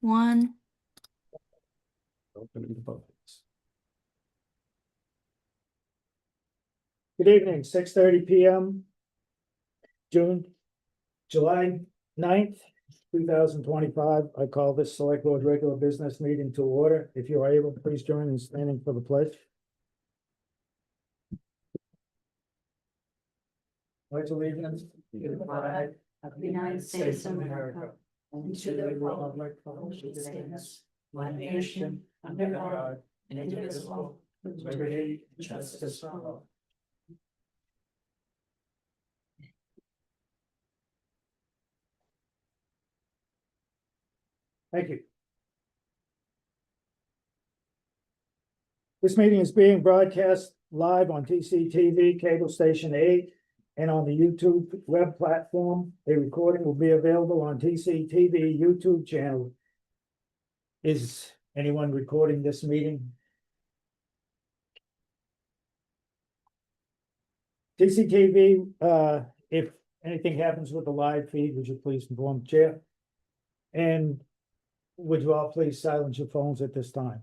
one. Opening the vote. Good evening, 6:30 PM. July 9th, 2025. I call this select board regular business meeting to order. If you are able, please join in standing for the pledge. Pledge allegiance to the flag of the United States of America, and to the republic for which it stands, one nation, under God, indivisible, with liberty and justice for all. Thank you. This meeting is being broadcast live on TCTV, Cable Station 8, and on the YouTube web platform. A recording will be available on TCTV YouTube channel. Is anyone recording this meeting? TCTV, if anything happens with the live feed, would you please inform the chair? And would you all please silence your phones at this time?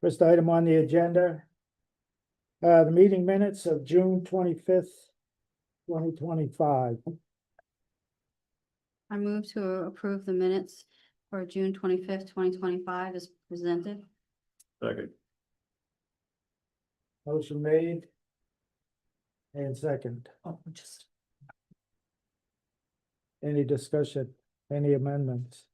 First item on the agenda, the meeting minutes of June 25th, 2025. I move to approve the minutes for June 25th, 2025 as presented. Second. Motion made. And second. Any discussion, any amendments?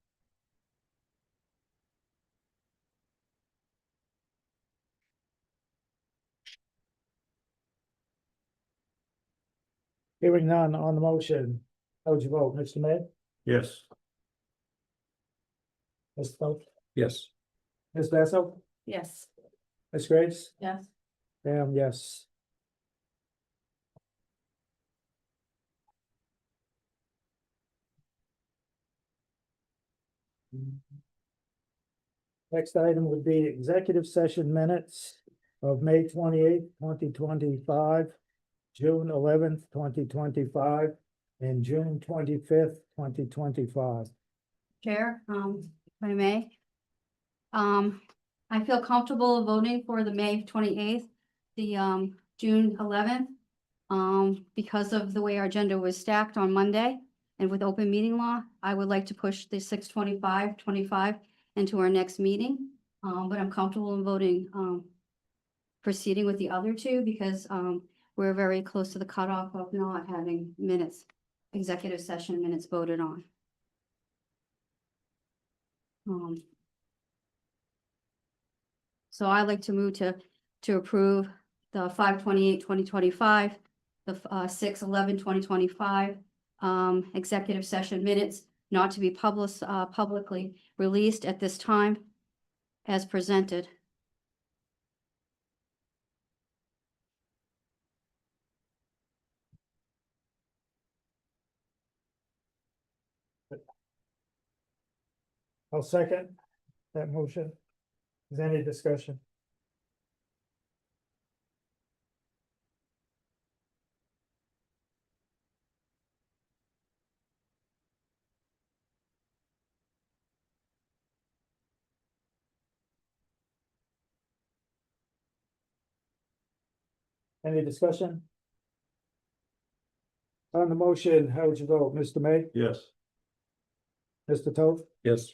Hearing none on the motion, how would you vote, Mr. May? Yes. Ms. Vogt? Yes. Ms. Basso? Yes. Ms. Graves? Yes. Yes. Next item would be executive session minutes of May 28th, 2025, June 11th, 2025, and June 25th, 2025. Chair, if I may. I feel comfortable voting for the May 28th, the June 11th. Because of the way our agenda was stacked on Monday and with open meeting law, I would like to push the 6/25/25 into our next meeting. But I'm comfortable in voting, proceeding with the other two because we're very close to the cutoff of not having minutes, executive session minutes voted on. So I'd like to move to approve the 5/28/2025, the 6/11/2025 executive session minutes not to be publicly released at this time as presented. I'll second that motion. Is there any discussion? Any discussion? On the motion, how would you vote, Mr. May, Yes. Mr. Toth, Yes.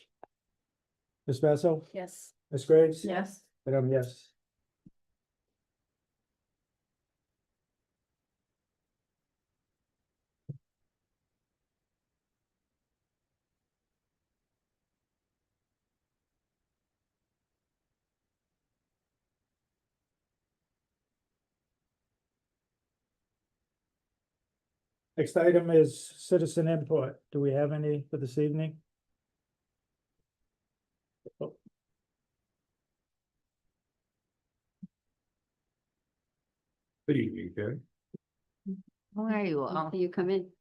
Ms. Basso, Yes. Ms. Graves? Yes. And yes. Next item is citizen input. Do we have any for this evening? Good evening, Terry. How are you all? You come in.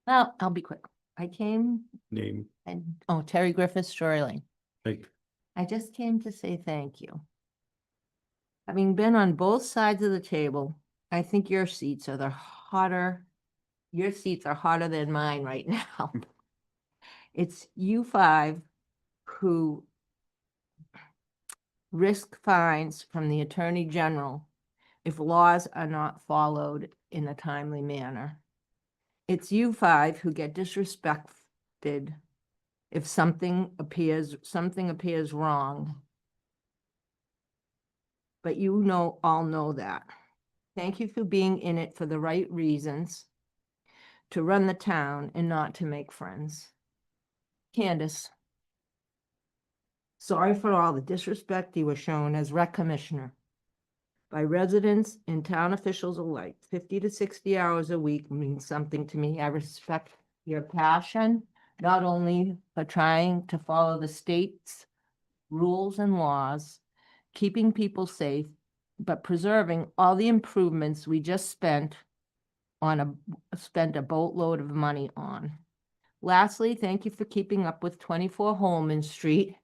Well, I'll be quick. I came Name. and, Terry Griffiths, Shirley. Thank you. I just came to say thank you. Having been on both sides of the table, I think your seats are your seats are hotter than mine right now. It's you five who risk fines from the Attorney General if laws are not followed in a timely manner. It's you five who get disrespected if something appears wrong. But all know that. Thank you for being in it for the right reasons, to run the town and not to make friends. Candace. Sorry for all the disrespect you were shown as rec commissioner by residents and town officials alike. 50 to 60 hours a week means something to me. I respect your passion, not only for trying to follow the state's rules and laws, keeping people safe, but preserving all the improvements we just spent a boatload of money on. Lastly, thank you for keeping up with 24 Holman Street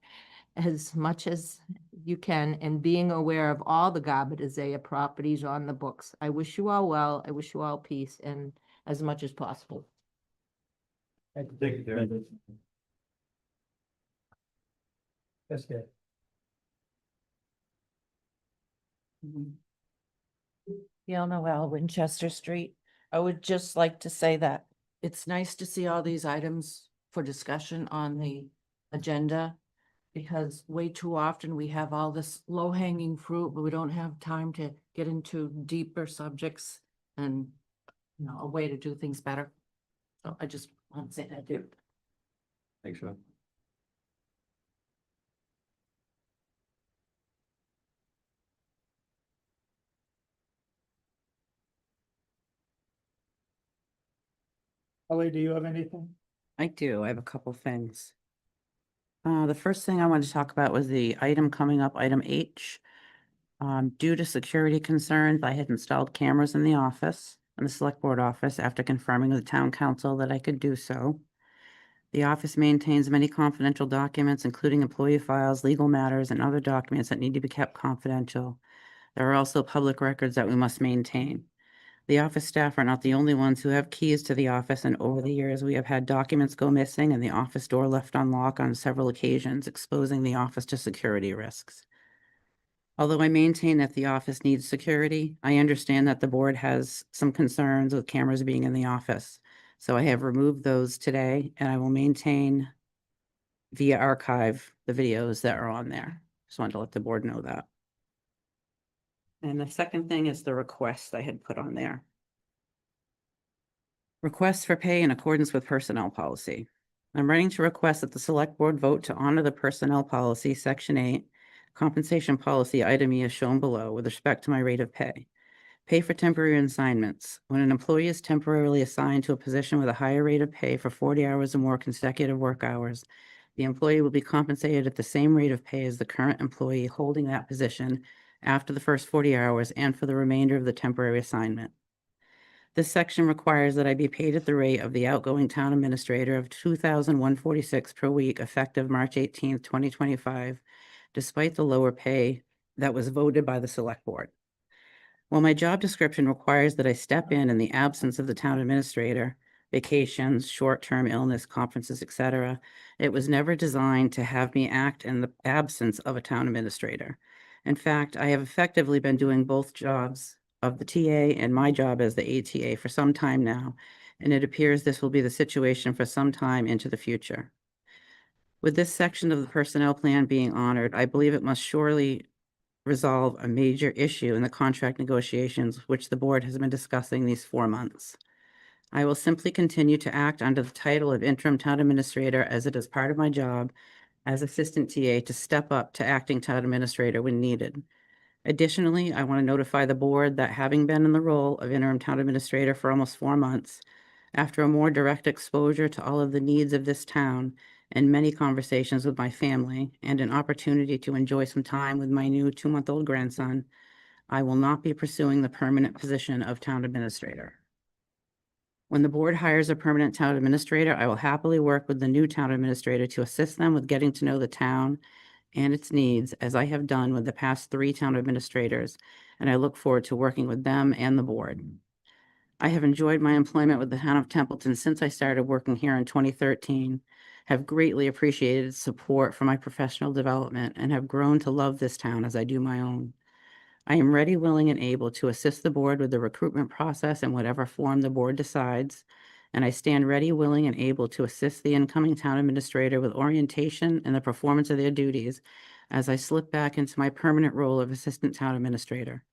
as much as you can and being aware of all the Gabardizea properties on the books. I wish you all well. I wish you all peace and as much as possible. Thank you, Terry. That's good. Gail Noel, Winchester Street. I would just like to say that it's nice to see all these items for discussion on the agenda, because way too often we have all this low-hanging fruit, but we don't have time to get into deeper subjects and, a way to do things better. So I just want to say that too. Thanks, Sean. Ellie, do you have anything? I do. I have a couple things. The first thing I wanted to talk about was the item coming up, item H. Due to security concerns, I had installed cameras in the office, in the select board office, after confirming with the town council that I could do so. The office maintains many confidential documents, including employee files, legal matters, and other documents that need to be kept confidential. There are also public records that we must maintain. The office staff are not the only ones who have keys to the office, and over the years, we have had documents go missing and the office door left unlocked on several occasions, exposing the office to security risks. Although I maintain that the office needs security, I understand that the board has some concerns with cameras being in the office. So I have removed those today, and I will maintain via archive the videos that are on there. Just wanted to let the board know that. And the second thing is the request I had put on there. Requests for pay in accordance with personnel policy. I'm writing to request that the select board vote to honor the personnel policy, section 8, compensation policy item E as shown below with respect to my rate of pay. Pay for temporary assignments. When an employee is temporarily assigned to a position with a higher rate of pay for 40 hours or more consecutive work hours, the employee will be compensated at the same rate of pay as the current employee holding that position after the first 40 hours and for the remainder of the temporary assignment. This section requires that I be paid at the rate of the outgoing town administrator of $2,146 per week effective March 18th, 2025, despite the lower pay that was voted by the select board. While my job description requires that I step in the absence of the town administrator, vacations, short-term illness, conferences, etc., it was never designed to have me act in the absence of a town administrator. In fact, I have effectively been doing both jobs of the TA and my job as the ATA for some time now, and it appears this will be the situation for some time into the future. With this section of the personnel plan being honored, I believe it must surely resolve a major issue in the contract negotiations, which the board has been discussing these 4 months. I will simply continue to act under the title of interim town administrator as it is part of my job as assistant TA to step up to acting town administrator when needed. Additionally, I want to notify the board that having been in the role of interim town administrator for almost 4 months, after a more direct exposure to all of the needs of this town and many conversations with my family and an opportunity to enjoy some time with my new 2-month-old grandson, I will not be pursuing the permanent position of town administrator. When the board hires a permanent town administrator, I will happily work with the new town administrator to assist them with getting to know the town and its needs as I have done with the past 3 town administrators, and I look forward to working with them and the board. I have enjoyed my employment with the town of Templeton since I started working here in 2013, have greatly appreciated its support for my professional development, and have grown to love this town as I do my own. I am ready, willing, and able to assist the board with the recruitment process in whatever form the board decides, and I stand ready, willing, and able to assist the incoming town administrator with orientation and the performance of their duties as I slip back into my permanent role of assistant town administrator.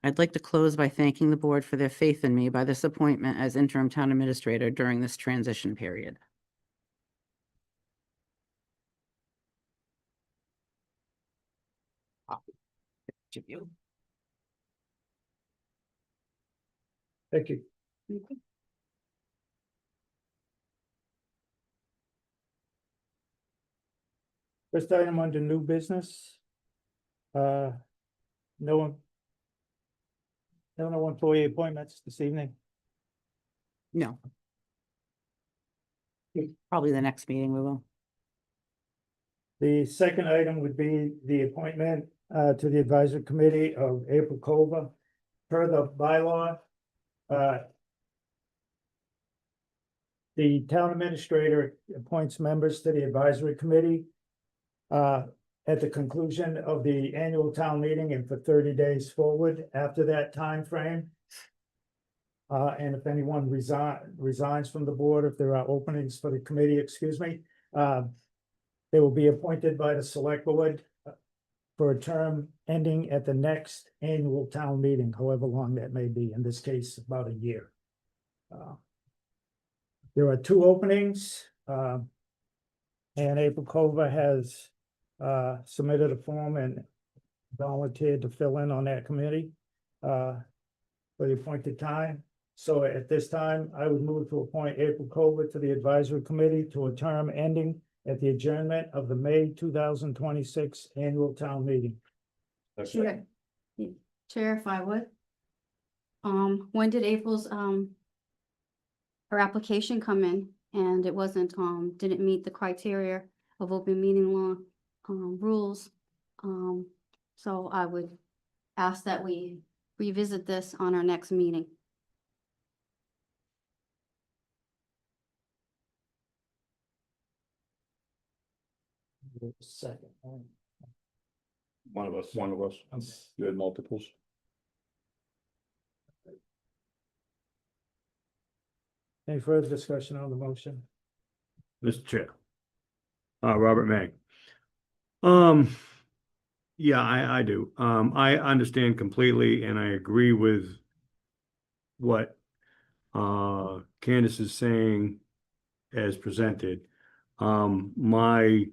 I'd like to close by thanking the board for their faith in me by this appointment as interim town administrator during this transition period. Thank you. First item under new business. No one. No employee appointments this evening. No. Probably the next meeting we will. The second item would be the appointment to the advisory committee of April Cova. Per the bylaw. The town administrator appoints members to the advisory committee. At the conclusion of the annual town meeting and for 30 days forward after that time frame. And if anyone resigns from the board, if there are openings for the committee, excuse me, they will be appointed by the select board for a term ending at the next annual town meeting, however long that may be, in this case, about a year. There are 2 openings, and April Cova has submitted a form and volunteered to fill in on that committee for the appointed time. So at this time, I would move to appoint April Cova to the advisory committee to a term ending at the adjournment of the May 2026 annual town meeting. Chair, Chair, if I would. When did April's, her application come in? And it wasn't, didn't meet the criteria of open meeting law, rules. So I would ask that we revisit this on our next meeting. Second. One of us. You had multiples. Any further discussion on the motion? Mr. Chair. Robert May. Yeah, I do. I understand completely and I agree with what Candace is saying as presented. My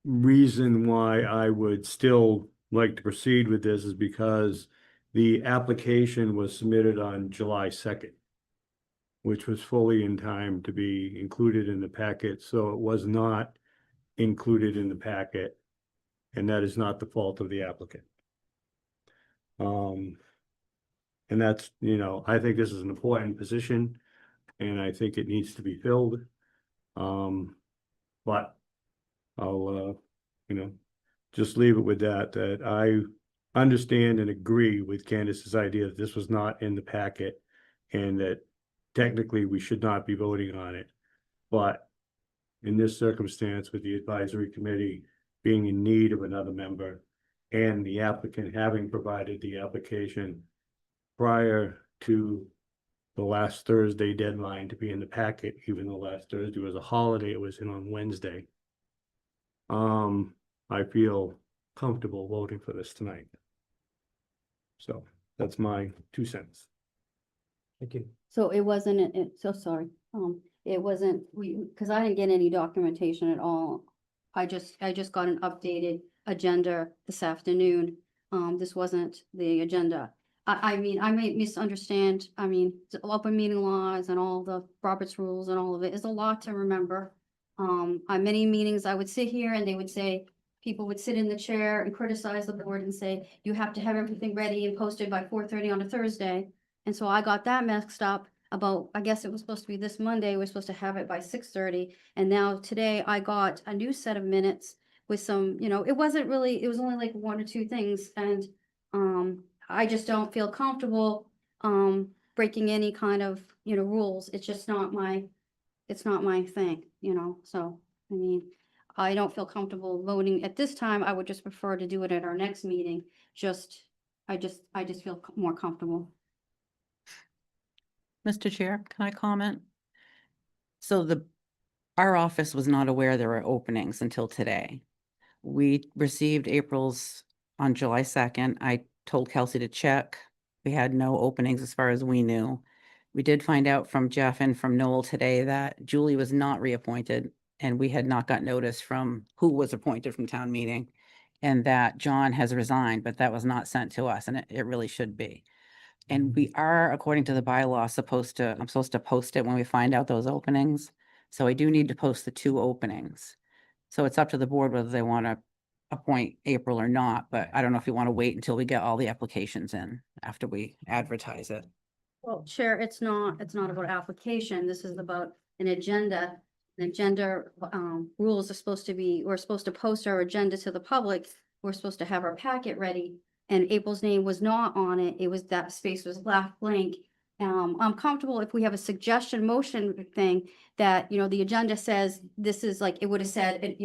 reason why I would still like to proceed with this is because the application was submitted on July 2nd, which was fully in time to be included in the packet, so it was not included in the packet, and that is not the fault of the applicant. And that's, I think this is an important position, and I think it needs to be filled. But I'll, just leave it with that I understand and agree with Candace's idea that this was not in the packet and that technically we should not be voting on it. But in this circumstance, with the advisory committee being in need of another member and the applicant having provided the application prior to the last Thursday deadline to be in the packet, even though last Thursday was a holiday, it was in on Wednesday. I feel comfortable voting for this tonight. So that's my 2 cents. Thank you. So it wasn't, so sorry, it wasn't, because I didn't get any documentation at all. I just got an updated agenda this afternoon. This wasn't the agenda. I mean, I may misunderstand. I mean, the open meeting laws and all the Robert's rules and all of it is a lot to remember. On many meetings, I would sit here and they would say, people would sit in the chair and criticize the board and say, you have to have everything ready and posted by 4:30 on a Thursday. And so I got that mixed up about, I guess it was supposed to be this Monday, we're supposed to have it by 6:30. And now today I got a new set of minutes with some, it wasn't really, it was only like one or two things, and, I just don't feel comfortable, breaking any kind of, rules. It's just not my, it's not my thing, so, I mean, I don't feel comfortable voting at this time. I would just prefer to do it at our next meeting, I just feel more comfortable. Mr. Chair, can I comment? So our office was not aware there were openings until today. We received April's on July 2nd. I told Kelsey to check. We had no openings as far as we knew. We did find out from Jeff and from Noel today that Julie was not reappointed, and we had not got notice from who was appointed from town meeting, and that John has resigned, but that was not sent to us, and it really should be. And we are, according to the bylaw, I'm supposed to post it when we find out those openings. So I do need to post the 2 openings. So it's up to the board whether they want to appoint April or not, but I don't know if you want to wait until we get all the applications in after we advertise it. Well, Chair, it's not about application. This is about an agenda. An agenda, rules are supposed to be, we're supposed to post our agenda to the public. We're supposed to have our packet ready, and April's name was not on it. It was, that space was left blank. I'm comfortable if we have a suggestion motion thing that, the agenda says, this is like, it would have said,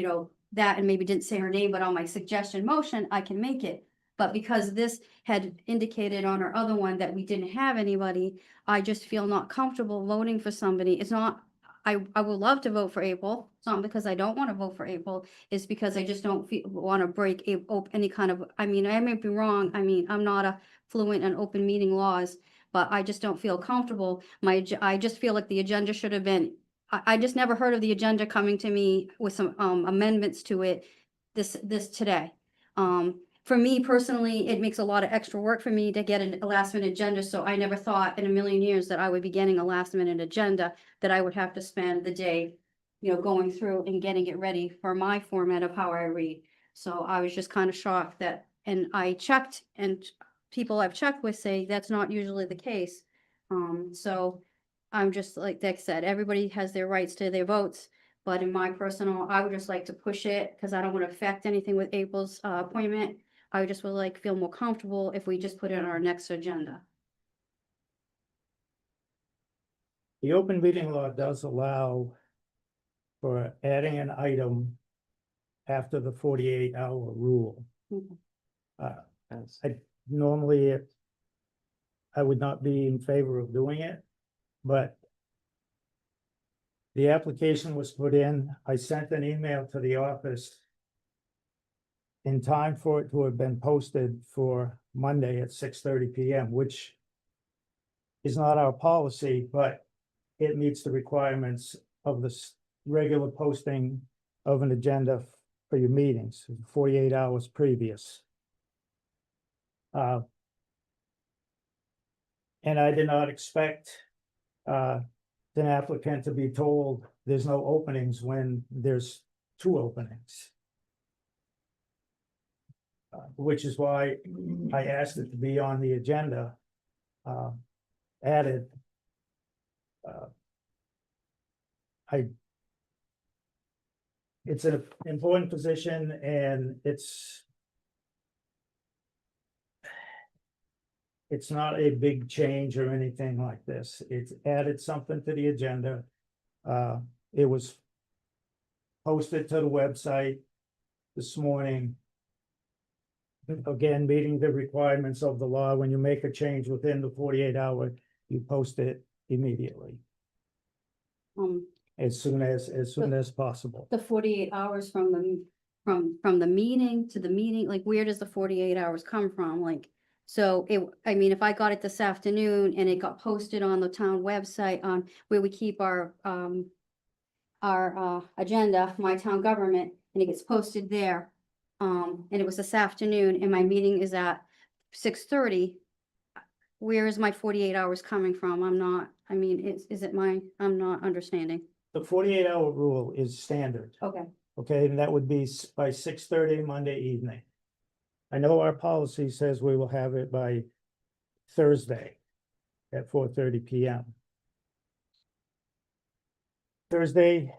that, and maybe didn't say her name, but on my suggestion motion, I can make it. But because this had indicated on our other one that we didn't have anybody, I just feel not comfortable voting for somebody. It's not, I would love to vote for April. It's not because I don't want to vote for April. It's because I just don't want to break any kind of, I mean, I may be wrong. I mean, I'm not a fluent in open meeting laws, but I just don't feel comfortable. I just feel like the agenda should have been, I just never heard of the agenda coming to me with some amendments to it this today. For me personally, it makes a lot of extra work for me to get a last minute agenda, so I never thought in a million years that I would be getting a last minute agenda, that I would have to spend the day, going through and getting it ready for my format of how I read. So I was just kind of shocked that, and I checked, and people I've checked with say that's not usually the case. So I'm just, like Dick said, everybody has their rights to their votes. But in my personal, I would just like to push it because I don't want to affect anything with April's appointment. I just would feel more comfortable if we just put it on our next agenda. The open meeting law does allow for adding an item after the 48-hour rule. Mhm. Normally, I would not be in favor of doing it, but the application was put in. I sent an email to the office in time for it to have been posted for Monday at 6:30 PM, which is not our policy, but it meets the requirements of the regular posting of an agenda for your meetings, 48 hours previous. And I did not expect an applicant to be told there's no openings when there's 2 openings. Which is why I asked it to be on the agenda, added. It's an important position, and it's not a big change or anything like this. It's added something to the agenda. It was posted to the website this morning. Again, meeting the requirements of the law. When you make a change within the 48-hour, you post it immediately, as soon as possible. The 48 hours from the meeting to the meeting, like, where does the 48 hours come from? Like, so I mean, if I got it this afternoon and it got posted on the town website on where we keep our agenda, my town government, and it gets posted there. And it was this afternoon and my meeting is at 6:30. Where is my 48 hours coming from? I'm not understanding. The 48-hour rule is standard, Okay, okay, and that would be by 6:30 Monday evening. I know our policy says we will have it by Thursday at 4:30 PM. Thursday,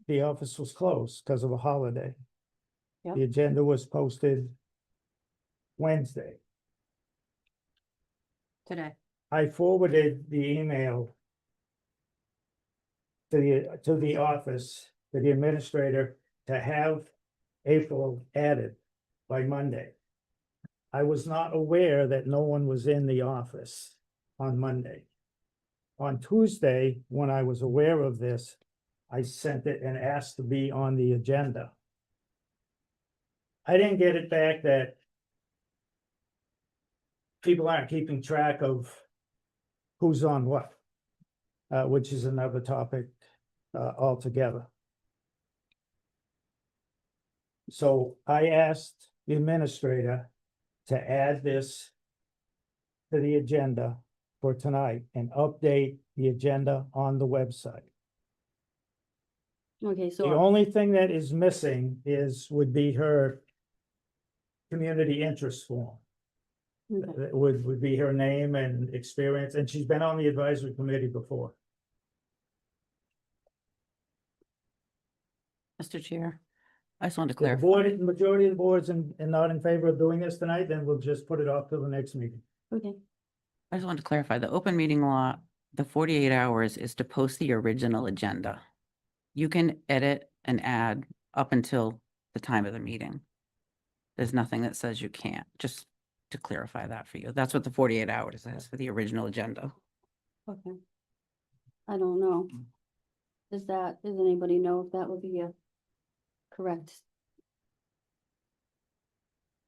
the office was closed because of a holiday. Yep. The agenda was posted Wednesday. Today. I forwarded the email to the office, to the administrator, to have April added by Monday. I was not aware that no one was in the office on Monday. On Tuesday, when I was aware of this, I sent it and asked to be on the agenda. I didn't get it back that people aren't keeping track of who's on what, which is another topic altogether. So I asked the administrator to add this to the agenda for tonight and update the agenda on the website. Okay, The so, only thing that is missing would be her community interest form. okay. That would be her name and experience, and she's been on the advisory committee before. Mr. Chair, I just wanted to If the clarify. board, the majority of the boards and not in favor of doing this tonight, then we'll just put it off till the next meeting. Okay, I just wanted to clarify, the open meeting law, the 48 hours is to post the original agenda. You can edit and add up until the time of the meeting. There's nothing that says you can't, just to clarify that for you. That's what the 48 hours is for the original agenda. okay. I don't know. Does anybody know if that would be a correct?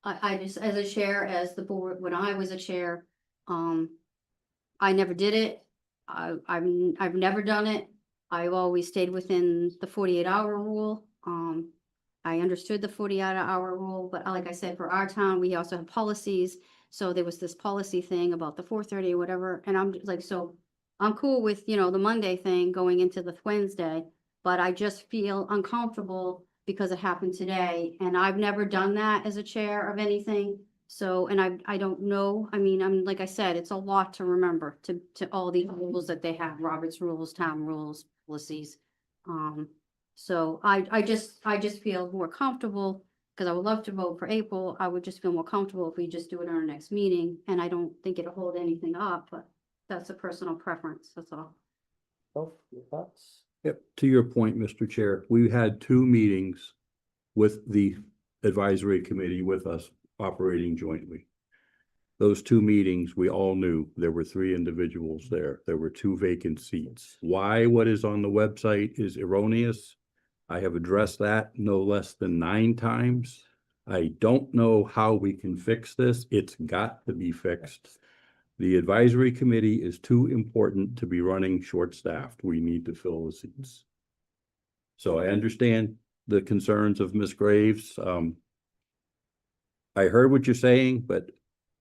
I just, as a chair, as the board, when I was a chair, I never did it. I've never done it. I've always stayed within the 48-hour rule. I understood the 48-hour rule, but like I said, for our town, we also have policies. So there was this policy thing about the 4:30 or whatever, and I'm just like, so I'm cool with, the Monday thing going into the Wednesday, but I just feel uncomfortable because it happened today, and I've never done that as a chair of anything. So, and I don't know, I mean, like I said, it's a lot to remember, to all the rules that they have, Robert's rules, town rules, policies. So I just feel more comfortable, because I would love to vote for April. I would just feel more comfortable if we just do it on our next meeting, and I don't think it'll hold anything up, but that's a personal preference, that's all. Oh, your thoughts? Yep, to your point, Mr. Chair, we had 2 meetings with the advisory committee with us operating jointly. Those 2 meetings, we all knew there were 3 individuals there. There were 2 vacant seats. Why what is on the website is erroneous. I have addressed that no less than 9 times. I don't know how we can fix this. It's got to be fixed. The advisory committee is too important to be running short-staffed. We need to fill the seats. So I understand the concerns of Ms. Graves. I heard what you're saying, but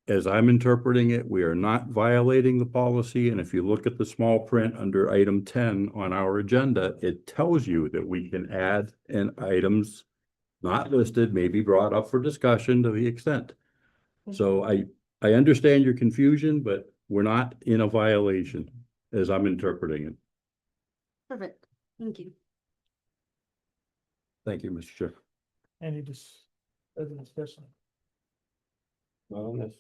as I'm interpreting it, we are not violating the policy. And if you look at the small print under item 10 on our agenda, it tells you that we can add in items not listed, may be brought up for discussion to the extent. So I understand your confusion, but we're not in a violation as I'm interpreting it. Perfect, thank you. Thank you, Mr. Chair. Any other discussion? Not on this.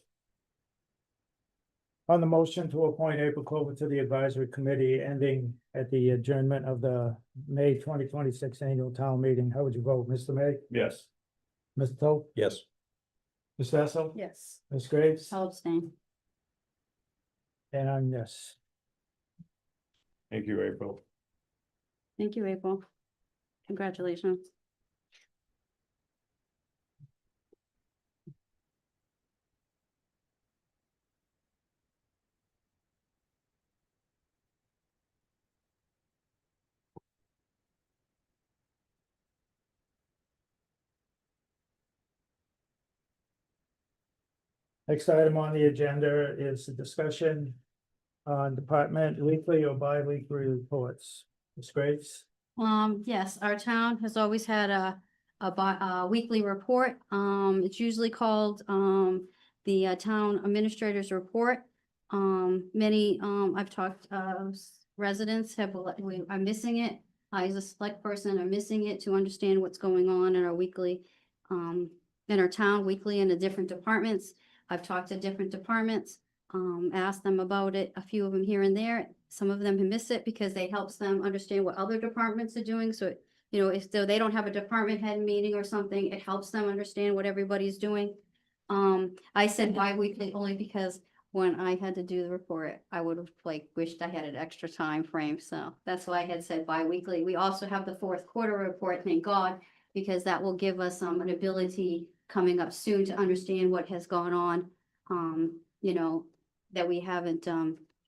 On the motion to appoint April Clover to the advisory committee ending at the adjournment of the May 2026 annual town meeting, how would you vote, Mr. May? Yes. Mr. Toth? Yes. Ms. Vasso? Yes. Ms. Graves? I'll abstain. And I'm yes. Thank you, April. Thank you, April. Congratulations. Next item on the agenda is a discussion on department weekly or bi-weekly reports. Ms. Graves? Yes, our town has always had a weekly report. It's usually called, the town administrator's report. Many, I've talked, residents are missing it. I, as a select person, are missing it to understand what's going on in our weekly. in our town weekly in the different departments. I've talked to different departments, asked them about it, a few of them here and there. Some of them have missed it because they helps them understand what other departments are doing. So, you know, if they don't have a department head meeting or something, it helps them understand what everybody's doing. I said bi-weekly only because when I had to do the report, I would have like wished I had an extra time frame. So that's why I had said bi-weekly. We also have the fourth quarter report, thank God, because that will give us an ability coming up soon to understand what has gone on. You know, that we haven't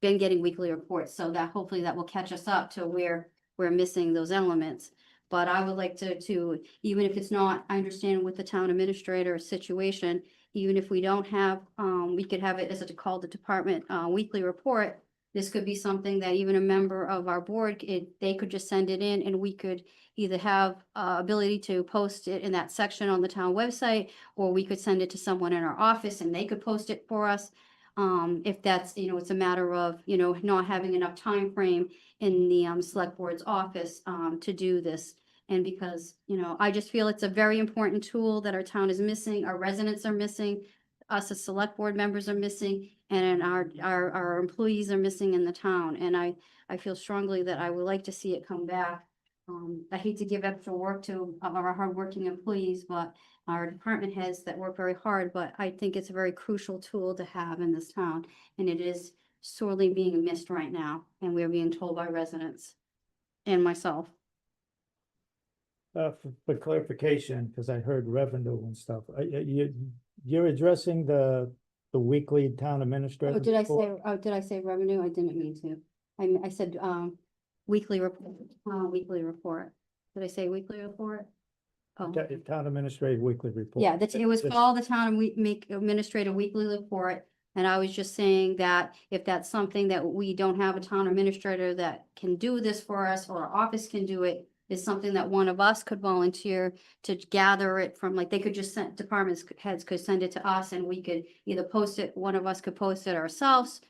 been getting weekly reports, so that hopefully that will catch us up to where we're missing those elements. But I would like to, even if it's not, I understand with the town administrator situation, even if we don't have, we could have it as a call the department weekly report. This could be something that even a member of our board, they could just send it in and we could either have ability to post it in that section on the town website, or we could send it to someone in our office and they could post it for us. If that's, you know, it's a matter of, you know, not having enough time frame in the select board's office to do this. And because, you know, I just feel it's a very important tool that our town is missing, our residents are missing, us as select board members are missing, and our employees are missing in the town. And I feel strongly that I would like to see it come back. I hate to give extra work to our hardworking employees, but our department heads that work very hard, but I think it's a very crucial tool to have in this town. And it is sorely being missed right now, and we're being told by residents and myself. For clarification, because I heard revenue and stuff, you're addressing the weekly town administrator? Oh, did I say, report? did I say revenue? I didn't mean to. I said, weekly report, weekly report. Did I say weekly report? Oh, Town administrator weekly report. yeah, it was Just- called the town administrator weekly report. And I was just saying that if that's something that we don't have a town administrator that can do this for us, or our office can do it, is something that one of us could volunteer to gather it from, like, they could just send, departments heads could send it to us and we could either post it, one of us could post it ourselves,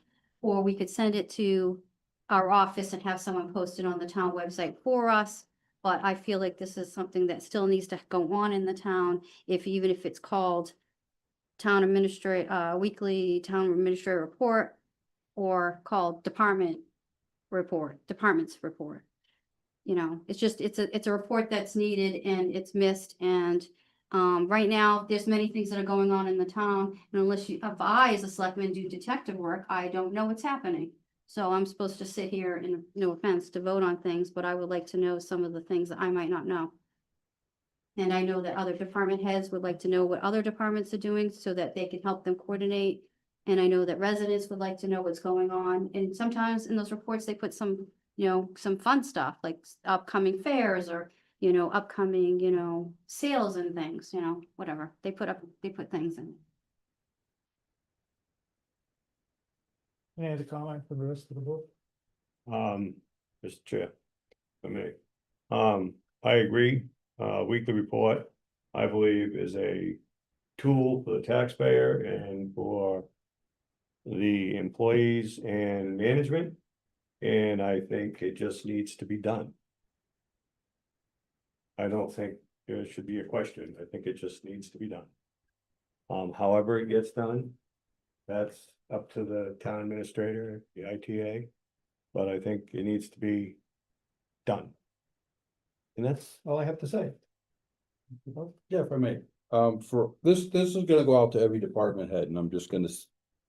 or we could send it to our office and have someone post it on the town website for us. But I feel like this is something that still needs to go on in the town, even if it's called town administrator, weekly town administrator report, or called departments report. You know, it's just, it's a report that's needed and it's missed. And right now, there's many things that are going on in the town. And if I, as a selectman, do detective work, I don't know what's happening. So I'm supposed to sit here, and no offense, to vote on things, but I would like to know some of the things that I might not know. And I know that other department heads would like to know what other departments are doing so that they can help them coordinate. And I know that residents would like to know what's going on. And sometimes in those reports, they put some, you know, some fun stuff like upcoming fairs or, you know, upcoming, you know, sales and things, you know, whatever. They put things in. Any other comment from the rest of the board? Mr. Chair, for me. I agree, weekly report, I believe, is a tool for the taxpayer and for the employees and management, and I think it just needs to be done. I don't think there should be a question, I think it just needs to be done. However it gets done, that's up to the town administrator, the ITA, but I think it needs to be done. And that's all I have to say. Yeah, if I may, for this is gonna go out to every department head, and I'm just gonna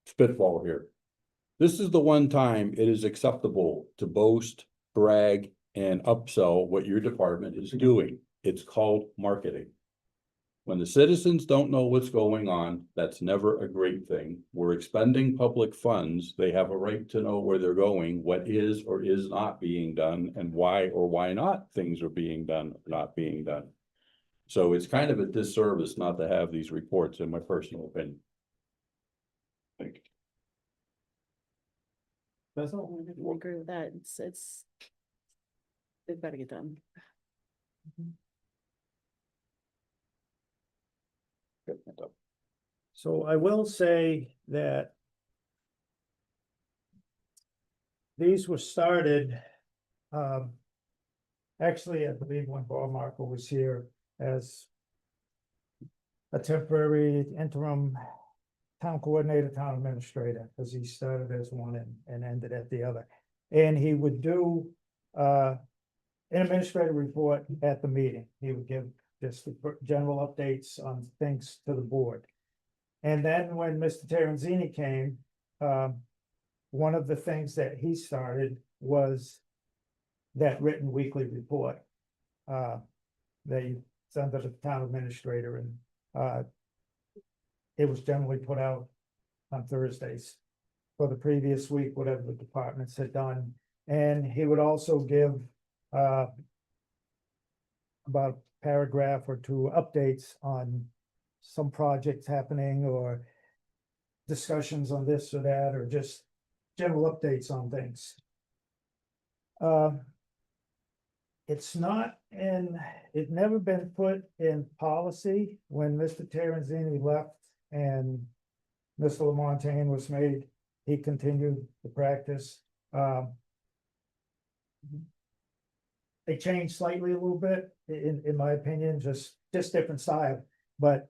spitball here. This is the one time it is acceptable to boast, brag, and upsell what your department is doing. It's called marketing. When the citizens don't know what's going on, that's never a great thing. We're expending public funds. They have a right to know where they're going, what is or is not being done, and why or why not things are being done or not being done. So it's kind of a disservice not to have these reports, in my personal opinion. Thank you. That's all. I agree with that. It's, they've got to get done. So I will say that these were started, actually, I believe when Bob Markle was here as a temporary interim town coordinator, town administrator, because he started as one and ended at the other. And he would do an administrative report at the meeting. He would give just the general updates on things to the board. And then when Mr. Terenzini came, one of the things that he started was that written weekly report. That it's under the town administrator, and it was generally put out on Thursdays for the previous week, whatever the departments had done. And he would also give about a paragraph or two updates on some projects happening or discussions on this or that, or just general updates on things. It's not it never been put in policy. When Mr. Terenzini left and Mr. Lamontagne was made, he continued the practice. It changed slightly a little bit, in my opinion, just different style, but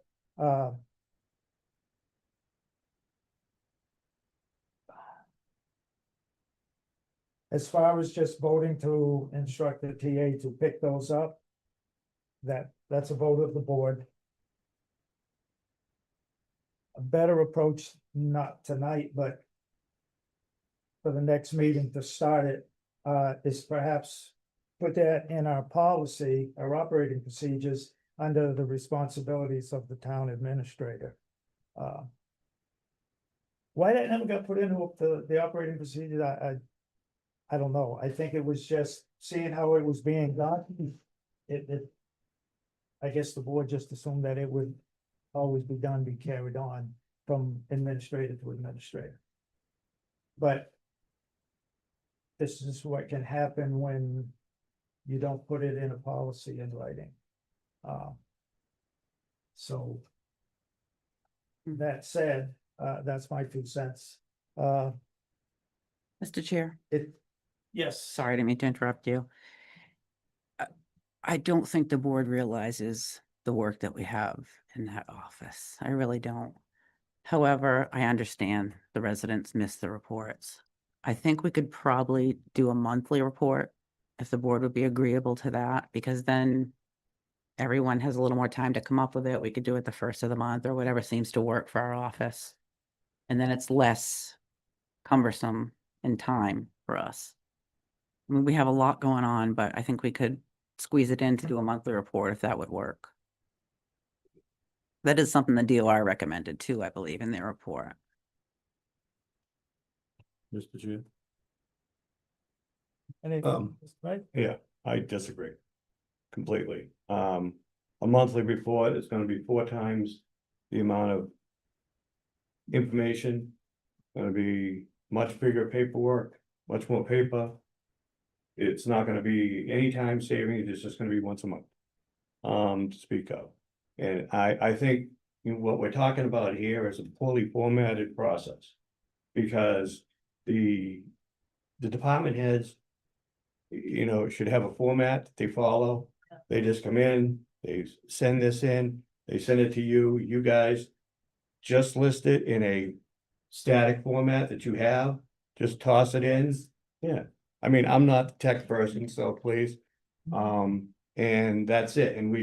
as far as just voting to instruct the TA to pick those up, that's a vote of the board. A better approach, not tonight, but for the next meeting to start it, is perhaps put that in our policy, our operating procedures, under the responsibilities of the town administrator. Why that never got put into the operating procedures, I don't know. I think it was just seeing how it was being done. I guess the board just assumed that it would always be done, be carried on from administrator to administrator. But this is what can happen when you don't put it in a policy in writing. So that said, that's my 2 cents. Mr. Chair, Yes. sorry, I didn't mean to interrupt you. I don't think the board realizes the work that we have in that office. I really don't. However, I understand the residents miss the reports. I think we could probably do a monthly report if the board would be agreeable to that, because then everyone has a little more time to come up with it. We could do it the first of the month or whatever seems to work for our office. And then it's less cumbersome in time for us. I mean, we have a lot going on, but I think we could squeeze it in to do a monthly report if that would work. That is something the DOR recommended too, I believe, in their report. Mr. Chair? Anything, right? Yeah, I disagree completely. A monthly report is gonna be 4 times the amount of information. Gonna be much bigger paperwork, much more paper. It's not gonna be any time saving, it's just gonna be once a month. To speak of. And I think, you know, what we're talking about here is a poorly formatted process. Because the department heads, you know, should have a format that they follow. They just come in, they send this in, they send it to you, you guys just list it in a static format that you have, just toss it in. Yeah, I mean, I'm not the tech person, so please. And that's it, and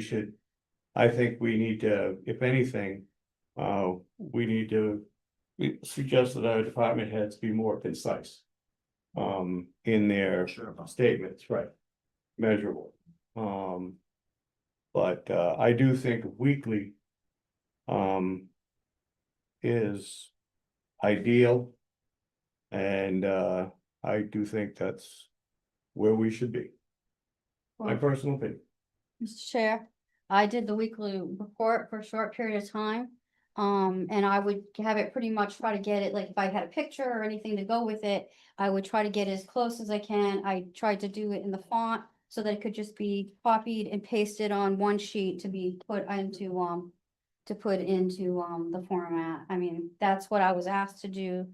I think we need to, if anything, we need to suggest that our department heads be more concise. In their statements, right, measurable. But I do think weekly is ideal. And I do think that's where we should be. My Well, personal opinion. Mr. Chair, I did the weekly report for a short period of time. And I would have it pretty much try to get it, like if I had a picture or anything to go with it, I would try to get as close as I can. I tried to do it in the font so that it could just be copied and pasted on one sheet to be put into, the format. I mean, that's what I was asked to do.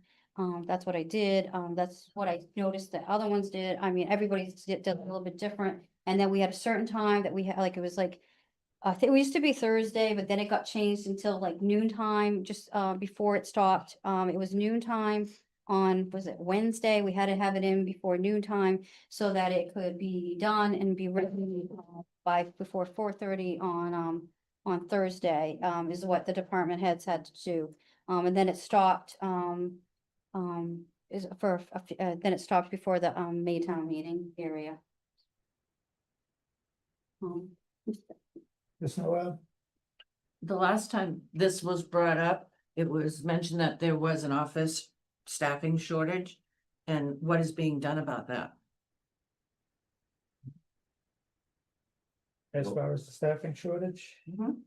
That's what I did. That's what I noticed that other ones did. I mean, everybody did a little bit different. And then we had a certain time that we had, like, it was like I think it used to be Thursday, but then it got changed until like noon time, just before it stopped. It was noon time on, was it Wednesday? We had to have it in before noon time so that it could be done and be ready by before 4:30 on Thursday, is what the department heads had to do. And then it stopped, is for, then it stopped before the Maytown meeting area. Ms. Noel? The last time this was brought up, it was mentioned that there was an office staffing shortage. And what is being done about that? As far as the staffing shortage, Mhm.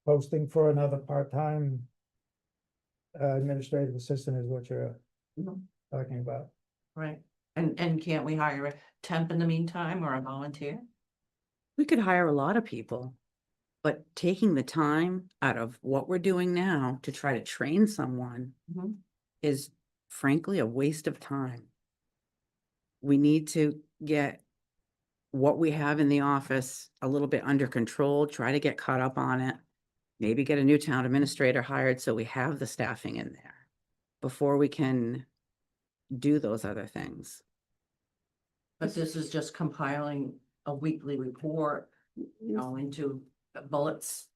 posting for another part-time administrative assistant is what you're Mhm. talking about. Right, and can't we hire a temp in the meantime or a volunteer? We could hire a lot of people, but taking the time out of what we're doing now to try to train someone Mhm. is frankly a waste of time. We need to get what we have in the office a little bit under control, try to get caught up on it. Maybe get a new town administrator hired so we have the staffing in there before we can do those other things. But this is just compiling a weekly report, you know, into bullets.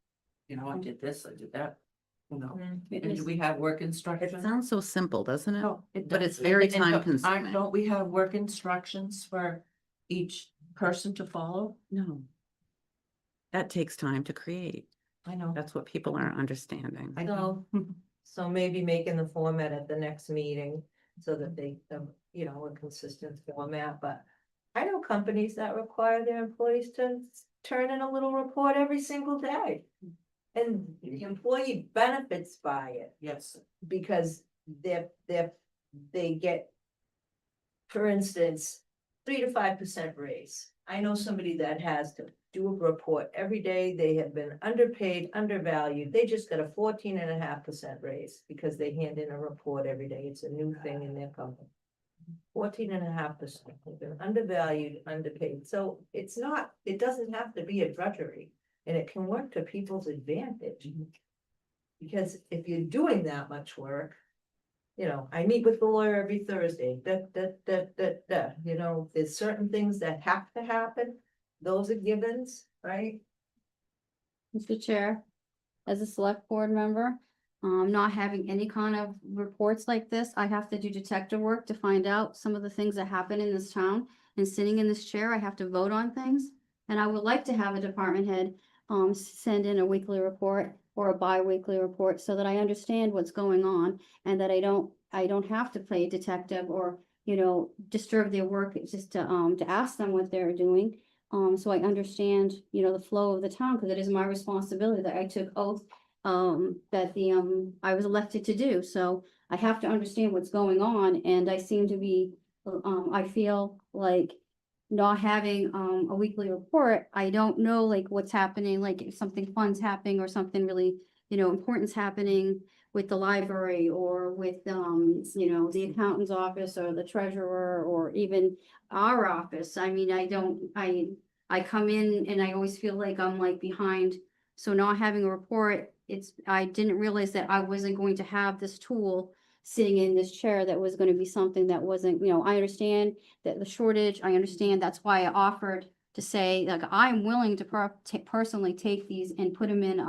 You know, I did this, I did that, you know, and do we have work It instructions? sounds so simple, doesn't it? No, it But it's doesn't. very And don't- time-consuming. Don't we have work instructions for each person to follow? No. That takes time to create. I know. That's what people aren't understanding. I know. So maybe making the format at the next meeting so that they, you know, a consistent format, but I know companies that require their employees to turn in a little report every single day. And the employee benefits by it Yes, because they get, for instance, 3 to 5% raise. I know somebody that has to do a report every day. They have been underpaid, undervalued. They just got a 14.5% raise because they hand in a report every day. It's a new thing in their company. 14.5%. They've been undervalued, underpaid. So it's not, it doesn't have to be a drudgery, and it can work to people's advantage. Because if you're doing that much work, you know, I meet with the lawyer every Thursday, you know, there's certain things that have to happen. Those are givens, right? Mr. Chair, as a select board member, not having any kind of reports like this, I have to do detective work to find out some of the things that happen in this town. And sitting in this chair, I have to vote on things. And I would like to have a department head, send in a weekly report or a bi-weekly report so that I understand what's going on and that I don't have to play detective or, you know, disturb their work just to ask them what they're doing. So I understand, you know, the flow of the town, because it is my responsibility that I took oath that I was elected to do. So I have to understand what's going on, and I seem to be, I feel like not having a weekly report, I don't know like what's happening, like if something fun's happening or something really, you know, important's happening with the library or with you know, the accountant's office or the treasurer or even our office. I mean, I come in and I always feel like I'm like behind. So not having a report, I didn't realize that I wasn't going to have this tool sitting in this chair that was going to be something that wasn't, you know, I understand that the shortage, I understand, that's why I offered to say, like, I'm willing to personally take these and put them in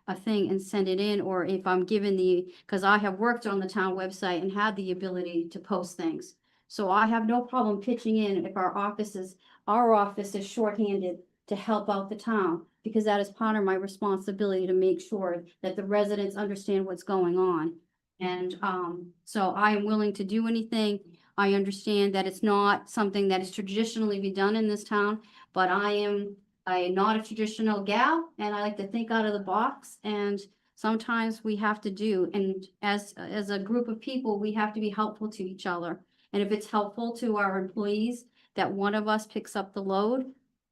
a thing and send it in, or if I'm given because I have worked on the town website and had the ability to post things. So I have no problem pitching in if our office is shorthanded to help out the town, because that is part of my responsibility to make sure that the residents understand what's going on. And so I am willing to do anything. I understand that it's not something that is traditionally be done in this town, but I am not a traditional gal, and I like to think out of the box, and sometimes we have to do, and as a group of people, we have to be helpful to each other. And if it's helpful to our employees that one of us picks up the load,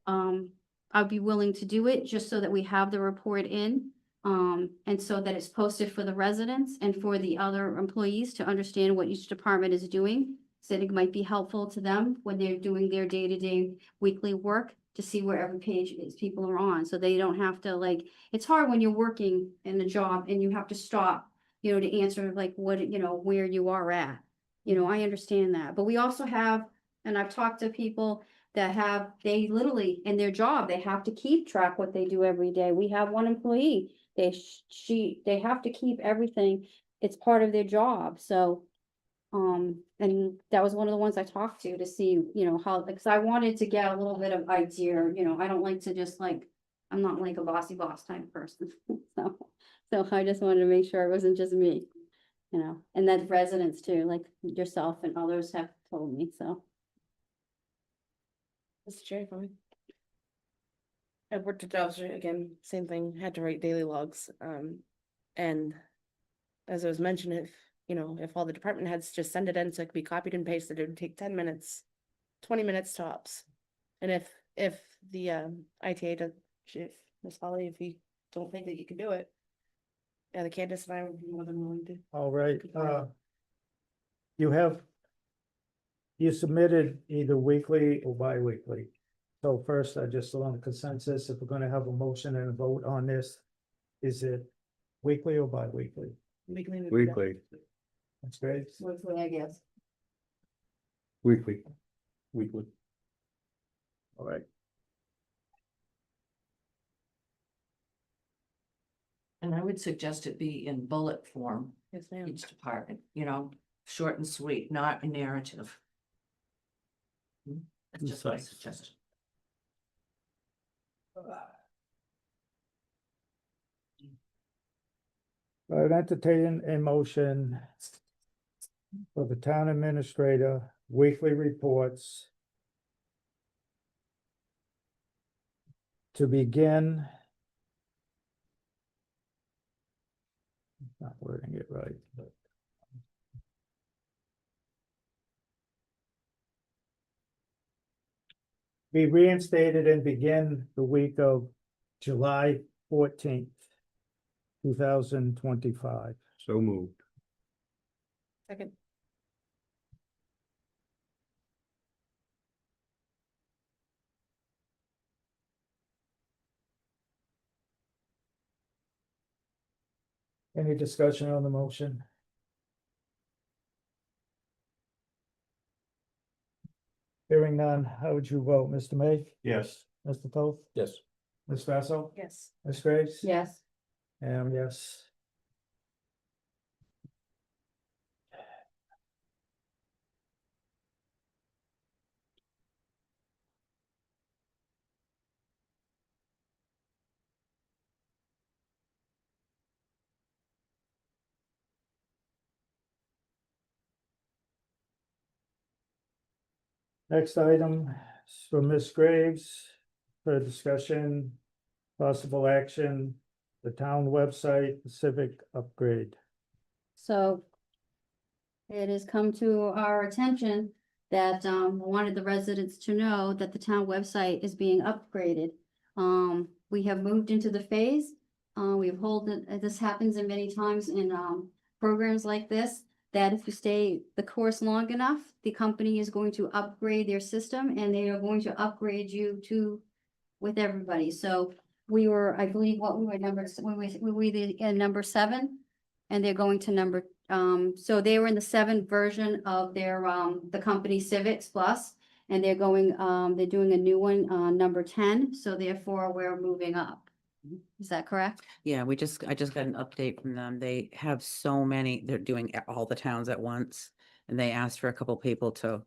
I'd be willing to do it just so that we have the report in. And so that it's posted for the residents and for the other employees to understand what each department is doing. So that it might be helpful to them when they're doing their day-to-day weekly work to see where every page is people are on, so they don't have to like, it's hard when you're working in a job and you have to stop, you know, to answer like what, you know, where you are at. You know, I understand that, but we also have, and I've talked to people that have, they literally, in their job, they have to keep track what they do every day. We have one employee, they have to keep everything. It's part of their job, so. And that was one of the ones I talked to see, you know, how, because I wanted to get a little bit of idea, you know, I don't like to just like, I'm not like a bossy boss type person, so I just wanted to make sure it wasn't just me. You know, and that residents too, like yourself and others have told me, so. Mr. Chair, if I may. I've worked at jobs, again, same thing, had to write daily logs, and as I was mentioning, if, you know, if all the department heads just send it in, so it could be copied and pasted, it would take 10 minutes, 20 minutes tops. And if the, ITA does, if Ms. Holly, if you don't think that you can do it, yeah, the Candace and I would be more than willing to. All right, you submitted either weekly or bi-weekly. So first, I just want a consensus, if we're gonna have a motion and a vote on this, is it weekly or bi-weekly? Weekly. would be better. Weekly. That's great. Weekly, I guess. Weekly. All right. And I would suggest it be in bullet form, Yes, ma'am. each department, you know, short and sweet, not a narrative. That's just my Concise. suggestion. I'd entertain a motion for the town administrator weekly reports to begin. Not wording it right, but. Be reinstated and begin the week of July 14th, 2025. So moved. Second. Any discussion on the motion? Hearing none, how would you vote, Mr. May, Yes. Mr. Toth, Yes. Ms. Vasso, Yes. Ms. Graves? Yes. And yes. Next item is from Ms. Graves for discussion, possible action, the town website, civic upgrade. So it has come to our attention that wanted the residents to know that the town website is being upgraded. We have moved into the phase. We've this happens in many times in programs like this, that if you stay the course long enough, the company is going to upgrade their system and they are going to upgrade you to with everybody. So we were, I believe, what we were number 7, and they're going to number, so they were in the 7th version of their, the company Civics Plus, and they're going, they're doing a new one, number 10, so therefore we're moving up. Is that correct? Yeah, I just got an update from them. They have so many, they're doing all the towns at once. And they asked for a couple people to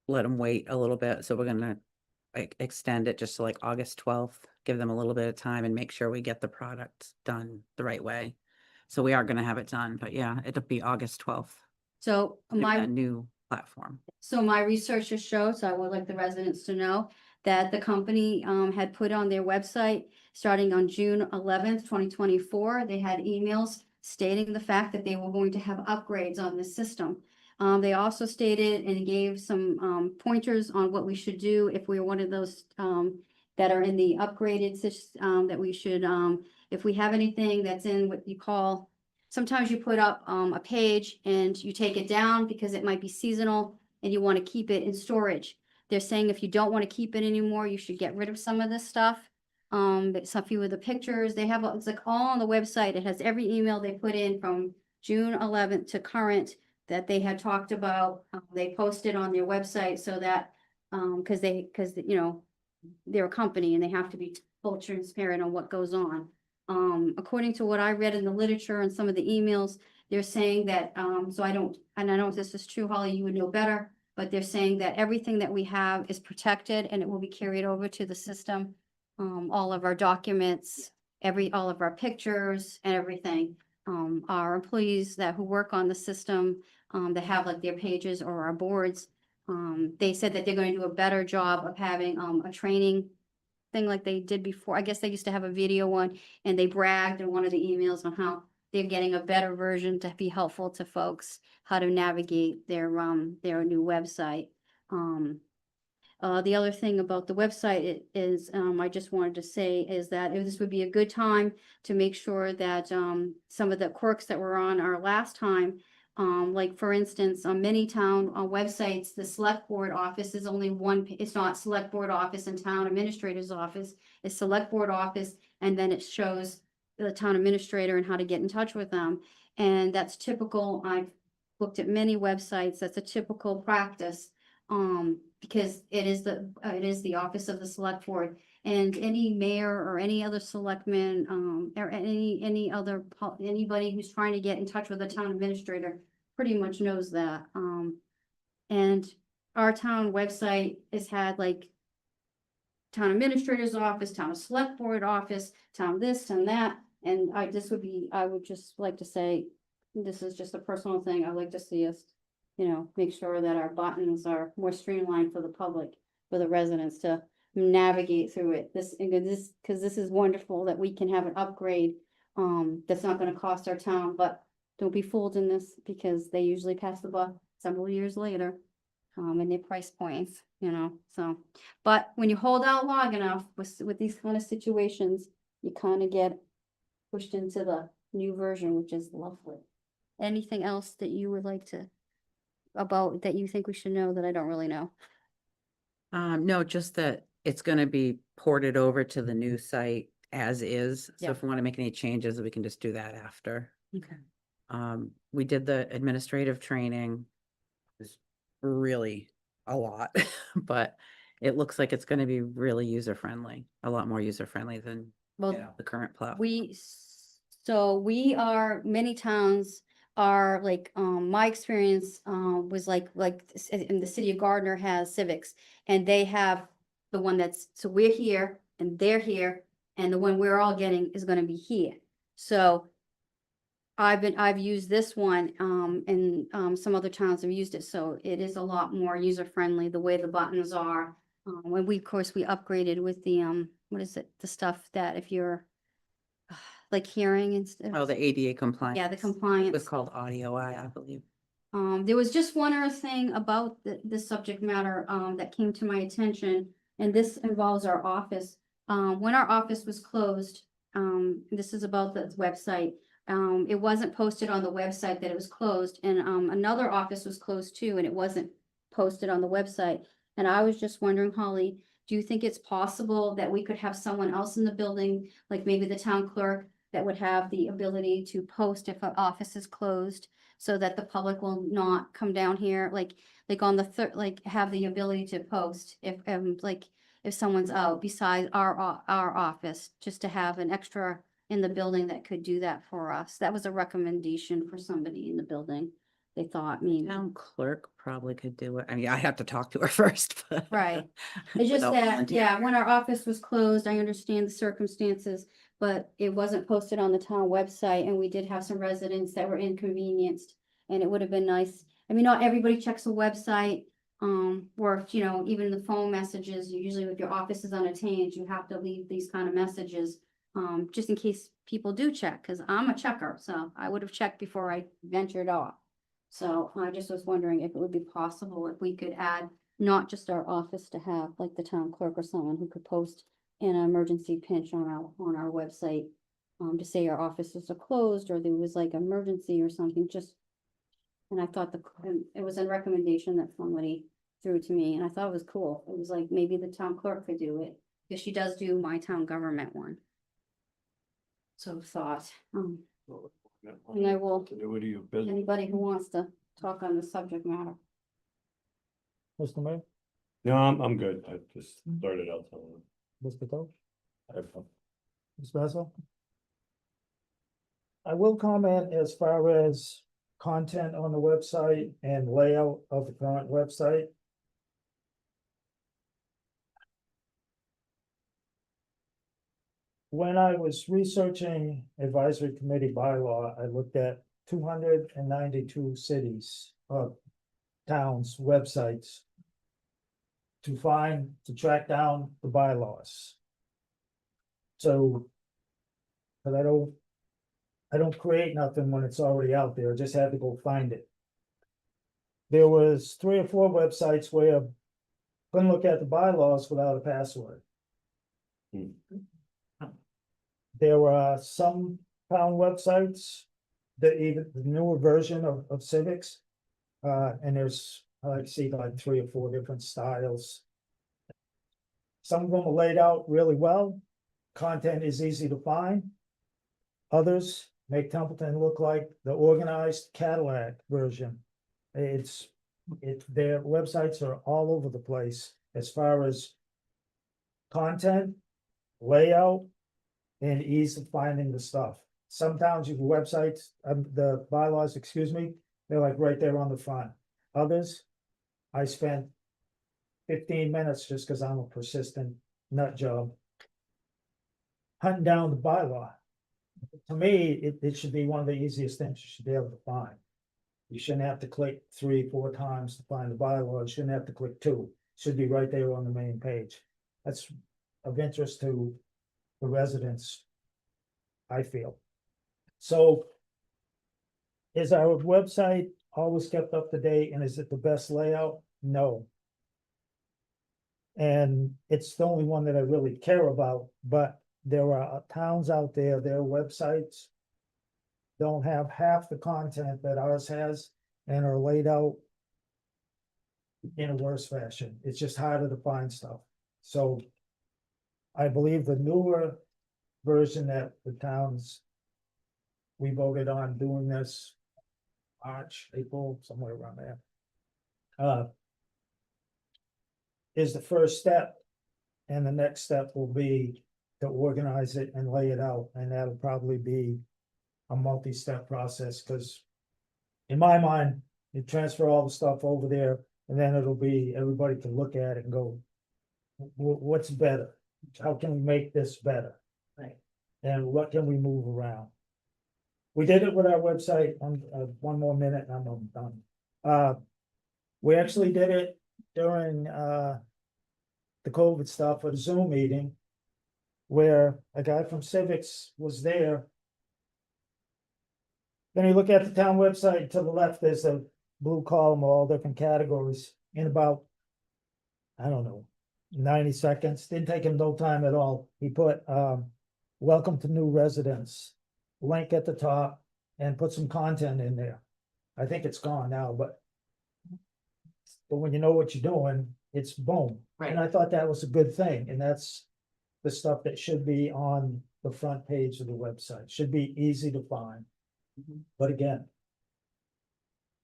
let them wait a little bit. So we're gonna extend it just to like August 12th, give them a little bit of time and make sure we get the product done the right way. So we are gonna have it done, but yeah, it'll be August 12th. So A new platform. So my research has showed, so I would like the residents to know that the company had put on their website, starting on June 11th, 2024, they had emails stating the fact that they were going to have upgrades on the system. They also stated and gave some pointers on what we should do if we are one of those that are in the upgraded system, that we should, if we have anything that's in what you call, sometimes you put up a page and you take it down because it might be seasonal and you want to keep it in storage. They're saying if you don't want to keep it anymore, you should get rid of some of this stuff. But some few of the pictures, they have, it's like all on the website. It has every email they put in from June 11th to current that they had talked about. They posted on their website so that, because you know, they're a company and they have to be full transparent on what goes on. According to what I read in the literature and some of the emails, they're saying that, so I don't know if this is true, Holly, you would know better, but they're saying that everything that we have is protected and it will be carried over to the system. All of our documents, all of our pictures and everything. Our employees who work on the system, that have like their pages or our boards, they said that they're going to do a better job of having, a training thing like they did before. I guess they used to have a video one and they bragged in one of the emails on how they're getting a better version to be helpful to folks, how to navigate their new website. The other thing about the website is, I just wanted to say is that this would be a good time to make sure that, some of the quirks that were on our last time, like for instance, on many town websites, the select board office is only one, it's not select board office and town administrator's office, it's select board office, and then it shows the town administrator and how to get in touch with them. And that's typical. I've looked at many websites. That's a typical practice. Because it is the office of the select board, and any mayor or any other selectman, or anybody who's trying to get in touch with the town administrator pretty much knows that. And our town website has had like town administrator's office, town select board office, town this, town that, and I would just like to say, this is just a personal thing. I'd like to see us, make sure that our buttons are more streamlined for the public, for the residents to navigate through it. Because this is wonderful that we can have an upgrade, that's not gonna cost our town, but don't be fooled in this, because they usually pass the buck several years later, and their price points, so. But when you hold out long enough with these kind of situations, you kind of get pushed into the new version, which is lovely. Anything else that you would like to about that you think we should know that I don't really know? No, just that it's gonna be ported over to the new site as is. So Yeah. if we want to make any changes, we can just do that after. Okay. We did the administrative training. It was really a lot, but it looks like it's gonna be really user-friendly, a lot more user-friendly than Well, the current platform. many towns are like, my experience, was like in the city of Gardner has civics, and they have the one so we're here and they're here, and the one we're all getting is gonna be here. So I've used this one, and some other towns have used it, so it is a lot more user-friendly, the way the buttons are. When of course, we upgraded with the, what is it, the stuff that if you're like hearing and stuff. Oh, the ADA compliance. Yeah, the It was compliance. called Audio I believe. There was just one other thing about this subject matter, that came to my attention, and this involves our office. When our office was closed, this is about the website. It wasn't posted on the website that it was closed, and, another office was closed too, and it wasn't posted on the website. And I was just wondering, Holly, do you think it's possible that we could have someone else in the building, like maybe the town clerk, that would have the ability to post if an office is closed, so that the public will not come down here, like on the third, like have the ability to post if someone's out besides our office, just to have an extra in the building that could do that for us. That was a recommendation for somebody in the building. They thought, Town clerk probably could do it. I mean, I have to talk to her first, but. Right. It's just without that, volunteering. yeah, when our office was closed, I understand the circumstances, but it wasn't posted on the town website, and we did have some residents that were inconvenienced, and it would have been nice. I mean, not everybody checks a website, or, even the phone messages, usually if your office is unattained, you have to leave these kind of messages, just in case people do check, because I'm a checker, so I would have checked before I ventured off. So I just was wondering if it would be possible if we could add not just our office to have like the town clerk or someone who could post an emergency pinch on our website, to say our offices are closed or there was like emergency or something, and I thought it was a recommendation that somebody through to me, and I thought it was cool. It was like, maybe the town clerk could do it, because she does do my town government one. So thought, and I will, Continuity of business. anybody who wants to talk on the subject matter. Mr. Mayor, No, I'm good. I just started out. Mr. Toth, I have fun. Ms. Basil? I will comment as far as content on the website and layout of the current website. When I was researching advisory committee bylaw, I looked at 292 cities, towns, websites to track down the bylaws. So, but I don't create nothing when it's already out there, I just had to go find it. There was 3 or 4 websites where I couldn't look at the bylaws without a password. There were some town websites that even the newer version of civics. And there's, I see like 3 or 4 different styles. Some of them are laid out really well. Content is easy to find. Others make Templeton look like the organized Cadillac version. Their websites are all over the place as far as content, layout, and ease of finding the stuff. Some towns, your websites, the bylaws, excuse me, they're like right there on the front. Others, I spent 15 minutes just because I'm a persistent nut job hunting down the bylaw. To me, it should be one of the easiest things you should be able to find. You shouldn't have to click 3, 4 times to find the bylaw. You shouldn't have to click 2. It should be right there on the main page. That's of interest to the residents, I feel. So is our website always kept up to date, and is it the best layout? No. And it's the only one that I really care about, but there are towns out there, their websites don't have half the content that ours has and are laid out in a worse fashion. It's just harder to find stuff. So I believe the newer version that the towns we voted on doing this March, April, somewhere around there, is the first step. And the next step will be to organize it and lay it out, and that'll probably be a multi-step process, because in my mind, you transfer all the stuff over there, and then it'll be, everybody can look at it and go, what's better? How can we make this better? Right. And what can we move around? We did it with our website, one more minute and I'm done. We actually did it during, the COVID stuff at a Zoom meeting, where a guy from Civics was there. Then you look at the town website, to the left, there's a blue column, all different categories, in about, I don't know, 90 seconds, didn't take him no time at all. He put, welcome to new residents, link at the top, and put some content in there. I think it's gone now, but when you know what you're doing, it's boom. Right. And I thought that was a good thing, and that's the stuff that should be on the front page of the website, should be easy to find. But again,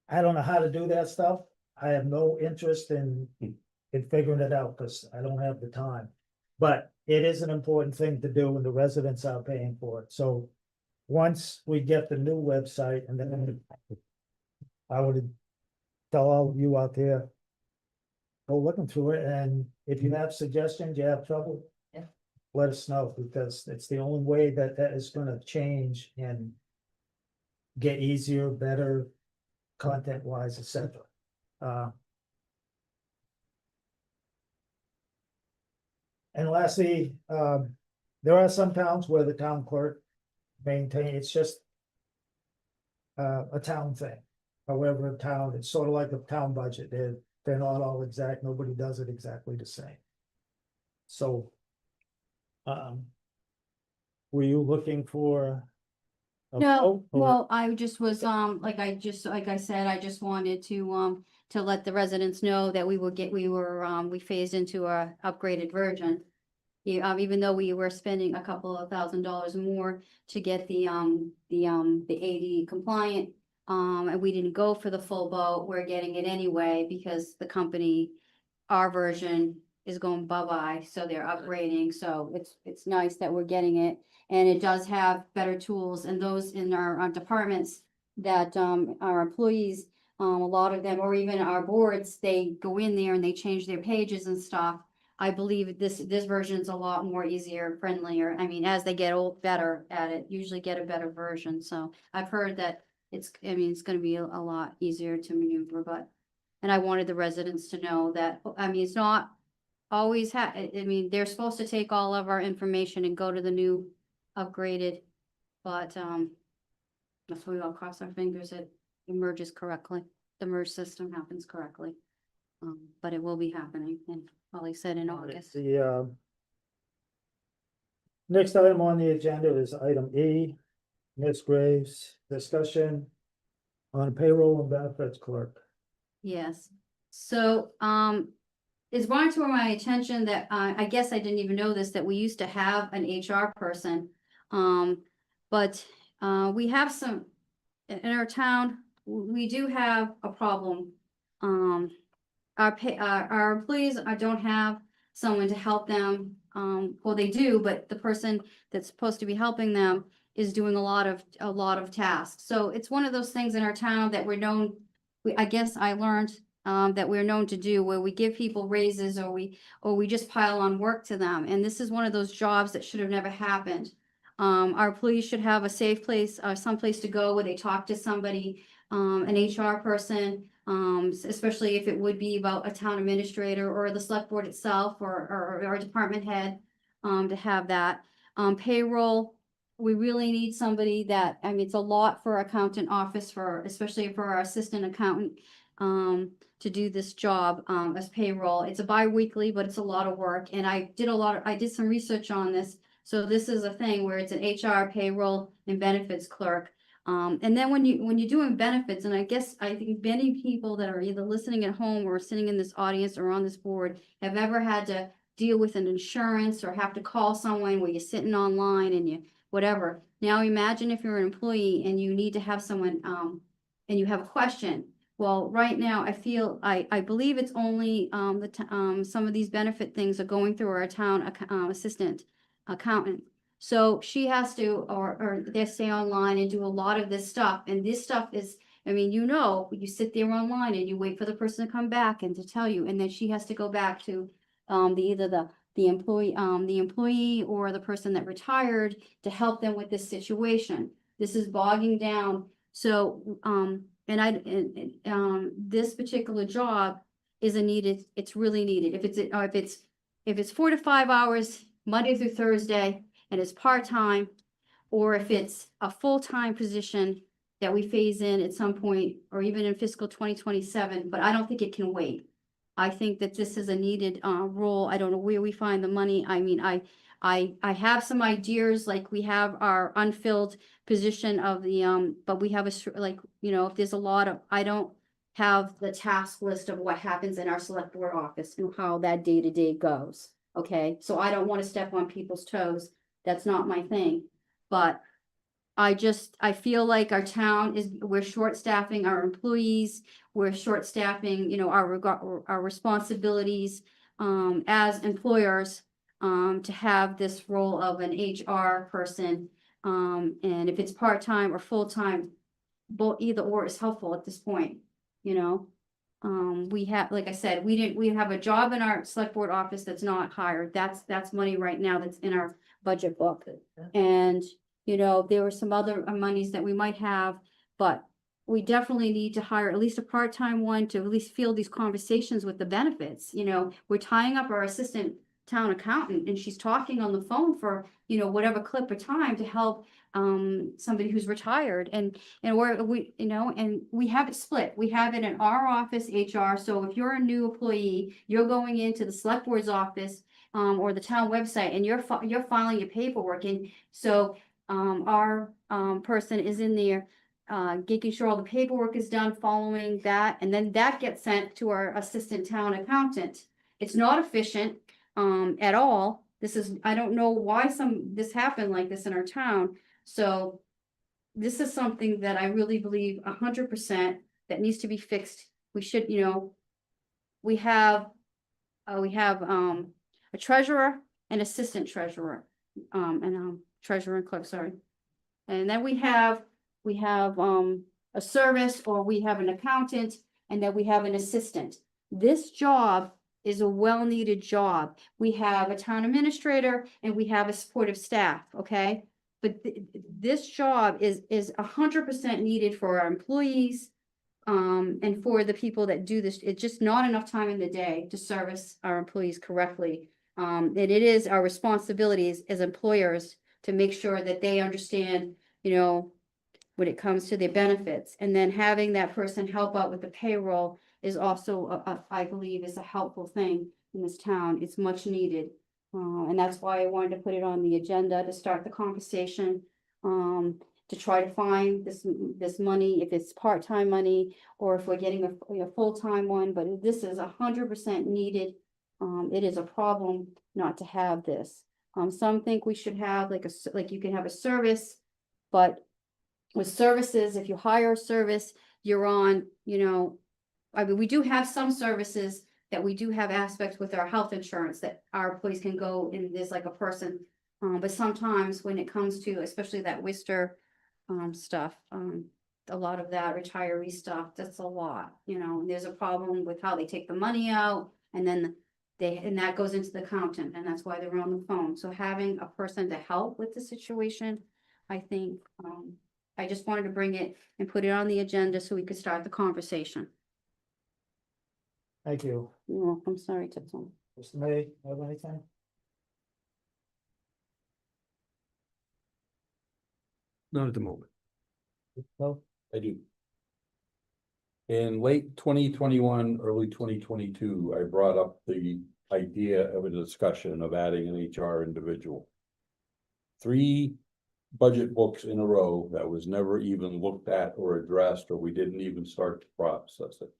I don't know how to do that stuff. I have no interest in figuring it out, because I don't have the time. But it is an important thing to do, and the residents are paying for it. So once we get the new website, and then I would tell all of you out there, go looking through it, and if you have suggestions, you have trouble, Yeah. let us know, because it's the only way that is gonna change and get easier, better, content-wise, etc. And lastly, there are some towns where the town clerk it's just a town thing. However, a town, it's sort of like a town budget. They're not all exact. Nobody does it exactly the same. So, were you looking for? a No, vote, or- well, I just was, like I said, I just wanted to to let the residents know that we phased into a upgraded version. Even though we were spending a couple of $1,000s more to get the AD compliant, and we didn't go for the full boat, we're getting it anyway because the company, our version is going bye-bye, so they're upgrading, so it's nice that we're getting it. And it does have better tools, and those in our departments that, our employees, a lot of them, or even our boards, they go in there and they change their pages and stuff. I believe this version is a lot more easier, friendlier. I mean, as they get better at it, usually get a better version. So I've heard that it's gonna be a lot easier to maneuver, but, and I wanted the residents to know that, I mean, it's not always I mean, they're supposed to take all of our information and go to the new upgraded, but, that's why we all cross our fingers it emerges correctly. The merge system happens correctly. But it will be happening, and Holly said in August. The next item on the agenda is item E, Ms. Graves, discussion on payroll and benefits clerk. Yes, so, it's brought to my attention that, I guess I didn't even know this, that we used to have an HR person. But, we have some, in our town, we do have a problem. Our employees don't have someone to help them. Well, they do, but the person that's supposed to be helping them is doing a lot of tasks. So it's one of those things in our town that we're known, I guess I learned, that we're known to do, where we give people raises or we just pile on work to them. And this is one of those jobs that should have never happened. Our employees should have a safe place, someplace to go where they talk to somebody, an HR person, especially if it would be about a town administrator or the select board itself or our department head, to have that. Payroll, we really need somebody that, I mean, it's a lot for our accountant office, especially for our assistant accountant, to do this job, as payroll. It's a bi-weekly, but it's a lot of work, and I did some research on this. So this is a thing where it's an HR, payroll, and benefits clerk. And then when you're doing benefits, and I think many people that are either listening at home or sitting in this audience or on this board have ever had to deal with an insurance or have to call someone where you're sitting online and you, whatever. Now imagine if you're an employee and you need to have someone, and you have a question. Well, right now, I believe it's only, some of these benefit things are going through our town, assistant accountant. So she has to, or they stay online and do a lot of this stuff. And this stuff is, I mean, you sit there online and you wait for the person to come back and to tell you, and then she has to go back to, either the employee or the person that retired to help them with this situation. This is bogging down. So, this particular job is it's really needed. If it's 4 to 5 hours, Monday through Thursday, and it's part-time, or if it's a full-time position that we phase in at some point, or even in fiscal 2027, but I don't think it can wait. I think that this is a needed, role. I don't know where we find the money. I mean, I have some ideas, like we have our unfilled position of the, but we have if there's a lot of, I don't have the task list of what happens in our select board office and how that day-to-day goes. Okay, so I don't want to step on people's toes. That's not my thing. But I feel like our town we're short staffing our employees. We're short staffing, our responsibilities, as employers, to have this role of an HR person. And if it's part-time or full-time, either or is helpful at this point, we have, like I said, we have a job in our select board office that's not hired. That's money right now that's in our budget book. And, there were some other monies that we might have, but we definitely need to hire at least a part-time one to at least field these conversations with the benefits. We're tying up our assistant town accountant and she's talking on the phone for, whatever clip of time to help somebody who's retired, and we have it split. We have it in our office, HR. So if you're a new employee, you're going into the select board's office, or the town website, and you're filing your paperwork. And so, our person is in there making sure all the paperwork is done following that, and then that gets sent to our assistant town accountant. It's not efficient, at all. This is, I don't know why this happened like this in our town, so this is something that I really believe 100% that needs to be fixed. We should, we have a treasurer and assistant treasurer, treasurer and clerk, sorry. And then we have a service, or we have an accountant, and then we have an assistant. This job is a well-needed job. We have a town administrator and we have a supportive staff, okay? But this job is 100% needed for our employees, and for the people that do this. It's just not enough time in the day to service our employees correctly. And it is our responsibilities as employers to make sure that they understand, when it comes to their benefits. And then having that person help out with the payroll is also, I believe, is a helpful thing in this town. It's much needed. And that's why I wanted to put it on the agenda to start the conversation, to try to find this money, if it's part-time money, or if we're getting a full-time one, but this is 100% needed. It is a problem not to have this. Some think we should have like you can have a service, but with services, if you hire a service, you're on, I mean, we do have some services that we do have aspects with our health insurance that our employees can go in, there's like a person. But sometimes when it comes to, especially that Worcester stuff, a lot of that retiree stuff, that's a lot, there's a problem with how they take the money out, and then and that goes into the accountant, and that's why they're on the phone. So having a person to help with the situation, I think, I just wanted to bring it and put it on the agenda so we could start the conversation. Thank you. You're welcome. Sorry, Templeton. Mr. May, have anything? Not at the moment. No? I do. In late 2021, early 2022, I brought up the idea of a discussion of adding an HR individual. 3 budget books in a row that was never even looked at or addressed, or we didn't even start to process it.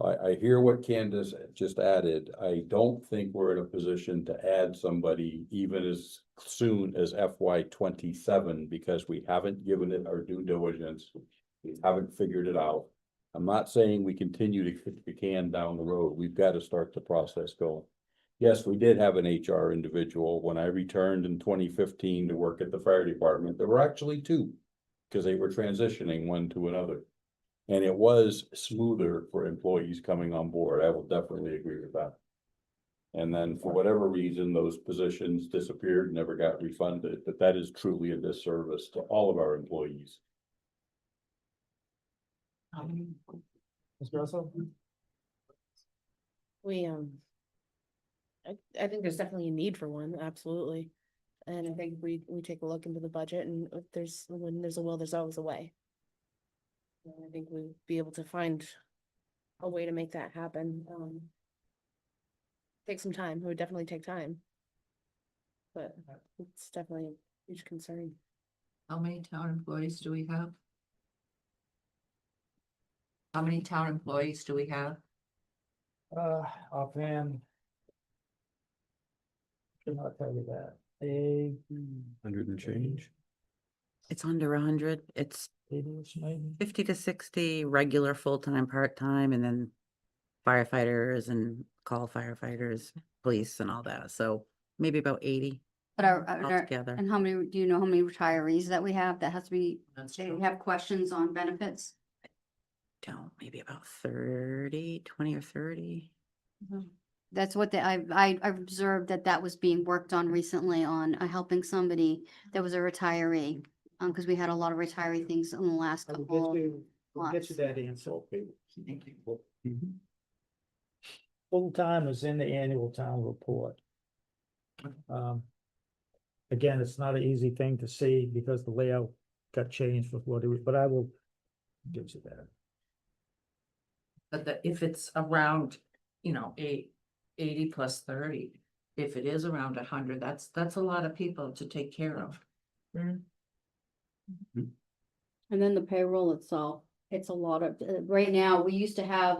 I hear what Candace just added. I don't think we're in a position to add somebody even as soon as FY 27, because we haven't given it our due diligence. We haven't figured it out. I'm not saying we continue to kick the can down the road. We've got to start the process going. Yes, we did have an HR individual. When I returned in 2015 to work at the fire department, there were actually 2, because they were transitioning one to another. And it was smoother for employees coming on board. I will definitely agree with that. And then for whatever reason, those positions disappeared, never got refunded, but that is truly a disservice to all of our employees. Ms. Russell? We, I think there's definitely a need for one, absolutely. And I think we take a look into the budget, and if when there's a will, there's always a way. And I think we'll be able to find a way to make that happen. Take some time, it would definitely take time. But it's definitely a huge concern. How many town employees do we have? How many town employees do we have? Offhand. Should not tell you that. 100 and change. It's under 100. It's 80-ish maybe. 50 to 60 regular, full-time, part-time, and then firefighters and call firefighters, police and all that. So maybe about 80 But altogether. and how many, do you know how many retirees that we have that has to be, That's they true. have questions on benefits? Don't, maybe about 30, 20 or 30. That's what I observed that was being worked on recently on helping somebody that was a retiree. Because we had a lot of retiree things in the last We'll couple. get you that answer. Thank you. Full-time is in the annual town report. Again, it's not an easy thing to see because the layout got changed with what it was, but I will get you that. But if it's around, 80 plus 30, if it is around 100, that's a lot of people to take care of. And then the payroll itself, it's a lot of, right now, we used to have,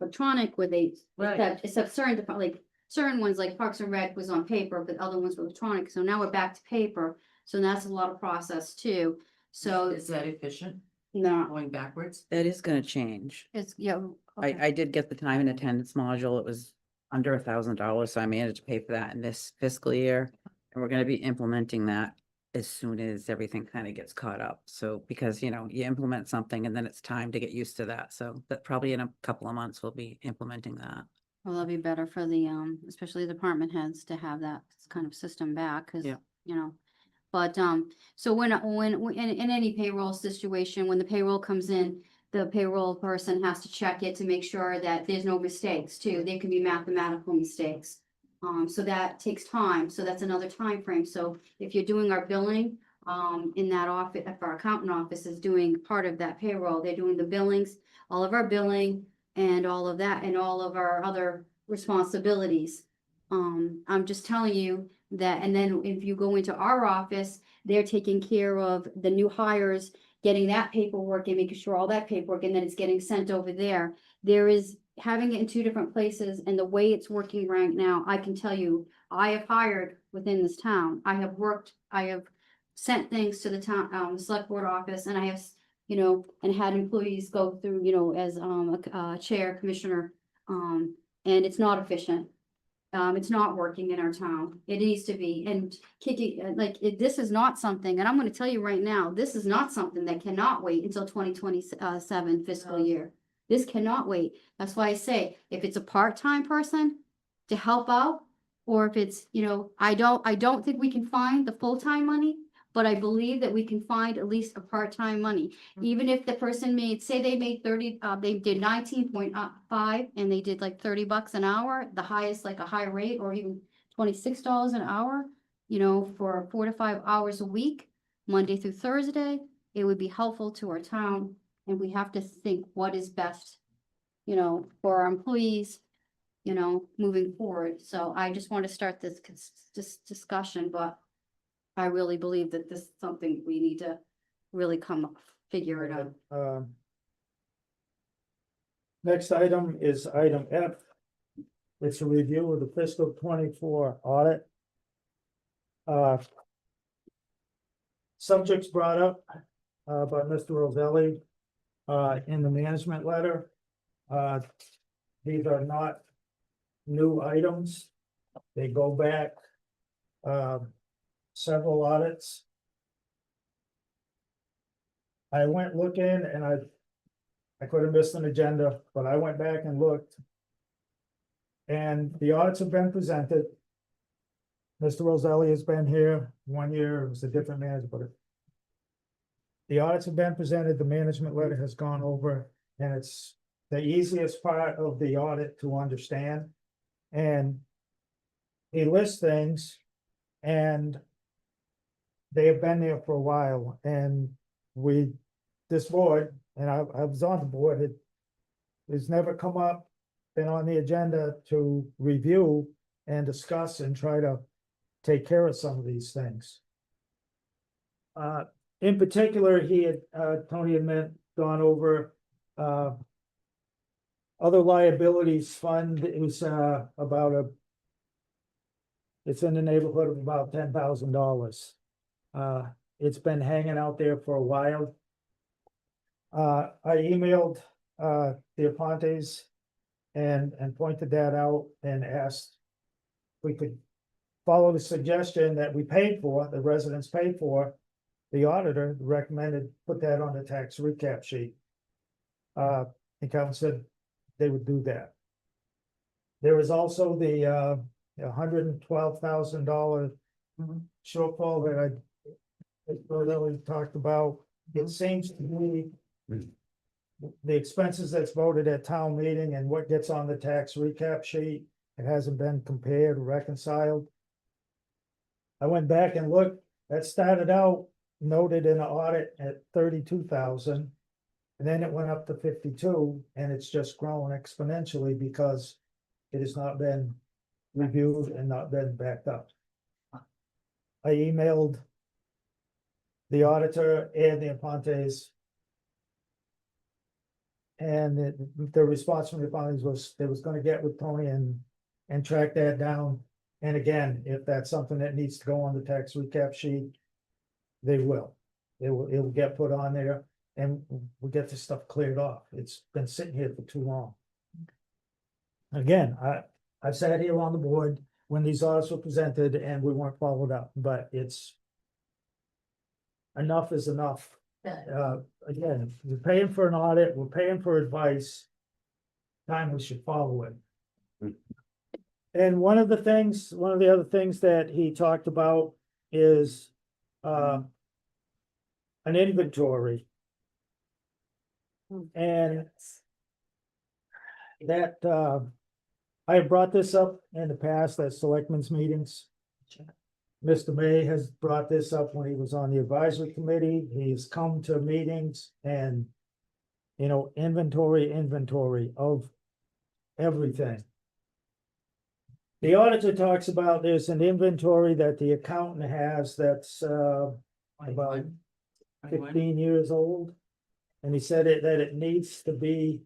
electronic with a, Right. except certain, like, certain ones like Parks and Rec was on paper, but other ones were electronic, so now we're back to paper. So that's a lot of process too, so, Is that efficient, no, going backwards? That is gonna change. it's, yeah. I, okay. I did get the time and attendance module. It was under $1,000, so I managed to pay for that in this fiscal year. And we're gonna be implementing that as soon as everything kind of gets caught up. So, because, you implement something and then it's time to get used to that. So that probably in a couple of months, we'll be implementing that. Well, that'll be better for the, especially the department heads to have that kind of system back, cause, Yeah. But, so when in any payroll situation, when the payroll comes in, the payroll person has to check it to make sure that there's no mistakes too. There can be mathematical mistakes. So that takes time. So that's another time frame. So if you're doing our billing, in that office, if our accountant office is doing part of that payroll, they're doing the billings, all of our billing and all of that and all of our other responsibilities. I'm just telling you that, and then if you go into our office, they're taking care of the new hires, getting that paperwork and making sure all that paperwork, and then it's getting sent over there. There is having it in two different places, and the way it's working right now, I can tell you, I have hired within this town. I have sent things to the town, select board office, and I have, and had employees go through, as, a chair commissioner. And it's not efficient. It's not working in our town. It needs to be, and kicking, this is not something, and I'm gonna tell you right now, this is not something that cannot wait until 2027 fiscal year. This cannot wait. That's why I say, if it's a part-time person to help out, or if it's, I don't think we can find the full-time money, but I believe that we can find at least a part-time money. Even if the person say they made 30, they did 19.5 and they did like $30 an hour, the highest, like a high rate, or even $26 an hour, for 4 to 5 hours a week, Monday through Thursday, it would be helpful to our town. And we have to think what is best, for our employees, moving forward. So I just want to start this discussion, but I really believe that this is something we need to really figure it out. Next item is item F. It's a review of the fiscal 24 audit. Subjects brought up by Mr. Roselli in the management letter. These are not new items. They go back several audits. I went looking and I could have missed an agenda, but I went back and looked. And the audits have been presented. Mr. Roselli has been here 1 year, it was a different manager, but the audits have been presented, the management letter has gone over, and it's the easiest part of the audit to understand. And he lists things, and they have been there for a while, and this board, and I was on the board, it has never come up, been on the agenda to review and discuss and try to take care of some of these things. In particular, Tony had gone over, other liabilities fund is, it's in the neighborhood of about $10,000. It's been hanging out there for a while. I emailed, the Apontes and pointed that out and asked if we could follow the suggestion that we paid for, the residents paid for. The auditor recommended put that on the tax recap sheet. The accountant said they would do that. There was also the $112,000 shortfall that we talked about. It seems to me the expenses that's voted at town meeting and what gets on the tax recap sheet, it hasn't been compared or reconciled. I went back and looked, that started out noted in the audit at 32,000. And then it went up to 52, and it's just grown exponentially because it has not been reviewed and not been backed up. I emailed the auditor and the Apontes And the response from the findings was, they was gonna get with Tony and track that down. And again, if that's something that needs to go on the tax recap sheet, they will. It will get put on there and we'll get this stuff cleared off. It's been sitting here for too long. Again, I've sat here on the board when these audits were presented and we weren't followed up, but it's enough is enough. Again, we're paying for an audit, we're paying for advice. Time we should follow it. And one of the other things that he talked about is an inventory. And that I have brought this up in the past at selectmen's meetings. Mr. May has brought this up when he was on the advisory committee. He's come to meetings and, inventory of everything. The auditor talks about there's an inventory that the accountant has that's about 15 years old. And he said that it needs to be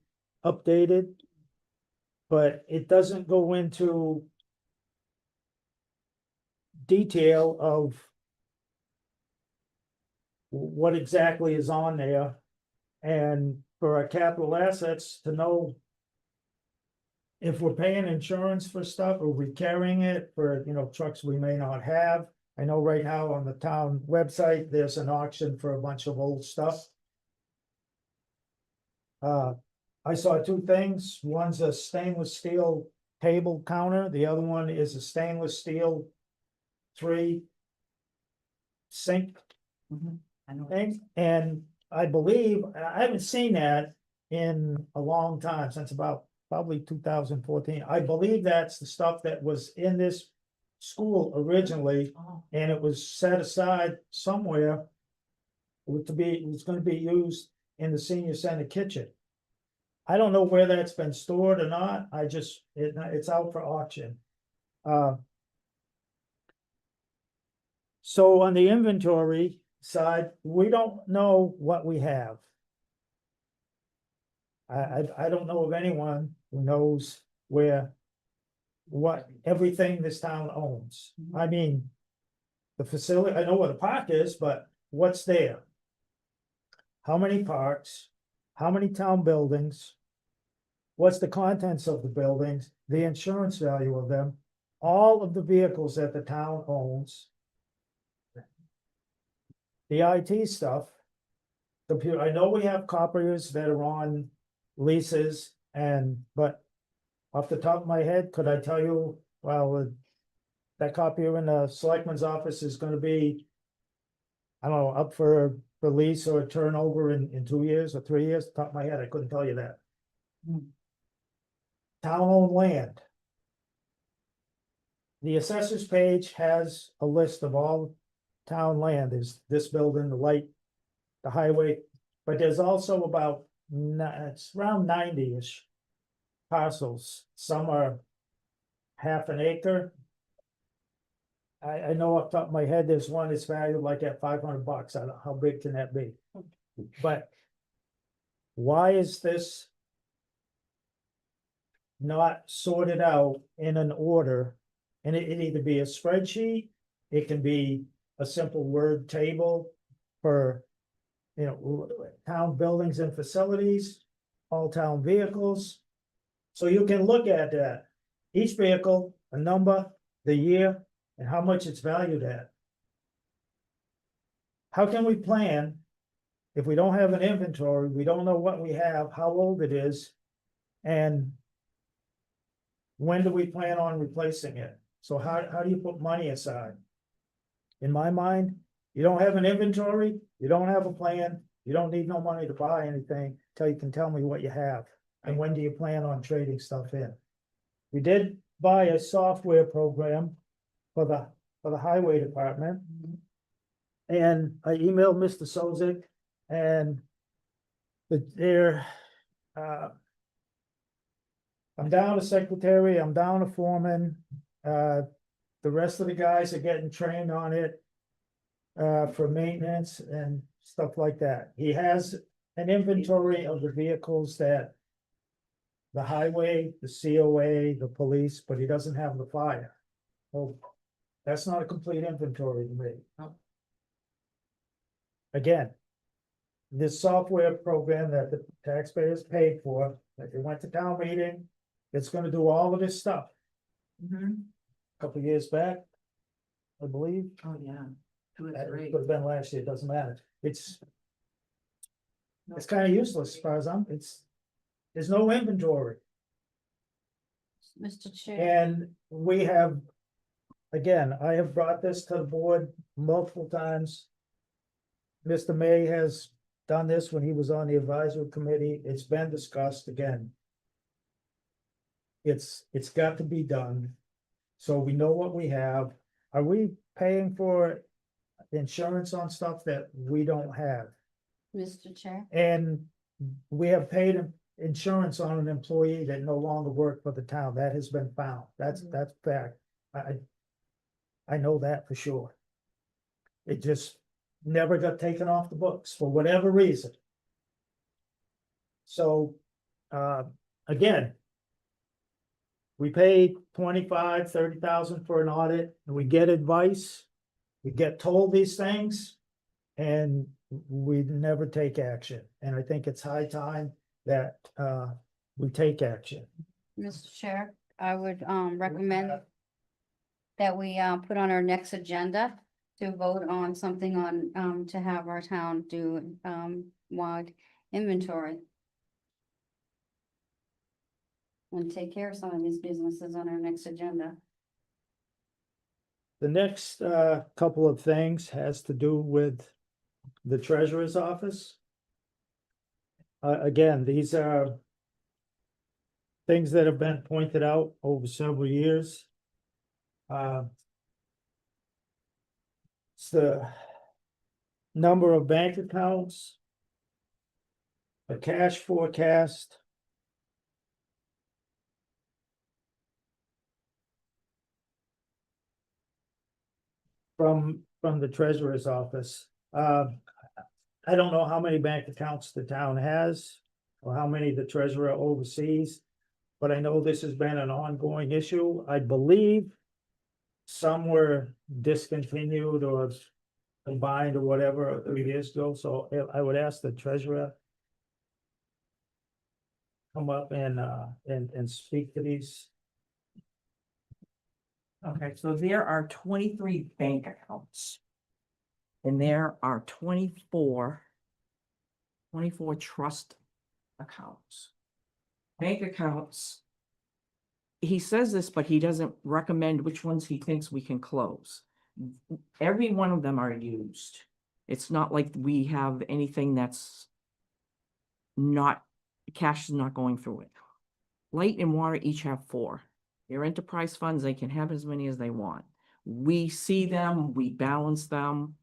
updated. But it doesn't go into detail of what exactly is on there. And for our capital assets to know if we're paying insurance for stuff, or we're carrying it for, trucks we may not have. I know right now on the town website, there's an auction for a bunch of old stuff. I saw two things. One's a stainless steel table counter. The other one is a stainless steel 3 sink thing. And I believe, I haven't seen that in a long time, since about probably 2014. I believe that's the stuff that was in this school originally, and it was set aside somewhere. It was gonna be used in the senior center kitchen. I don't know where that's been stored or not. It's out for auction. So on the inventory side, we don't know what we have. I don't know of anyone who knows what everything this town owns. I mean, the facility, I know where the park is, but what's there? How many parks? How many town buildings? What's the contents of the buildings, the insurance value of them, all of the vehicles that the town owns. The IT stuff. Computer, I know we have copiers that are on leases but off the top of my head, could I tell you, that copier in the selectman's office is gonna be, I don't know, up for lease or turnover in 2 years or 3 years. Top of my head, I couldn't tell you that. Town-owned land. The assessors page has a list of all town land. Is this building, the light, the highway, but there's also about, it's around 90-ish parcels. Some are half an acre. I know off the top of my head, there's one that's valued like at $500. I don't know, how big can that be? But why is this not sorted out in an order? And it either be a spreadsheet, it can be a simple word table for, town buildings and facilities, all town vehicles. So you can look at that, each vehicle, a number, the year, and how much it's valued at. How can we plan if we don't have an inventory, we don't know what we have, how old it is, and when do we plan on replacing it? So how do you put money aside? In my mind, you don't have an inventory, you don't have a plan, you don't need no money to buy anything till you can tell me what you have. And when do you plan on trading stuff in? We did buy a software program for the highway department. And I emailed Mr. Sozik and I'm down a secretary, I'm down a foreman. The rest of the guys are getting trained on it for maintenance and stuff like that. He has an inventory of the vehicles that the highway, the COA, the police, but he doesn't have the fire. Well, that's not a complete inventory to me. No. Again, this software program that the taxpayers paid for, that they went to town meeting, it's gonna do all of this stuff. Mhm. A Couple years back, I believe, Oh, yeah. Two or that three. could have been last year, it doesn't matter. It's kind of useless as far as there's no inventory. Mr. Chair, And we have, again, I have brought this to the board multiple times. Mr. May has done this when he was on the advisory committee. It's been discussed again. It's got to be done. So we know what we have. Are we paying for insurance on stuff that we don't have? Mr. Chair, And we have paid insurance on an employee that no longer worked for the town. That has been found. That's fact. I know that for sure. It just never got taken off the books for whatever reason. So, again, we pay 25, 30,000 for an audit, and we get advice. We get told these things, and we never take action. And I think it's high time that we take action. Mr. Chair, I would recommend that we put on our next agenda to vote on something on to have our town do wide inventory. And take care of some of these businesses on our next agenda. The next couple of things has to do with the treasurer's office. Again, these are things that have been pointed out over several years. It's the number of bank accounts, a cash forecast, from the treasurer's office. I don't know how many bank accounts the town has or how many the treasurer oversees, but I know this has been an ongoing issue. I believe some were discontinued or combined or whatever 3 years ago, so I would ask the treasurer come up and speak to these. Okay, so there are 23 bank accounts. And there are 24 trust accounts. Bank accounts. He says this, but he doesn't recommend which ones he thinks we can close. Every one of them are used. It's not like we have anything that's not, cash is not going through it. Light and water each have 4. Your enterprise funds, they can have as many as they want. We see them, we balance them.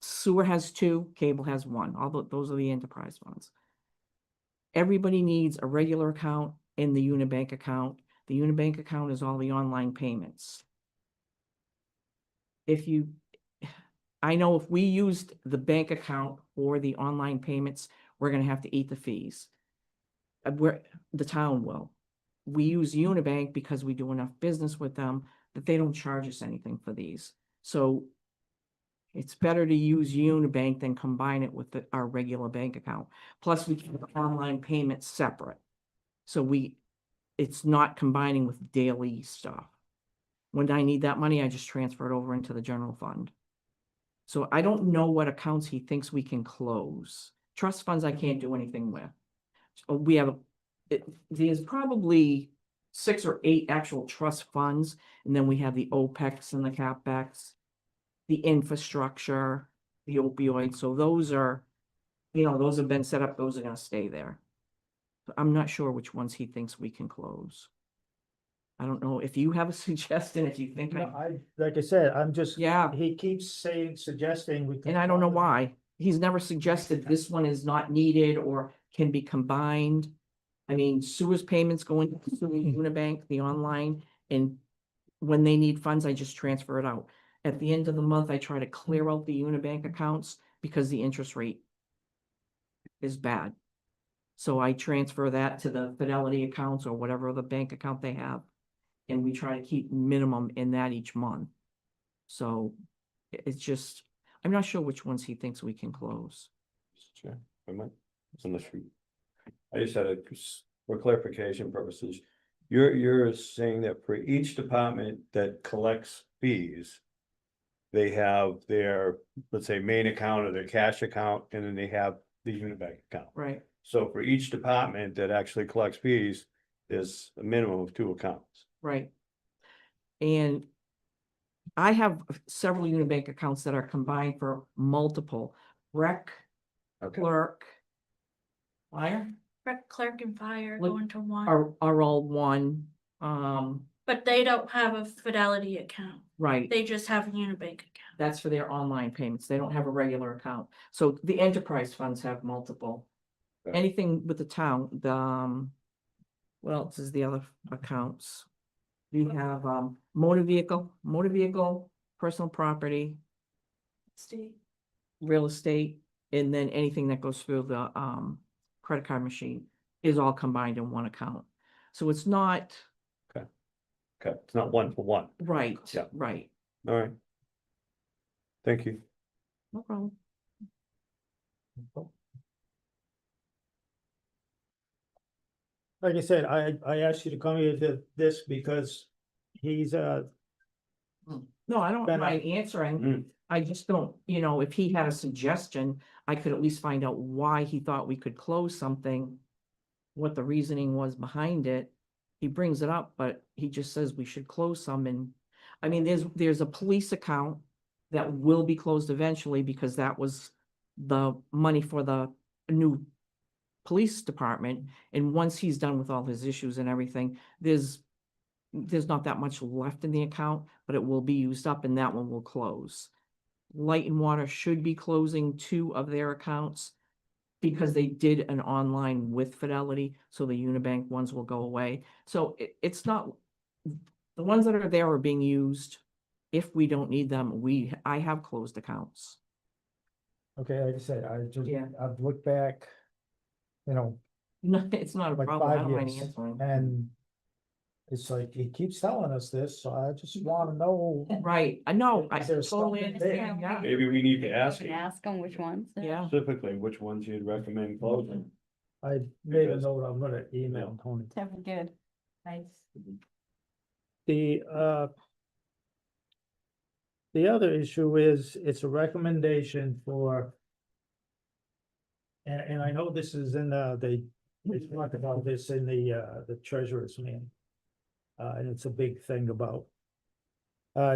Sewer has 2, cable has 1. Those are the enterprise funds. Everybody needs a regular account in the Unibank account. The Unibank account is all the online payments. I know if we used the bank account for the online payments, we're gonna have to eat the fees. The town will. We use Unibank because we do enough business with them that they don't charge us anything for these. So it's better to use Unibank than combine it with our regular bank account. Plus we keep online payments separate. So it's not combining with daily stuff. When I need that money, I just transfer it over into the general fund. So I don't know what accounts he thinks we can close. Trust funds I can't do anything with. So there's probably 6 or 8 actual trust funds, and then we have the OPEX and the CapEx, the infrastructure, the opioid. So those are, those have been set up, those are gonna stay there. I'm not sure which ones he thinks we can close. I don't know if you have a suggestion, if you think Like I said, I'm just. Yeah. He keeps suggesting we can. and I don't know why. He's never suggested this one is not needed or can be combined. I mean, sewers payments go into Unibank, the online, and when they need funds, I just transfer it out. At the end of the month, I try to clear out the Unibank accounts because the interest rate is bad. So I transfer that to the Fidelity accounts or whatever other bank account they have. And we try to keep minimum in that each month. So it's just, I'm not sure which ones he thinks we can close. Sure, I might, unless you. I just had a, for clarification purposes, you're saying that for each department that collects fees. They have their, let's say, main account or their cash account, and then they have the Unibank account. Right. So for each department that actually collects fees, there's a minimum of 2 accounts. Right. And I have several Unibank accounts that are combined for multiple rec, Okay. clerk, fire Rec, clerk and fire Look, go into one, are all one. but they don't have a Fidelity account. Right. They just have a Unibank account. That's for their online payments. They don't have a regular account. So the enterprise funds have multiple. Okay. Anything with the town, what else is the other accounts? We have, motor vehicle, personal property, Steve? real estate, and then anything that goes through the, credit card machine is all combined in one account. So it's not, Okay, it's not 1 for 1. right, Yeah. right. All right. Thank you. No problem. Like I said, I asked you to come here to this because he's, No, I don't Bennett. mind answering. Mm. I just don't, if he had a suggestion, I could at least find out why he thought we could close something. What the reasoning was behind it. He brings it up, but he just says we should close some, and I mean, there's a police account that will be closed eventually because that was the money for the new police department. And once he's done with all his issues and everything, there's not that much left in the account, but it will be used up and that one will close. Light and Water should be closing 2 of their accounts because they did an online with Fidelity, so the Unibank ones will go away. So it's not, the ones that are there are being used. If we don't need them, I have closed accounts. okay, like I said, Yeah. I've looked back, No, it's not a like problem. I 5 don't mind years, answering. and it's like, he keeps telling us this, so I just wanna know. Right, I know, I Is there totally something there? understand, yeah, Maybe we need to ask Can you ask them which ones. yeah. specifically which ones you'd recommend closing. I made a Because- note, I'm gonna email Tony. Never good. Nice. The other issue is, it's a recommendation for. And I know this is in they talked about this in the treasurer's meeting. And it's a big thing about.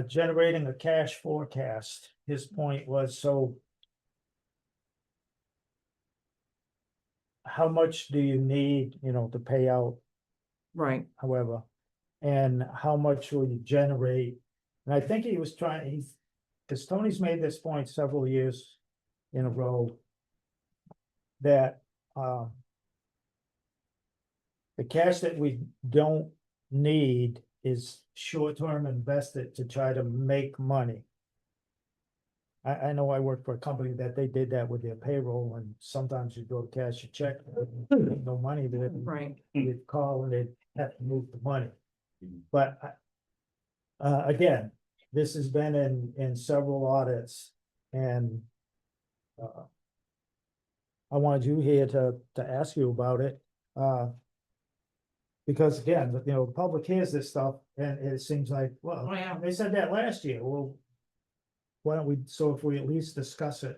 Generating a cash forecast, his point was, so. How much do you need, to pay out, Right, however, and how much will you generate? And I think he was trying, because Tony's made this point several years in a row. That, the cash that we don't need is short-term invested to try to make money. I know I worked for a company that they did that with their payroll, and sometimes you go to cash your check, no money there. right, You'd call and they'd have to move the money. But again, this has been in several audits, and I wanted you here to ask you about it. Because again, the public hears this stuff and it seems like, well, Oh, yeah. they said that last year. Well, why don't we, so if we at least discuss it?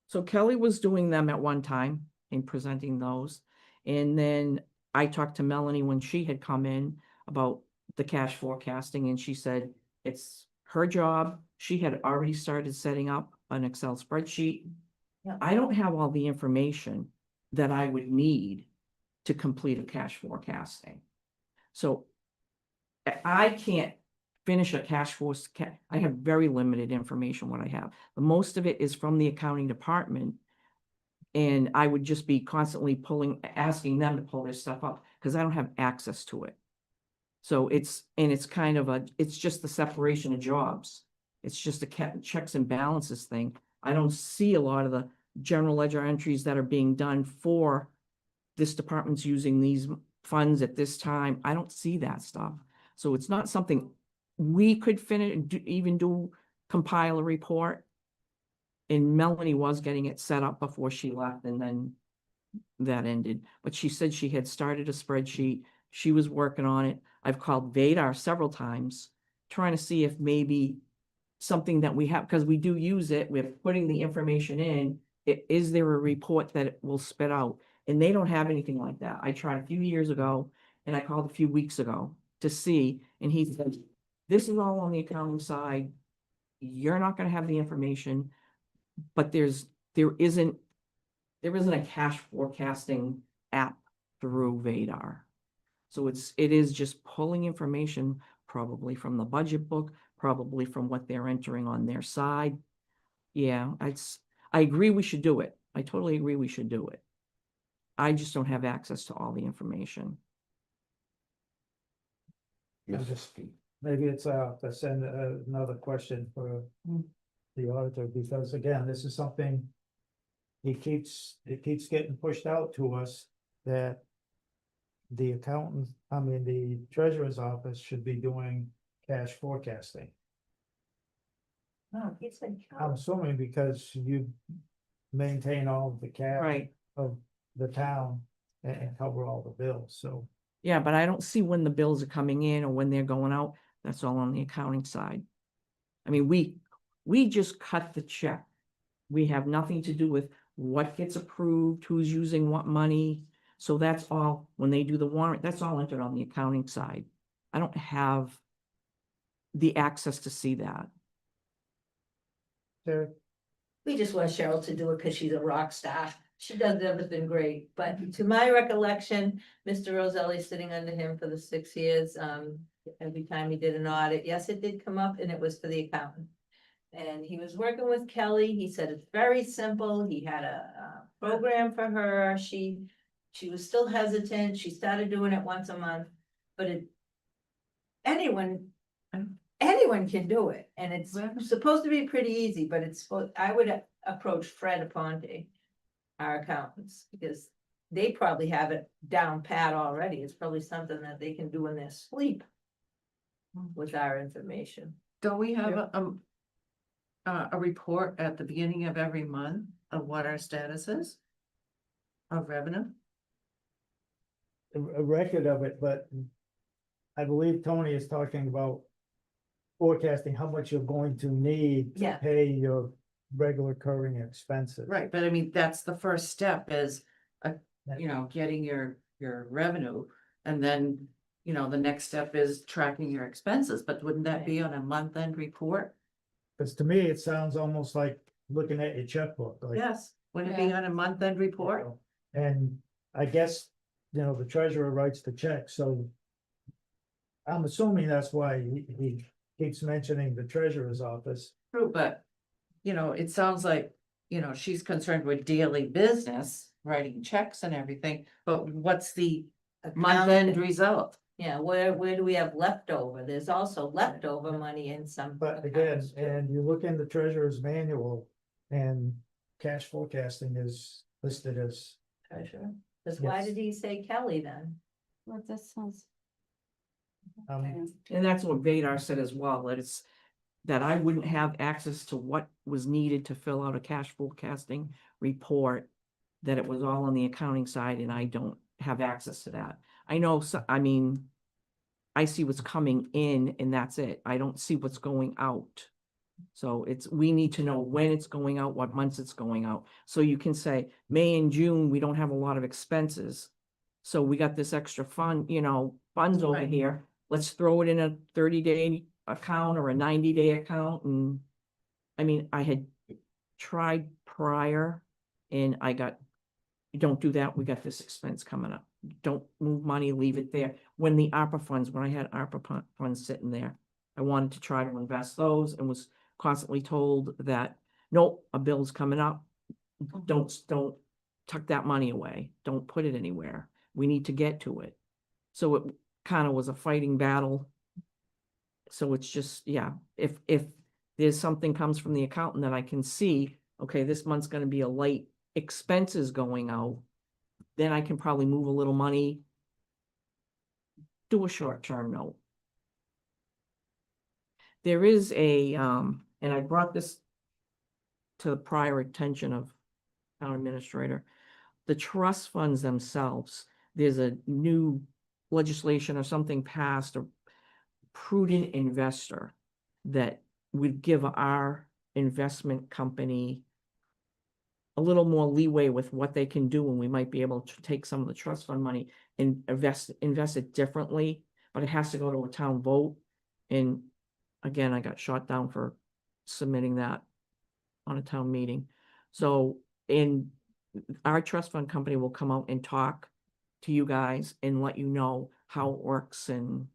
So Kelly was doing them at one time and presenting those. And then I talked to Melanie when she had come in about the cash forecasting, and she said it's her job. She had already started setting up an Excel spreadsheet. Yeah. I don't have all the information that I would need to complete a cash forecasting. So I can't finish a cash force. I have very limited information what I have. The most of it is from the accounting department. And I would just be constantly asking them to pull their stuff up because I don't have access to it. So it's kind of it's just the separation of jobs. It's just a checks and balances thing. I don't see a lot of general ledger entries that are being done for this department's using these funds at this time. I don't see that stuff. So it's not something we could finish, even compile a report. And Melanie was getting it set up before she left, and then that ended. But she said she had started a spreadsheet. She was working on it. I've called Vadar several times, trying to see if maybe something that we have, because we do use it, we're putting the information in. Is there a report that it will spit out? And they don't have anything like that. I tried a few years ago, and I called a few weeks ago to see, and he said, this is all on the accounting side. You're not gonna have the information, but there isn't a cash forecasting app through Vadar. So it is just pulling information probably from the budget book, probably from what they're entering on their side. Yeah, I agree we should do it. I totally agree we should do it. I just don't have access to all the information. I'm just, maybe it's to send another question for the auditor, because again, this is something it keeps getting pushed out to us that the the treasurer's office should be doing cash forecasting. No, it's like. I'm assuming because you maintain all of the cash Right. of the town and cover all the bills, so. Yeah, but I don't see when the bills are coming in or when they're going out. That's all on the accounting side. I mean, we just cut the check. We have nothing to do with what gets approved, who's using what money. So that's all, when they do the warrant, that's all entered on the accounting side. I don't have the access to see that. Terry? We just want Cheryl to do it because she's a rock star. She does everything great, but to my recollection, Mr. Roselli's sitting under him for the 6 years. Every time he did an audit, yes, it did come up and it was for the accountant. And he was working with Kelly. He said it's very simple. He had a program for her. She was still hesitant. She started doing it once a month, but anyone can do it. And it's supposed to be pretty easy, but I would approach Fred Aponte, our accountants, because they probably have it down pat already. It's probably something that they can do in their sleep with our information. Don't we have a report at the beginning of every month of what our status is of revenue? A record of it, but I believe Tony is talking about forecasting how much you're going to need to Yeah. pay your regular recurring expenses. Right, but I mean, that's the first step is, getting your revenue. And then, the next step is tracking your expenses, but wouldn't that be on a month-end report? Because to me, it sounds almost like looking at your checkbook, like. Yes, wouldn't it be on a month-end report? And I guess, the treasurer writes the check, so. I'm assuming that's why he keeps mentioning the treasurer's office. True, but, it sounds like, she's concerned with daily business, writing checks and everything, but what's the month-end result? Yeah, where do we have leftover? There's also leftover money in some. But again, accounts, too. and you look in the treasurer's manual and cash forecasting is listed as. Treasurer. Because why Yes. did he say Kelly then? What that sounds. Um, And that's what Vadar said as well, that I wouldn't have access to what was needed to fill out a cash forecasting report, that it was all on the accounting side, and I don't have access to that. I know, I see what's coming in and that's it. I don't see what's going out. So we need to know when it's going out, what months it's going out. So you can say, May and June, we don't have a lot of expenses. So we got this extra funds over Right. here. Let's throw it in a 30-day account or a 90-day account. And I had tried prior and I got, don't do that. We got this expense coming up. Don't move money, leave it there. When I had ARPA funds sitting there, I wanted to try to invest those and was constantly told that, nope, a bill's coming up. Don't tuck that money away. Don't put it anywhere. We need to get to it. So it kind of was a fighting battle. So it's just, if there's something comes from the accountant that I can see, okay, this month's gonna be a light expenses going out, then I can probably move a little money, do a short-term note. There is a, and I brought this to the prior attention of town administrator, the trust funds themselves, there's a new legislation or something passed, a prudent investor that would give our investment company a little more leeway with what they can do, and we might be able to take some of the trust fund money and invest it differently, but it has to go to a town vote. And again, I got shot down for submitting that on a town meeting. So, in our trust fund company will come out and talk to you guys and let you know how it works and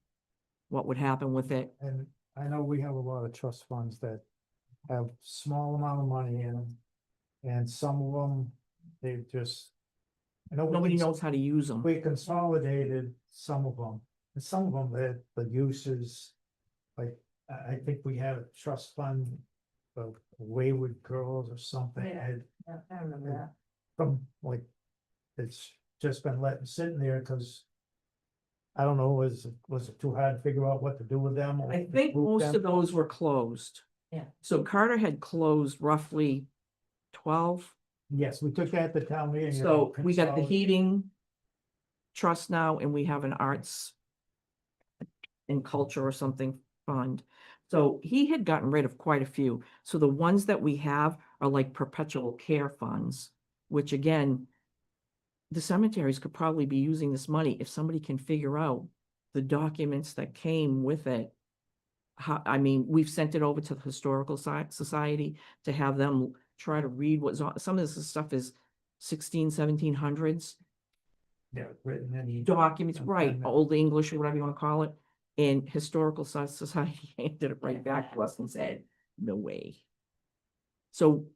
what would happen with it. And I know we have a lot of trust funds that have small amount of money in them. And some of them, they've just. I know Nobody knows how to use them. We consolidated some of them, and some of them, the uses, like, I think we had a trust fund of Wayward Girls or something. Yeah, I remember that. From like, it's just been sitting there because I don't know, was it too hard to figure out what to do with them? or I think group most them? of those were closed. Yeah. So Carter had closed roughly 12. Yes, we took that to town meeting. and So we got the consolidated. heating trust now, and we have an arts and culture or something fund. So he had gotten rid of quite a few. So the ones that we have are like perpetual care funds, which again, the cemeteries could probably be using this money if somebody can figure out the documents that came with it. How, I mean, we've sent it over to the Historical Society to have them try to read what's on. Some of this stuff is 1700s Yeah, written in. documents, right, Amendment. Old English or whatever you want to call it. And Historical Society handed it right back to us and said, no way. So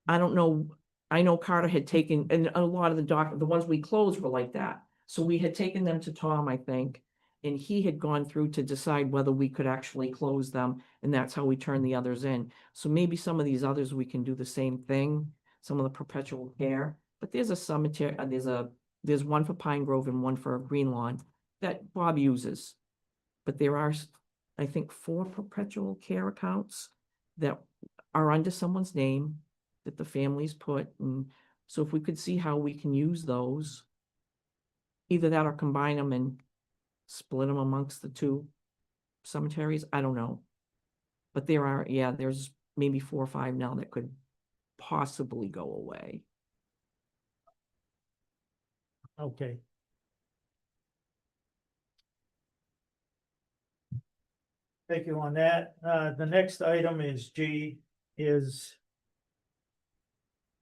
I don't know, I know Carter had taken, and a lot of the ones we closed were like that. So we had taken them to Tom, I think, and he had gone through to decide whether we could actually close them, and that's how we turned the others in. So maybe some of these others, we can do the same thing, some of the perpetual care, but there's a cemetery, there's one for Pine Grove and one for Green Lawn that Bob uses. But there are, I think, 4 perpetual care accounts that are under someone's name that the families put. And so if we could see how we can use those, either that or combine them and split them amongst the 2 cemeteries, I don't know. But there are, yeah, there's maybe 4 or 5 now that could possibly go away. Okay. Thank you on that. The next item is G, is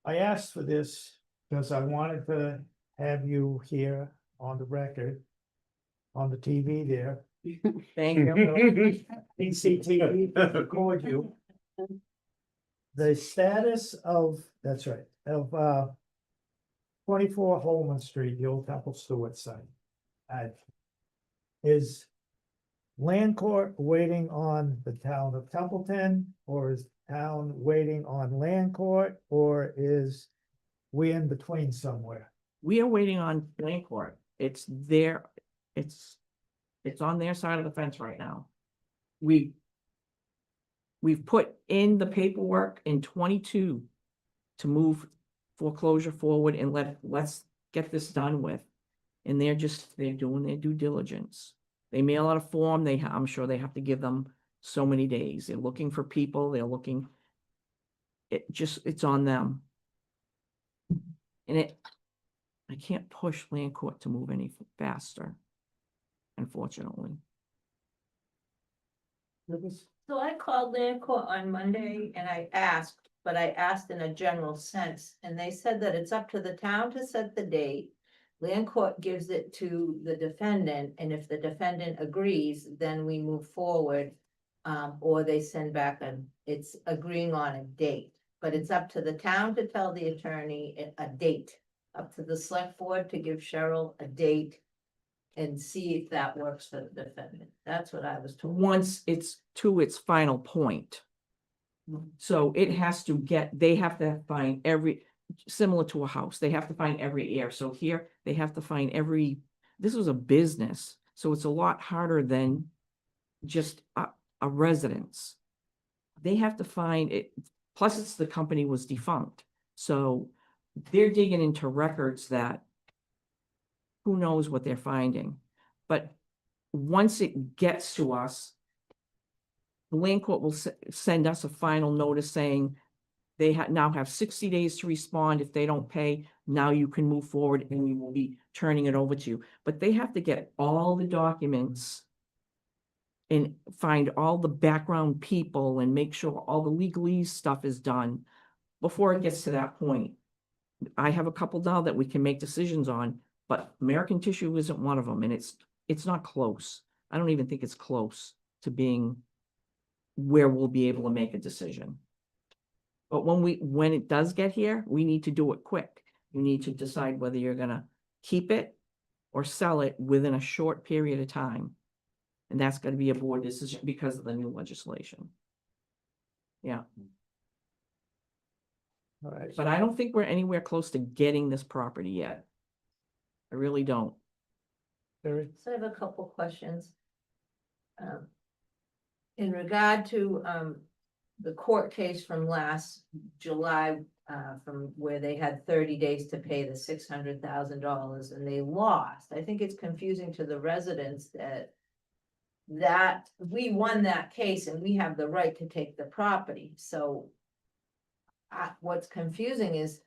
I asked for this because I wanted to have you here on the record, on the TV there. Thank you. PCTV, record you. The status of, that's right, of 24 Holman Street, the old Temple Stewart site. Is land court waiting on the town of Templeton, or is town waiting on land court, or is we in between somewhere? We are waiting on land court. It's there, it's on their side of the fence right now. We've put in the paperwork in 22 to move foreclosure forward and let's get this done with. And they're doing their due diligence. They mail out a form, I'm sure they have to give them so many days. They're looking for people, it's on them. And I can't push land court to move any faster, unfortunately. So I called land court on Monday and I asked, but I asked in a general sense, and they said that it's up to the town to set the date. Land court gives it to the defendant, and if the defendant agrees, then we move forward. Or they send back it's agreeing on a date, but it's up to the town to tell the attorney a date. Up to the select board to give Cheryl a date and see if that works for the defendant. That's what I was told. Once it's to its final point, So it has to get, they have to find every, similar to a house, they have to find every air. So here, they have to find every, this was a business, so it's a lot harder than just a residence. They have to find it, plus it's the company was defunct, so they're digging into records that who knows what they're finding. But once it gets to us, the land court will send us a final notice saying they now have 60 days to respond. If they don't pay, now you can move forward and we will be turning it over to you. But they have to get all the documents and find all the background people and make sure all the legalese stuff is done before it gets to that point. I have a couple now that we can make decisions on, but American Tissue isn't one of them, and it's not close. I don't even think it's close to being where we'll be able to make a decision. But when it does get here, we need to do it quick. You need to decide whether you're gonna keep it or sell it within a short period of time. And that's gonna be a board decision because of the new legislation. Yeah, All right. but I don't think we're anywhere close to getting this property yet. I really don't. Terry? So I have a couple questions. In regard to, the court case from last July, from where they had 30 days to pay the $600,000 and they lost. I think it's confusing to the residents that we won that case and we have the right to take the property. So what's confusing is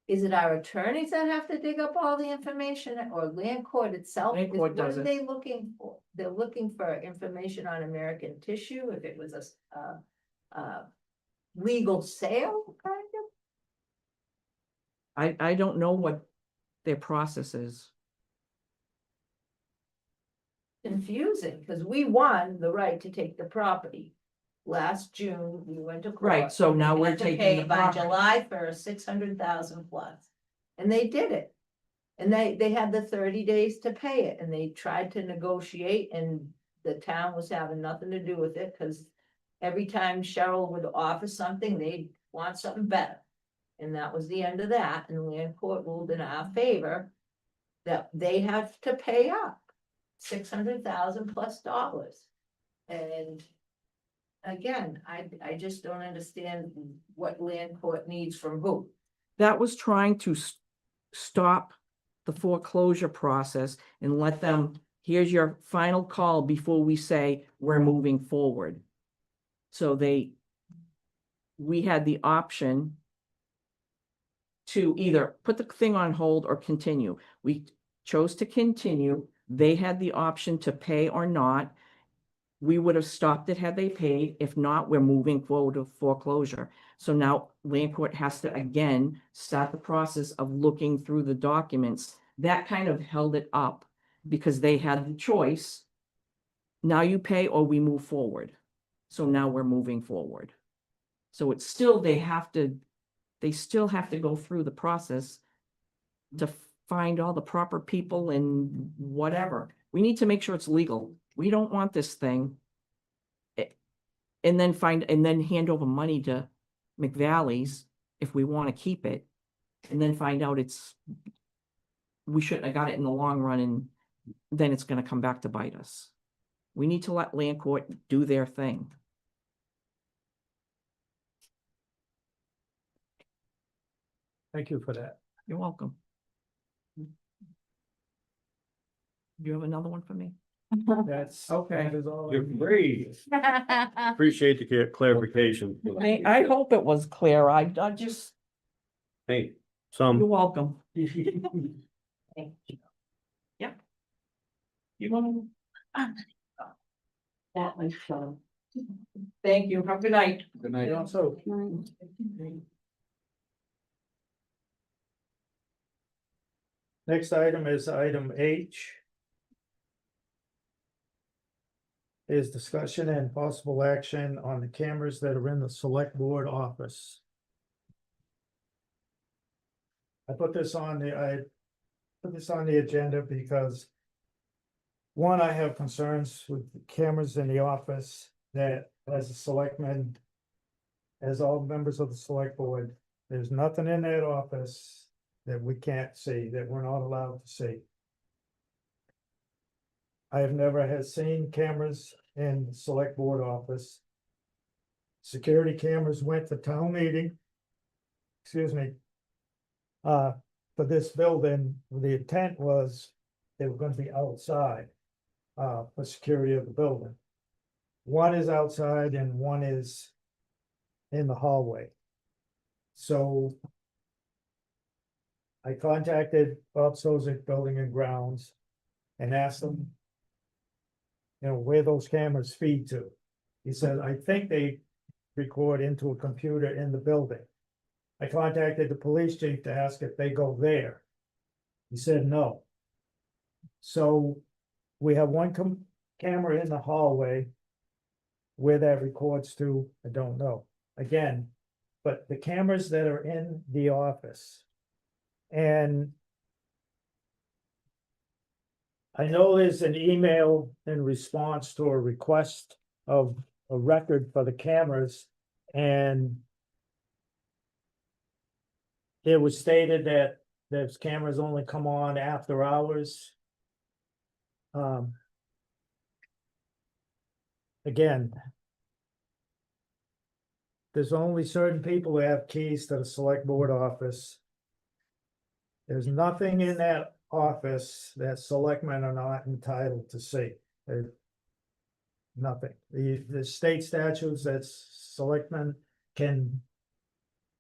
is it our attorneys that have to dig up all the information or land court itself? Land court What does are it. they looking for? They're looking for information on American Tissue, if it was a legal sale, kind of? I don't know what their process is. Confusing, because we won the right to take the property. Last June, we went to court. Right, so now We we're had to taking pay the by property. July 1st, 600,000 plus. And they did it. And they had the 30 days to pay it, and they tried to negotiate, and the town was having nothing to do with it, because every time Cheryl would offer something, they'd want something better. And that was the end of that, and the land court ruled in our favor that they have to pay up $600,000 plus dollars. And again, I just don't understand what land court needs from who. That was trying to stop the foreclosure process and let them, here's your final call before we say we're moving forward. So we had the option to either put the thing on hold or continue. We chose to continue. They had the option to pay or not. We would have stopped it had they paid. If not, we're moving forward with foreclosure. So now land court has to again start the process of looking through the documents. That kind of held it up because they had the choice. Now you pay or we move forward. So now we're moving forward. So it's still, they still have to go through the process to find all the proper people and whatever. We need to make sure it's legal. We don't want this thing. And then hand over money to McValley's if we want to keep it. And then find out we shouldn't have got it in the long run, and then it's going to come back to bite us. We need to let land court do their thing. Thank you for that. You're welcome. You have another one for me? That's. Okay. That is all. I You're need. free. Appreciate the clarification. I hope it was clear. I just, Hey, you're welcome. Yeah. You want to? That was fun. Thank you. Have a good night. Good night. And also, next item is item H. Is discussion and possible action on the cameras that are in the select board office. I put this on the agenda because one, I have concerns with the cameras in the office that as a selectman, as all members of the select board, there's nothing in that office that we can't see, that we're not allowed to see. I have never had seen cameras in the select board office. Security cameras went to town meeting. Excuse me. For this building, the intent was they were gonna be outside. For security of the building. One is outside and one is in the hallway. So I contacted Bob Sozik Building and Grounds and asked them, you know, where those cameras feed to. He said, I think they record into a computer in the building. I contacted the police chief to ask if they go there. He said no. So we have one camera in the hallway. Where that records to, I don't know. Again, but the cameras that are in the office. And I know there's an email in response to a request of a record for the cameras, and it was stated that those cameras only come on after hours. Again, there's only certain people who have keys to the select board office. There's nothing in that office that selectmen are not entitled to see. Nothing. The state statutes that selectmen can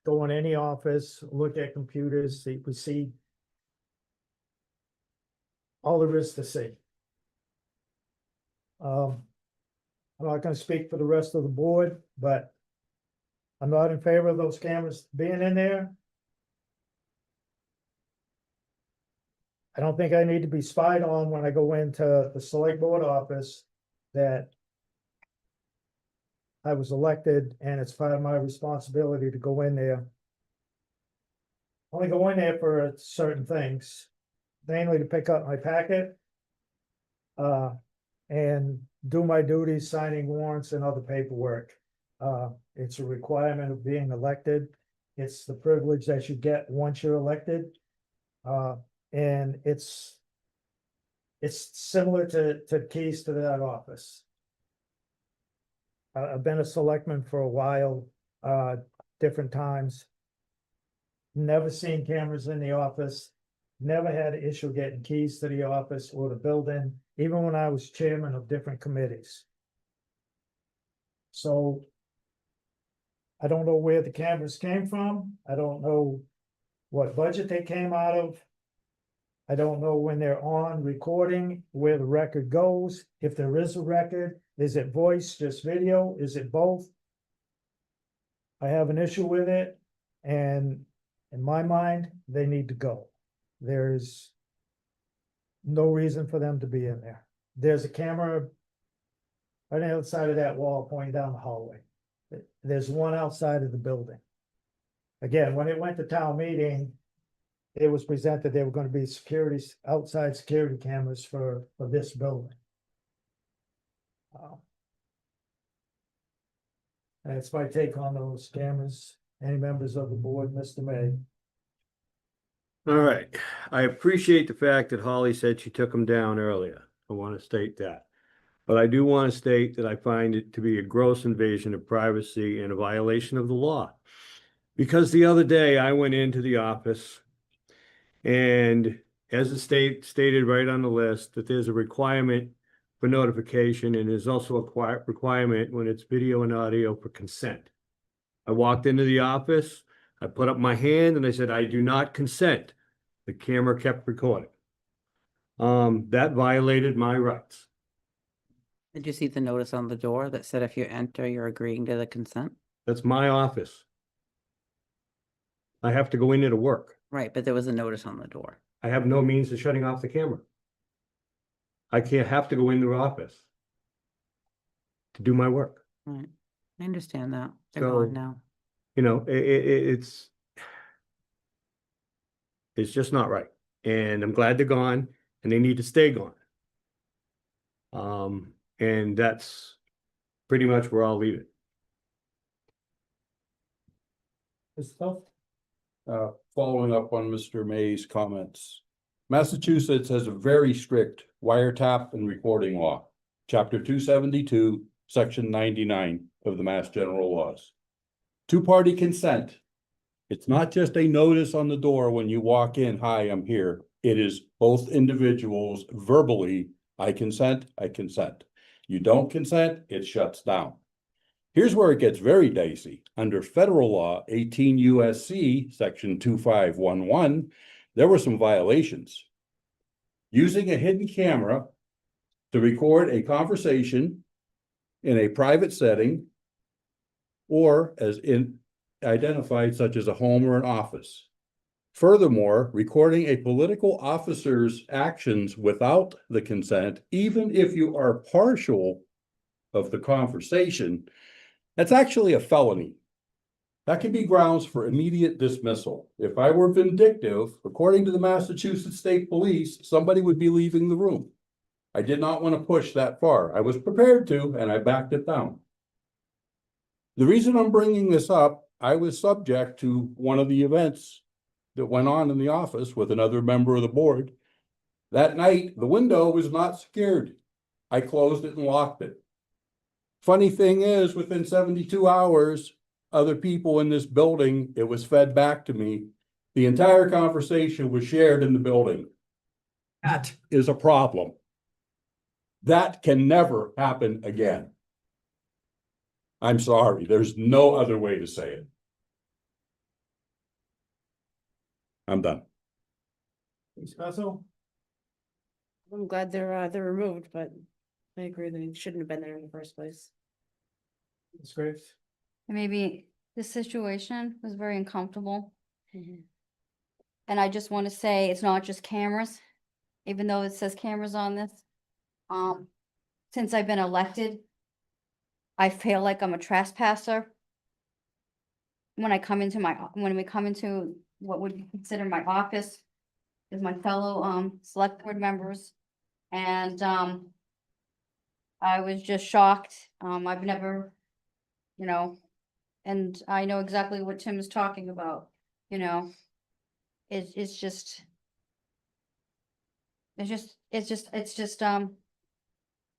go in any office, look at computers, see all there is to see. I'm not gonna speak for the rest of the board, but I'm not in favor of those cameras being in there. I don't think I need to be spied on when I go into the select board office that I was elected and it's part of my responsibility to go in there. Only go in there for certain things, mainly to pick up my packet. And do my duties, signing warrants and other paperwork. It's a requirement of being elected. It's the privilege that you get once you're elected. And it's similar to keys to that office. I've been a selectman for a while, different times. Never seen cameras in the office, never had an issue getting keys to the office or the building, even when I was chairman of different committees. So I don't know where the cameras came from. I don't know what budget they came out of. I don't know when they're on recording, where the record goes. If there is a record, is it voice, just video? Is it both? I have an issue with it, and in my mind, they need to go. There's no reason for them to be in there. There's a camera right on the other side of that wall pointing down the hallway. There's one outside of the building. Again, when it went to town meeting, it was presented there were going to be outside security cameras for this building. That's my take on those cameras. Any members of the board, Mr. May? All right, I appreciate the fact that Holly said she took them down earlier. I want to state that. But I do want to state that I find it to be a gross invasion of privacy and a violation of the law. Because the other day I went into the office and as the state stated right on the list that there's a requirement for notification and there's also a requirement when it's video and audio for consent. I walked into the office, I put up my hand and I said, I do not consent. The camera kept recording. That violated my rights. Did you see the notice on the door that said if you enter, you're agreeing to the consent? That's my office. I have to go in there to work. Right, but there was a notice on the door. I have no means of shutting off the camera. I can't have to go in the office to do my work. Right, I understand that. They're So- gone now. You know, it's just not right. And I'm glad they're gone and they need to stay gone. And that's pretty much where I'll leave it. Mr. Stuff? Following up on Mr. May's comments. Massachusetts has a very strict wiretap and recording law. Chapter 272, Section 99 of the Mass General Laws. Two-party consent. It's not just a notice on the door when you walk in, hi, I'm here. It is both individuals verbally, I consent, I consent. You don't consent, it shuts down. Here's where it gets very dicey. Under federal law, 18 USC, section 2511, there were some violations. Using a hidden camera to record a conversation in a private setting or as identified such as a home or an office. Furthermore, recording a political officer's actions without the consent, even if you are partial of the conversation, that's actually a felony. That can be grounds for immediate dismissal. If I were vindictive, according to the Massachusetts State Police, somebody would be leaving the room. I did not want to push that far. I was prepared to, and I backed it down. The reason I'm bringing this up, I was subject to one of the events that went on in the office with another member of the board. That night, the window was not secured. I closed it and locked it. Funny thing is, within 72 hours, other people in this building, it was fed back to me. The entire conversation was shared in the building. That is a problem. That can never happen again. I'm sorry, there's no other way to say it. I'm done. Ms. Russell? I'm glad they're removed, but I agree they shouldn't have been there in the first place. Ms. Graves? Maybe this situation was very uncomfortable. Mhm. And I just want to say, it's not just cameras, even though it says cameras on this. Since I've been elected, I feel like I'm a trespasser. When we come into what would be considered my office with my fellow, select board members. And, I was just shocked. I've never, and I know exactly what Tim is talking about, it's just,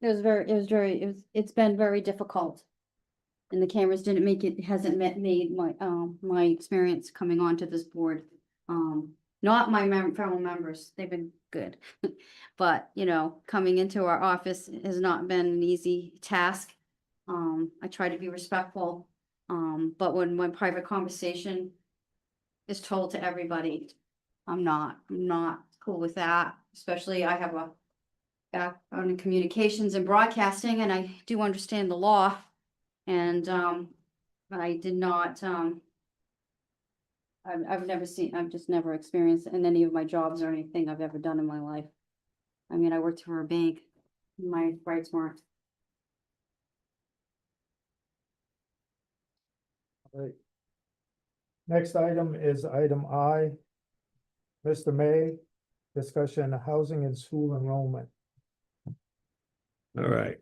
it's been very difficult. And the cameras didn't make it, hasn't made my experience coming onto this board. Not my fellow members, they've been good. But, coming into our office has not been an easy task. I try to be respectful, but when my private conversation is told to everybody, I'm not cool with that. Especially I have a background in communications and broadcasting, and I do understand the law. And, I did not, I've just never experienced in any of my jobs or anything I've ever done in my life. I mean, I worked for a bank, my rights weren't. Right. Next item is item I. Mr. May, discussion of housing and school enrollment. All right,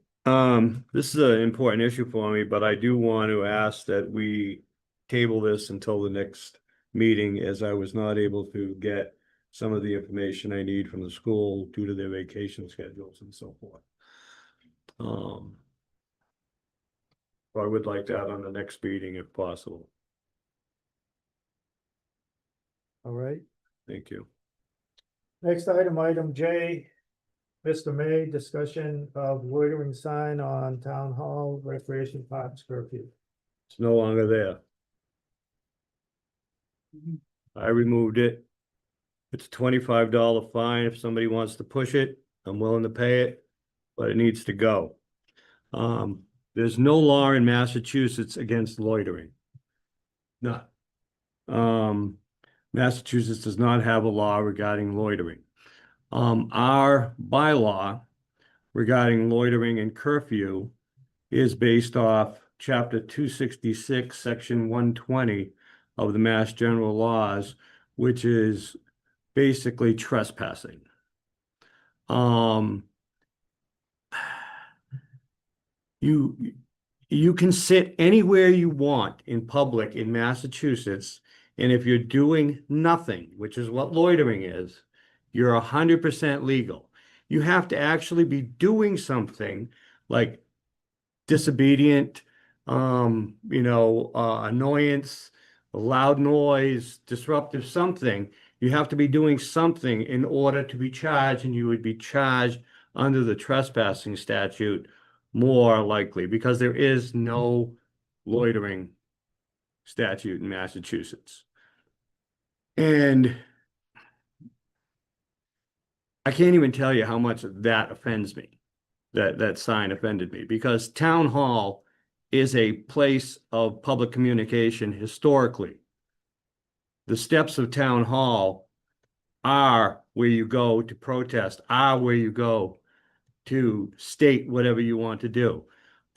this is an important issue for me, but I do want to ask that we table this until the next meeting, as I was not able to get some of the information I need from the school due to their vacation schedules and so forth. I would like that on the next meeting if possible. All right. Thank you. Next item, item J. Mr. May, discussion of loitering sign on Town Hall Recreation Parks curfew. It's no longer there. I removed it. It's a $25 fine. If somebody wants to push it, I'm willing to pay it, but it needs to go. There's no law in Massachusetts against loitering. None. Massachusetts does not have a law regarding loitering. Our bylaw regarding loitering and curfew is based off chapter 266, section 120 of the Mass General Laws, which is basically trespassing. You can sit anywhere you want in public in Massachusetts And if you're doing nothing, which is what loitering is, you're 100% legal. You have to actually be doing something like disobedient, annoyance, loud noise, disruptive something. You have to be doing something in order to be charged, and you would be charged under the trespassing statute more likely, because there is no loitering statute in Massachusetts. And I can't even tell you how much that offends me. That sign offended me, because town hall is a place of public communication historically. The steps of town hall are where you go to protest, are where you go to state whatever you want to do.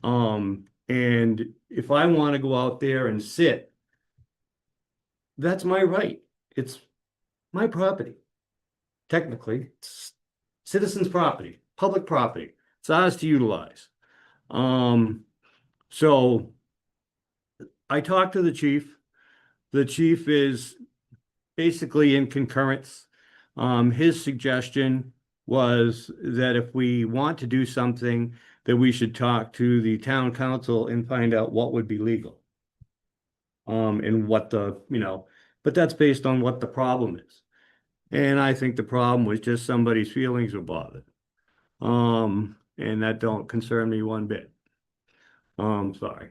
And if I want to go out there and sit, that's my right. It's my property. Technically, it's citizens' property, public property. It's ours to utilize. So I talked to the chief. The chief is basically in concurrence. His suggestion was that if we want to do something, that we should talk to the town council and find out what would be legal. And what but that's based on what the problem is. And I think the problem was just somebody's feelings were bothered. And that don't concern me one bit. Sorry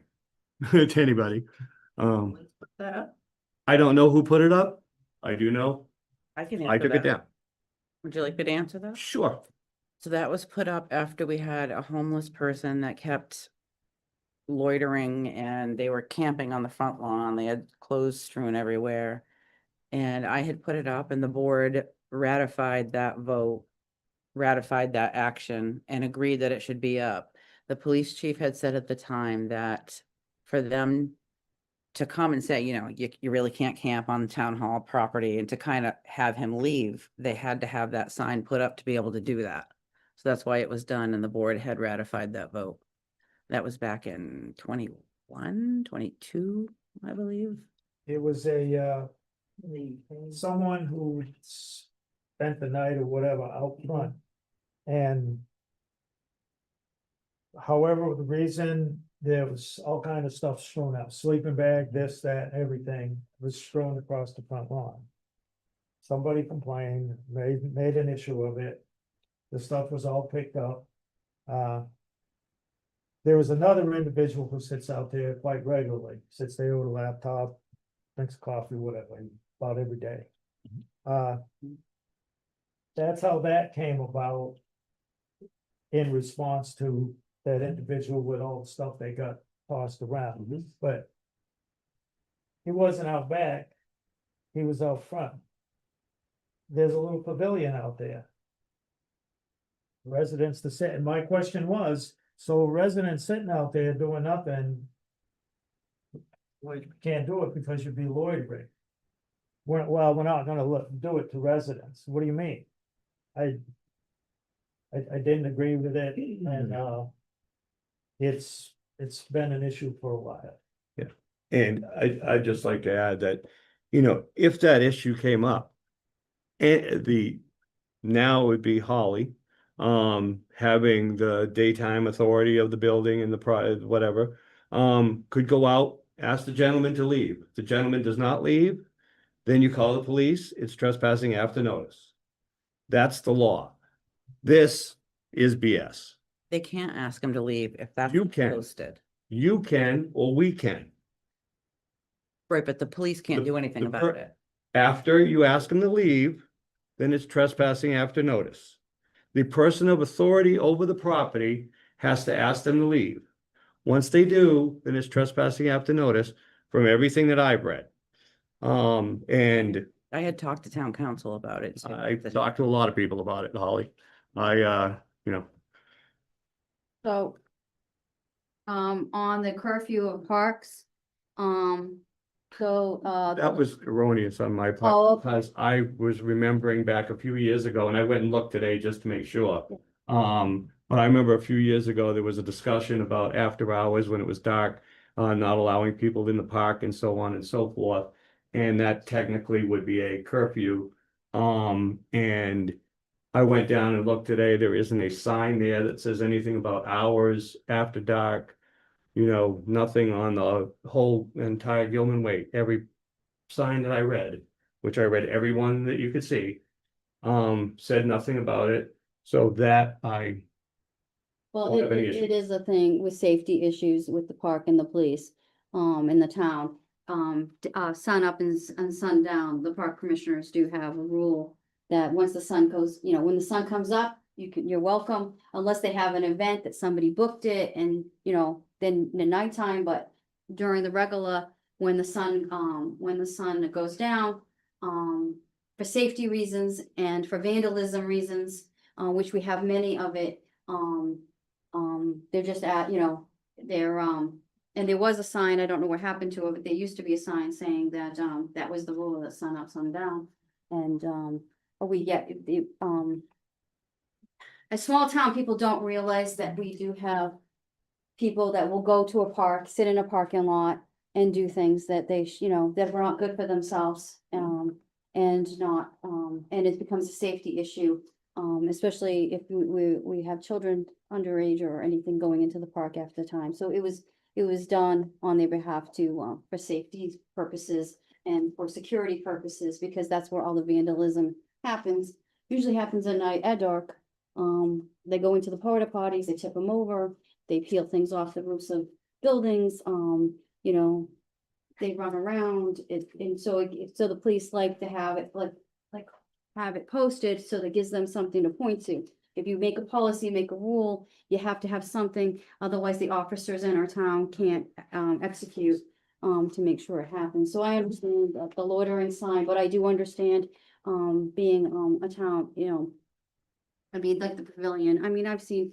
to anybody. I don't know who put it up. I do know I can I answer took it that. down. Would you like me to answer that? Sure. So that was put up after we had a homeless person that kept loitering, and they were camping on the front lawn. They had clothes strewn everywhere. And I had put it up, and the board ratified that vote, ratified that action, and agreed that it should be up. The police chief had said at the time that for them to come and say, you really can't camp on the town hall property, and to kind of have him leave, they had to have that sign put up to be able to do that. So that's why it was done, and the board had ratified that vote. That was back in 21, 22, I believe. It was someone who spent the night or whatever out front. And however, the reason, there was all kind of stuff strewn out, sleeping bag, this, that, everything was strewn across the front lawn. Somebody complained, made an issue of it. The stuff was all picked up. There was another individual who sits out there quite regularly, sits there with a laptop, drinks coffee, whatever, about every day. That's how that came about, in response to that individual with all the stuff they got tossed around. But he wasn't out back, he was out front. There's a little pavilion out there. Residents to sit, and my question was, so residents sitting out there doing nothing, well, you can't do it because you'd be loitering. We're not gonna do it to residents. What do you mean? I didn't agree with it, and it's been an issue for a while. And I'd just like to add that, if that issue came up, now it would be Holly, having the daytime authority of the building and the whatever, could go out, ask the gentleman to leave. If the gentleman does not leave, then you call the police. It's trespassing after notice. That's the law. This is BS. They can't ask him to leave if that's You can. posted. You can, or we can. Right, but the police can't The- do anything the about per- it. After you ask them to leave, then it's trespassing after notice. The person of authority over the property has to ask them to leave. Once they do, then it's trespassing after notice from everything that I've read. And I had talked to town council about it. so I that- talked to a lot of people about it, Holly. So, on the curfew of parks, That was erroneous on my Oh, part, okay. because I was remembering back a few years ago, and I went and looked today just to make sure. But I remember a few years ago, there was a discussion about after hours when it was dark, not allowing people in the park and so on and so forth. And that technically would be a curfew. And I went down and looked today, there isn't a sign there that says anything about hours after dark. You know, nothing on the whole entire Gilman Way. Every sign that I read, which I read every one that you could see, said nothing about it. So that I, Well, Don't have any it is a thing with safety issues with the park and the police, in the town. Sun up and sun down, the park commissioners do have a rule that once the sun goes, you know, when the sun comes up, you're welcome, unless they have an event that somebody booked it and, you know, then the nighttime, but during the regular, when the sun goes down, for safety reasons and for vandalism reasons, which we have many of it, they're just you know, they're, and there was a sign, I don't know what happened to it, but there used to be a sign saying that, that was the rule, that sun up, sun down. And, we get, a small town, people don't realize that we do have people that will go to a park, sit in a parking lot and do things that you know, that are not good for themselves, and not, and it becomes a safety issue. Especially if we have children underage or anything going into the park after time. So it was done on their behalf to, for safety purposes and for security purposes, because that's where all the vandalism happens. Usually happens at night at dark. They go into the porta potties, they tip them over, they peel things off the roofs of buildings, you know, they run around, and so the police like to have it like have it posted, so that gives them something to point to. If you make a policy, make a rule, you have to have something, otherwise the officers in our town can't, execute, to make sure it happens. So I understand the loitering sign, but I do understand, being, a town, you know, I mean, like the pavilion, I mean, I've seen,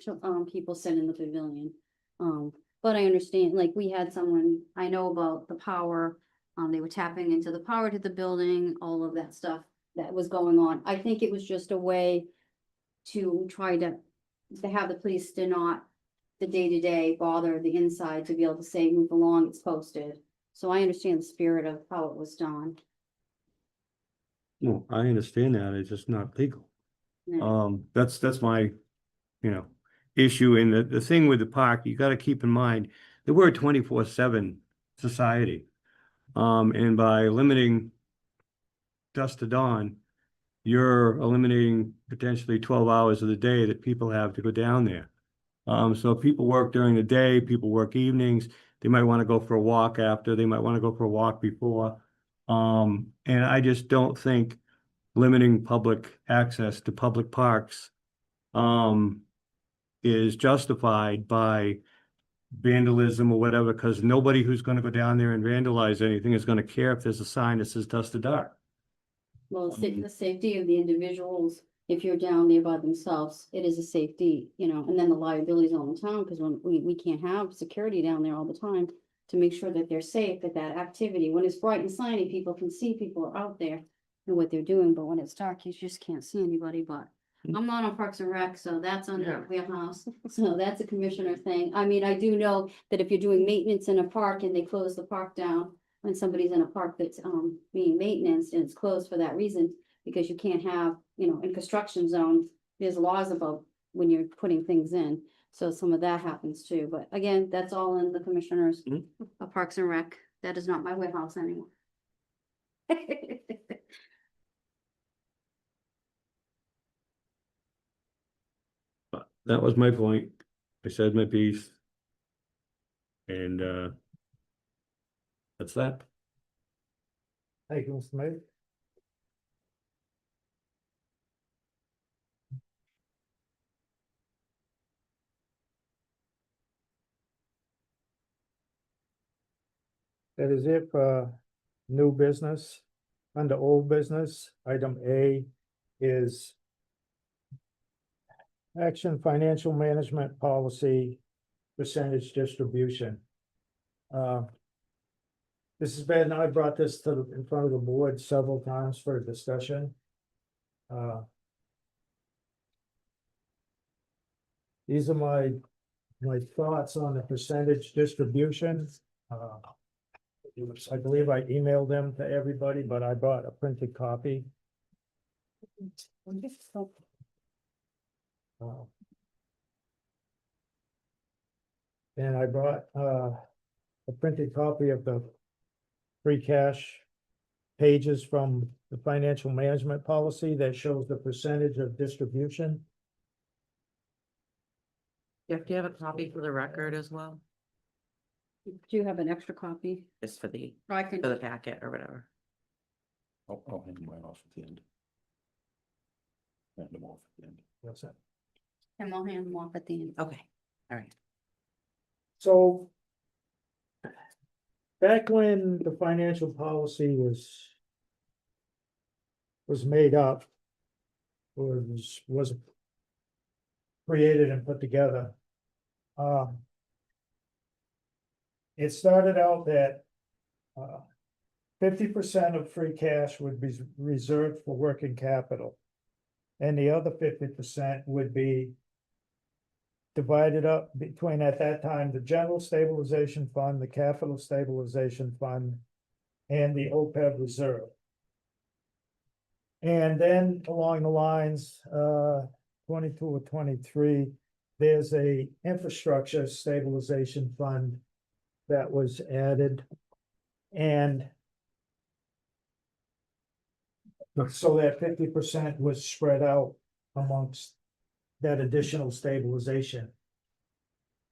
people sit in the pavilion. But I understand, like, we had someone, I know about the power, they were tapping into the power to the building, all of that stuff that was going on. I think it was just a way to try to have the police to not, the day-to-day bother the inside, to be able to say, move along, it's posted. So I understand the spirit of how it was done. well, I understand that, it's just not legal. Yeah. That's my, you know, issue. And the thing with the park, you gotta keep in mind that we're a 24/7 society. And by limiting dusk to dawn, you're eliminating potentially 12 hours of the day that people have to go down there. So people work during the day, people work evenings, they might want to go for a walk after, they might want to go for a walk before. And I just don't think limiting public access to public parks is justified by vandalism or whatever, because nobody who's going to go down there and vandalize anything is going to care if there's a sign that says dusk to dark. Well, the safety of the individuals, if you're down there by themselves, it is a safety, you know, and then the liabilities on the town, because when we can't have security down there all the time to make sure that they're safe, that activity, when it's bright and sunny, people can see people are out there and what they're doing, but when it's dark, you just can't see anybody. But I'm not on Parks and Rec, so that's on their wheelhouse, so that's a commissioner thing. I mean, I do know that if you're doing maintenance in a park and they close the park down, when somebody's in a park that's, being maintenance and it's closed for that reason, because you can't have, you know, in construction zones, there's laws about when you're putting things in. So some of that happens too, but again, that's all in the commissioners of Parks and Rec. That is not my warehouse anymore. But that was my point. I said my piece. And that's that. Thank you, Mr. Mayor. That is it for new business. Under old business, item A is action financial management policy percentage distribution. This has been, I brought this in front of the board several times for discussion. These are my thoughts on the percentage distribution. I believe I emailed them to everybody, but I brought a printed copy. Uh, And I brought a printed copy of the free cash pages from the financial management policy that shows the percentage of distribution. Do you have a copy for the record as well? Do you have an extra copy? Just for the I can, packet or whatever. I'll hand mine off at the end. Hand them off at the end. What's that? and I'll hand them off at the end. Okay, all right. So back when the financial policy was made up, or was created and put together, it started out that 50% of free cash would be reserved for working capital, and the other 50% would be divided up between, at that time, the general stabilization fund, the capital stabilization fund, and the OPEB reserve. And then along the lines, 22 or 23, there's a infrastructure stabilization fund that was added. And so that 50% was spread out amongst that additional stabilization.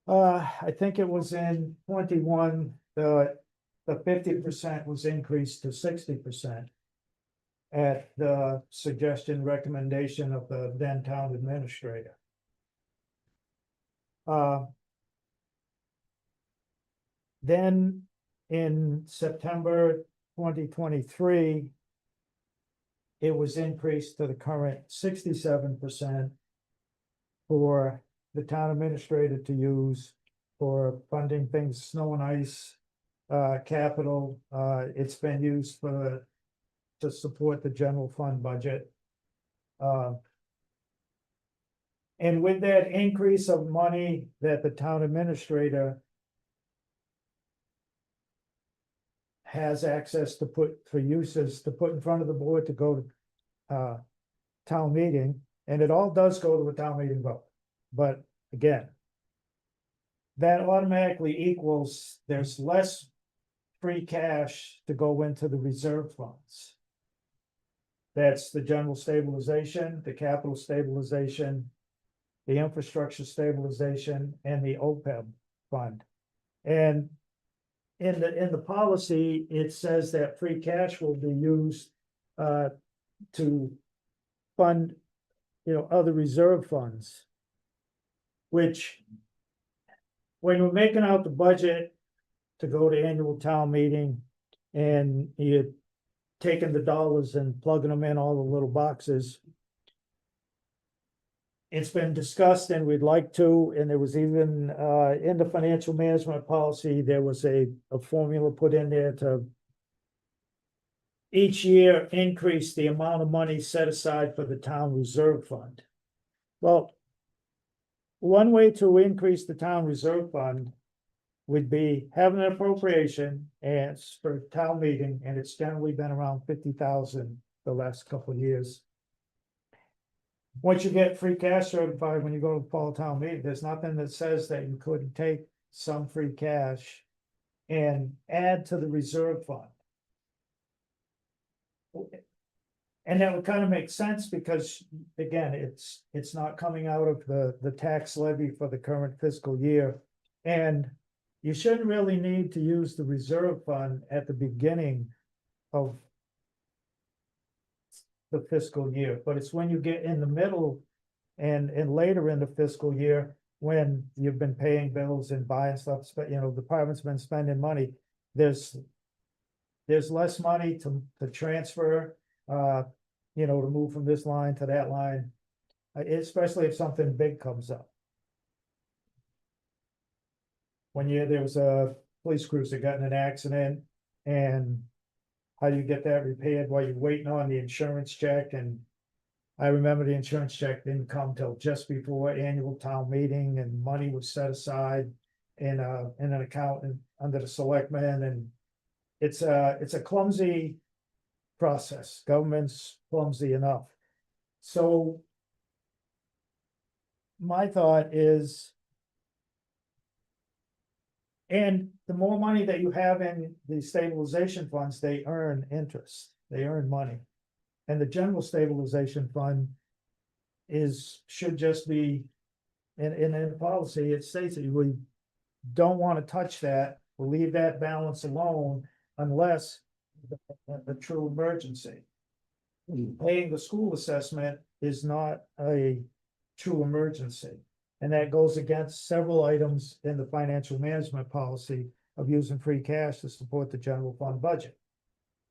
I think it was in 21, the 50% was increased to 60% at the suggestion, recommendation of the then town administrator. Then in September 2023, it was increased to the current 67% for the town administrator to use for funding things, snow and ice, capital. It's been used to support the general fund budget. And with that increase of money that the town administrator has access to put for uses to put in front of the board to go to town meeting, and it all does go to a town meeting vote. But again, that automatically equals there's less free cash to go into the reserve funds. That's the general stabilization, the capital stabilization, the infrastructure stabilization, and the OPEB fund. And in the policy, it says that free cash will be used to fund, other reserve funds. Which, when we're making out the budget to go to annual town meeting, and you're taking the dollars and plugging them in all the little boxes, it's been discussed, and we'd like to, and there was even in the financial management policy, there was a formula put in there to each year increase the amount of money set aside for the town reserve fund. Well, one way to increase the town reserve fund would be having an appropriation and for town meeting, and it's generally been around 50,000 the last couple of years. Once you get free cash certified, when you go to fall town meeting, there's nothing that says that you couldn't take some free cash and add to the reserve fund. And that would kind of make sense because, again, it's not coming out of the tax levy for the current fiscal year. And you shouldn't really need to use the reserve fund at the beginning of the fiscal year, but it's when you get in the middle and later in the fiscal year, when you've been paying bills and buying stuff, the department's been spending money, there's less money to transfer, to move from this line to that line, especially if something big comes up. One year there was a police cruiser got in an accident, and how do you get that repaired while you're waiting on the insurance check? And I remember the insurance check didn't come till just before annual town meeting, and money was set aside in an account under the selectmen, and it's a clumsy process. Government's clumsy enough. So my thought is, and the more money that you have in the stabilization funds, they earn interest, they earn money. And the general stabilization fund should just be, in the policy, it states that we don't want to touch that, we'll leave that balance alone unless a true emergency. Paying the school assessment is not a true emergency. And that goes against several items in the financial management policy of using free cash to support the general fund budget.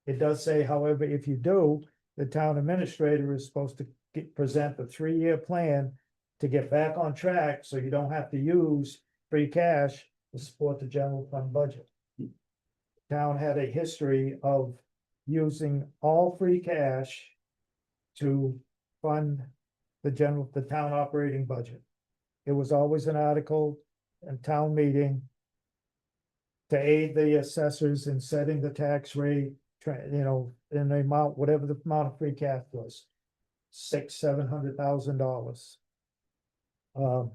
It does say, however, if you do, the town administrator is supposed to present a 3-year plan to get back on track, so you don't have to use free cash to support the general fund budget. Town had a history of using all free cash to fund the town operating budget. It was always an article and town meeting to aid the assessors in setting the tax rate, in the amount, whatever the amount of free cash was, $600,000-700,000.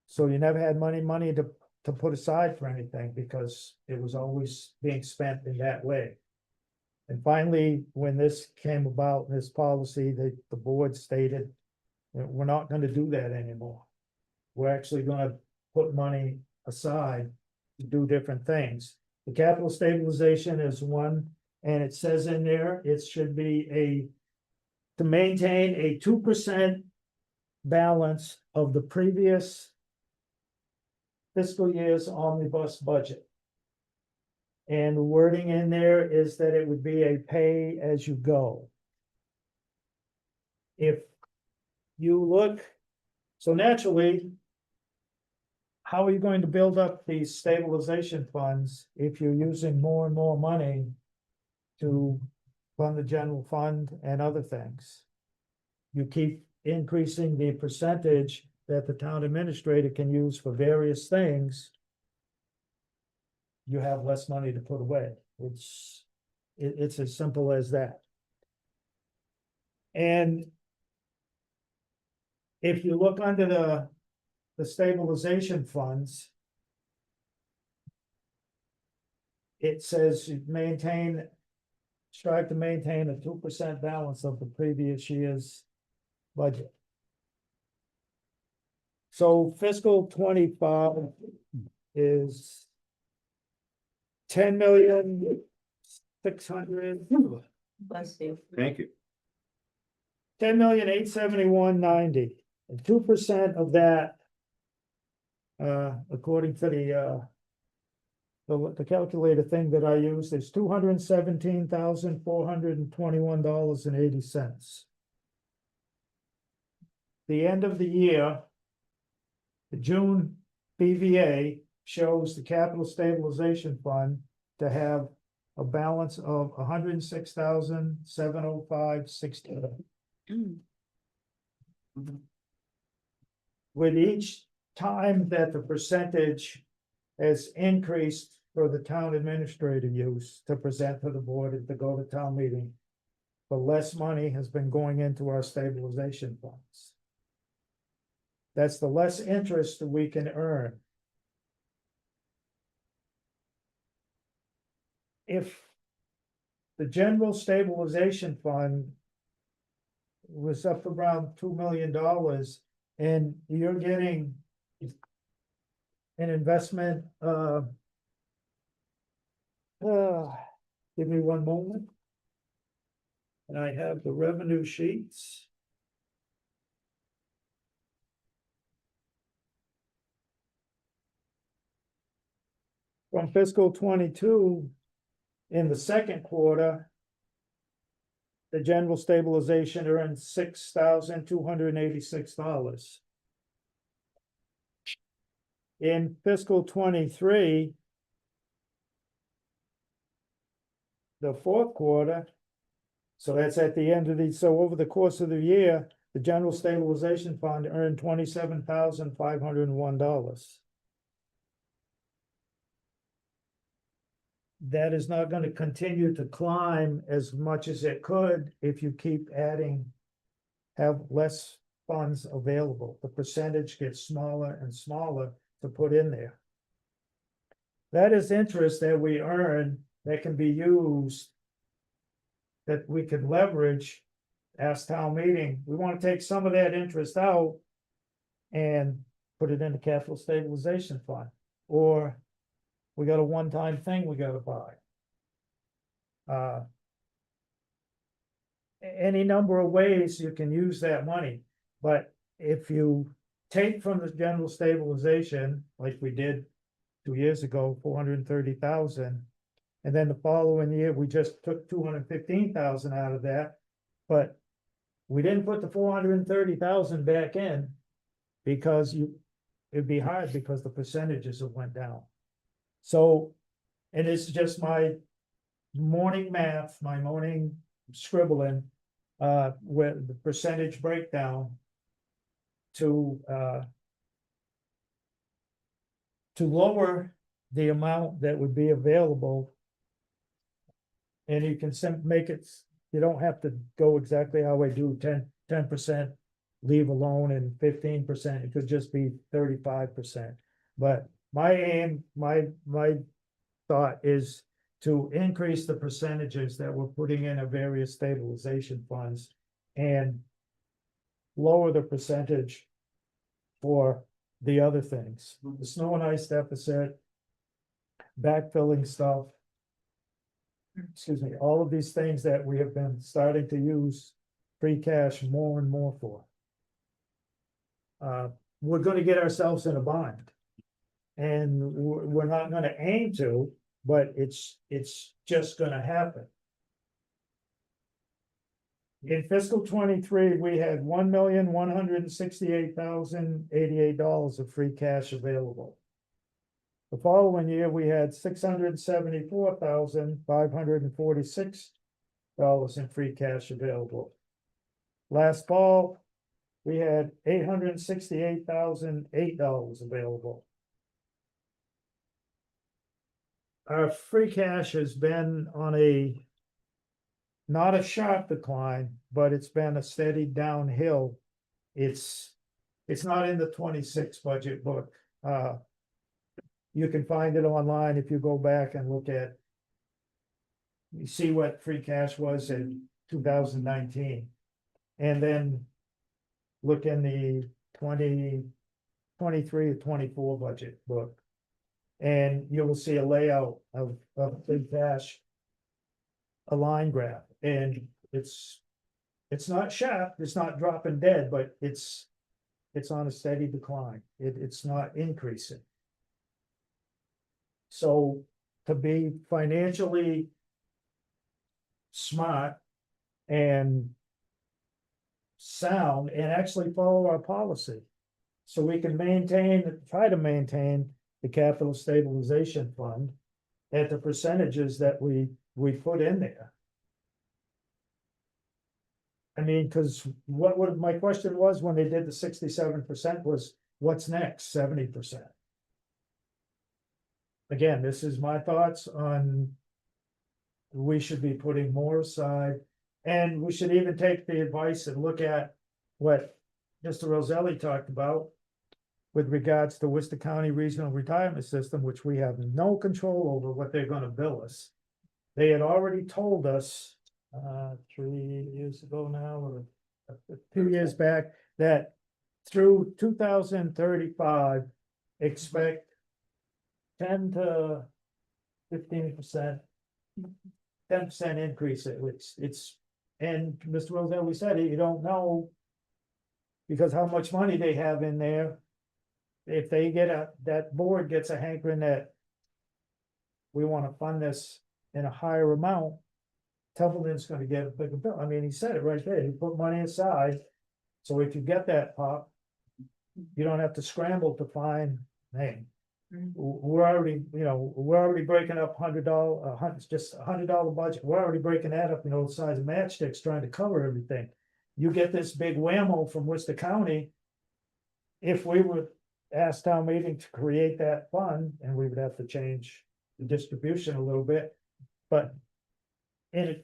So you never had money to put aside for anything because it was always being spent in that way. And finally, when this came about, this policy, the board stated, we're not gonna do that anymore. We're actually gonna put money aside to do different things. The capital stabilization is one, and it says in there, it should be to maintain a 2% balance of the previous fiscal year's omnibus budget. And the wording in there is that it would be a pay as you go. If you look, so naturally, how are you going to build up these stabilization funds if you're using more and more money to fund the general fund and other things? You keep increasing the percentage that the town administrator can use for various things. You have less money to put away. It's as simple as that. And if you look under the stabilization funds, it says you strive to maintain a 2% balance of the previous year's budget. So fiscal 25 is 10,600,000. Bless you. Thank you. 10,871,90, and 2% of that, according to the calculator thing that I use, is $217,421.80. The end of the year, the June BVA shows the capital stabilization fund to have a balance of $106,705.60. With each time that the percentage has increased for the town administrator use to present to the board and to go to town meeting, the less money has been going into our stabilization funds. That's the less interest that we can earn. If the general stabilization fund was up around $2 million and you're getting an investment, give me one moment. And I have the revenue sheets. From fiscal 22, in the second quarter, the general stabilization earned $6,286. In fiscal 23, the fourth quarter, so that's at the end of so over the course of the year, the general stabilization fund earned $27,501. that is not gonna continue to climb as much as it could if you keep adding, have less funds available. The percentage gets smaller and smaller to put in there. That is interest that we earn that can be used, that we could leverage. Ask town meeting, we want to take some of that interest out and put it in the capital stabilization fund, or we got a one-time thing we gotta buy. Any number of ways you can use that money, but if you take from the general stabilization, like we did 2 years ago, 430,000. And then the following year, we just took 215,000 out of that, but we didn't put the 430,000 back in because it'd be hard because the percentages have went down. So, and it's just my morning math, my morning scribbling, where the percentage breakdown to lower the amount that would be available. And you can make it, you don't have to go exactly how I do 10% leave alone and 15%, it could just be 35%. But my aim, my thought is to increase the percentages that we're putting in various stabilization funds and lower the percentage for the other things, the snow and ice deficit, backfilling stuff. Excuse me, all of these things that we have been starting to use free cash more and more for. We're gonna get ourselves in a bind. And we're not gonna aim to, but it's just gonna happen. In fiscal 23, we had $1,168,088 of free cash available. The following year, we had $674,546 in free cash available. Last fall, we had $868,008 available. Our free cash has been on not a sharp decline, but it's been a steady downhill. It's not in the 26 budget book. You can find it online if you go back and look at. You see what free cash was in 2019. And then look in the 2023 or 24 budget book. And you will see a layout of free cash, a line graph, and it's not sharp, it's not dropping dead, but it's on a steady decline. It's not increasing. So to be financially smart and sound and actually follow our policy, so we can try to maintain the capital stabilization fund at the percentages that we put in there. I mean, because what my question was when they did the 67% was, what's next? 70%. Again, this is my thoughts on, we should be putting more aside, and we should even take the advice and look at what Mr. Roselli talked about with regards to Worcester County Regional Retirement System, which we have no control over what they're gonna bill us. They had already told us 3 years ago now, or a few years back, that through 2035, expect 10 to 15%, 10% increase. It's and Mr. Roselli said it, you don't know because how much money they have in there. If they that board gets a hankering that we want to fund this in a higher amount, Templeton's going to get a bigger bill. I mean, he said it right there. He put money aside. So if you get that pop, you don't have to scramble to find, hey, we're already breaking up $100, just $100 budget. We're already breaking that up, the size of matchsticks, trying to cover everything. You get this big whammo from Worcester County. If we would ask town meeting to create that fund, and we would have to change the distribution a little bit, but in a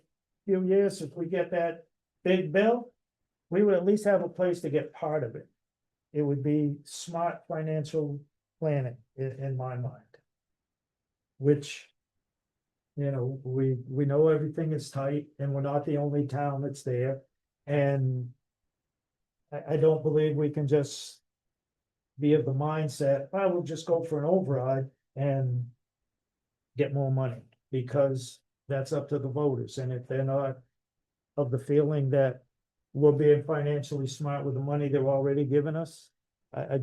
few years, if we get that big bill, we would at least have a place to get part of it. It would be smart financial planning in my mind. Which, you know, we know everything is tight and we're not the only town that's there. And I don't believe we can just be of the mindset, I will just go for an override and get more money, because that's up to the voters. And if they're not of the feeling that we're being financially smart with the money they're already giving us, I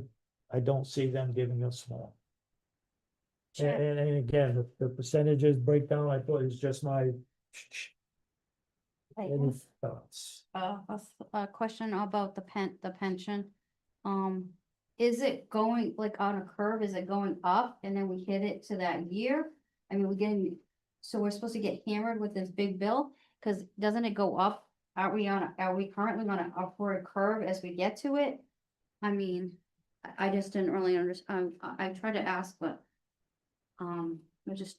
don't see them giving us more. And again, the percentages breakdown, I thought is just my I any guess, thoughts. a question about the pension. Is it going like on a curve? Is it going up and then we hit it to that year? I mean, so we're supposed to get hammered with this big bill? Cause doesn't it go up? Are we currently on an upward curve as we get to it? I mean, I just didn't really understand. I tried to ask, but I just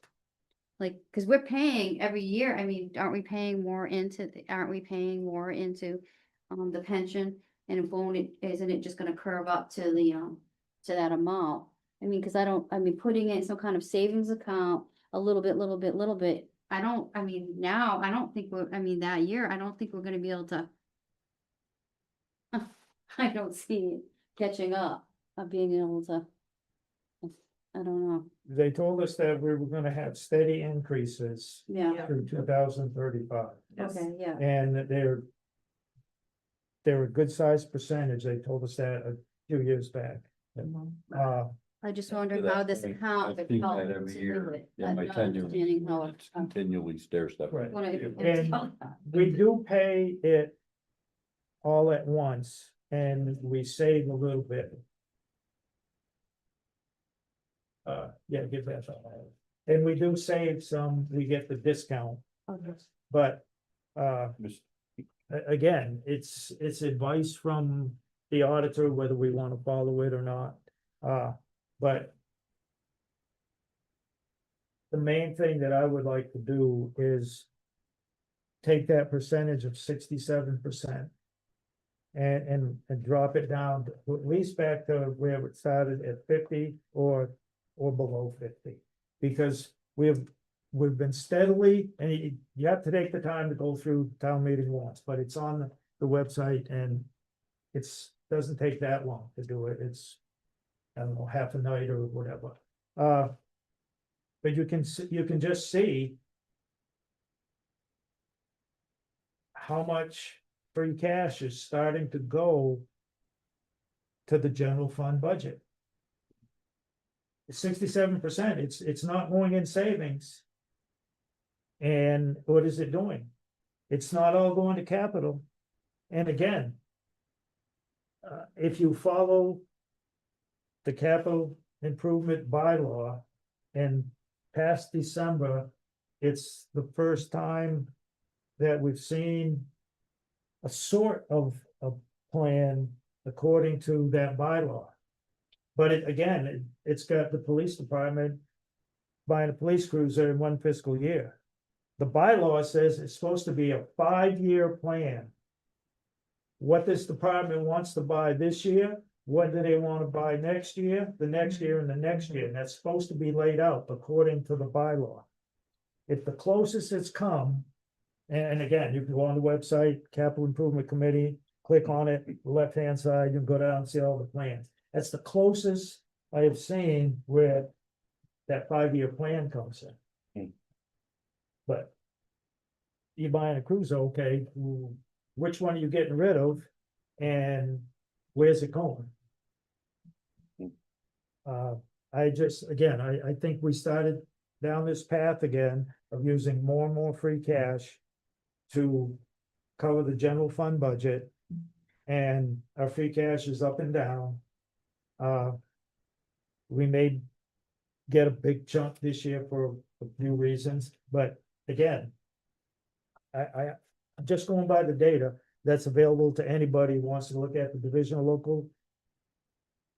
like, cause we're paying every year. I mean, aren't we paying more into the pension? And isn't it just gonna curve up to the, to that amount? I mean, cause I mean, putting it in some kind of savings account, a little bit, I don't think that year, I don't think we're gonna be able to. I don't see it catching up, of being able to. I don't know, They told us that we were gonna have steady increases yeah, through 2035. okay, yeah. And they're a good sized percentage. They told us that a few years back. I just wondered how this account. I've seen that every year in my tenure. It's continually stair step. Right. And we do pay it all at once and we save a little bit. Yeah, give that. And we do save some, we get the discount, but, again, it's advice from the auditor, whether we want to follow it or not. But the main thing that I would like to do is take that percentage of 67% and drop it down to at least back to where it started at 50 or below 50. Because we've been steadily, and you have to take the time to go through town meeting warrants, but it's on the website and doesn't take that long to do it. It's, I don't know, half a night or whatever. But you can just see how much free cash is starting to go to the general fund budget. 67%, it's not going in savings. And what is it doing? It's not all going to capital. And again, if you follow the capital improvement bylaw, and past December, it's the first time that we've seen a sort of a plan according to that bylaw. But it's got the police department buying a police cruiser in one fiscal year. The bylaw says it's supposed to be a 5-year plan. What this department wants to buy this year, what do they want to buy next year, the next year, and the next year? And that's supposed to be laid out according to the bylaw. If the closest it's come, and again, you can go on the website, Capital Improvement Committee, click on it, left-hand side, you can go down and see all the plans. That's the closest I have seen where that 5-year plan comes in. But you're buying a cruiser, okay, which one are you getting rid of and where's it going? I think we started down this path again of using more and more free cash to cover the general fund budget. And our free cash is up and down. We may get a big chunk this year for a few reasons, but again, I'm just going by the data that's available to anybody who wants to look at the division of local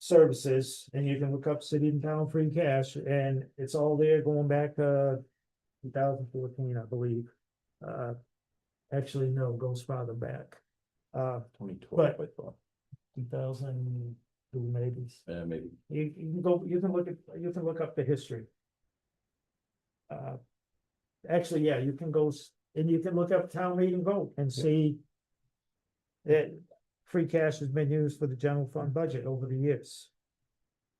services, and you can look up city and town free cash, and it's all there going back to 2014, I believe. Actually, no, goes farther back. 2012, But- I thought. 2002 maybe. Maybe. You can look up the history. Actually, yeah, you can go, and you can look up town meeting vote and see that free cash has been used for the general fund budget over the years.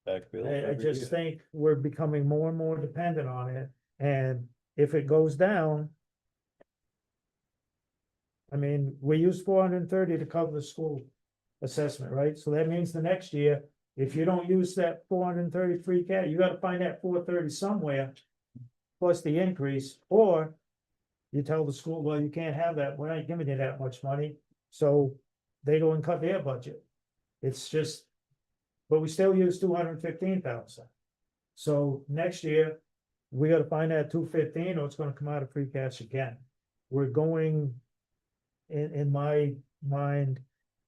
I just think we're becoming more and more dependent on it, and if it goes down. I mean, we use 430 to cover the school assessment, right? So that means the next year, if you don't use that 430 free cash, you gotta find that 430 somewhere. Plus the increase, or you tell the school, well, you can't have that, we're not giving you that much money, so they go and cut their budget. It's just, but we still use 215,000. So next year, we gotta find that 215, or it's gonna come out of free cash again. We're going, in my mind,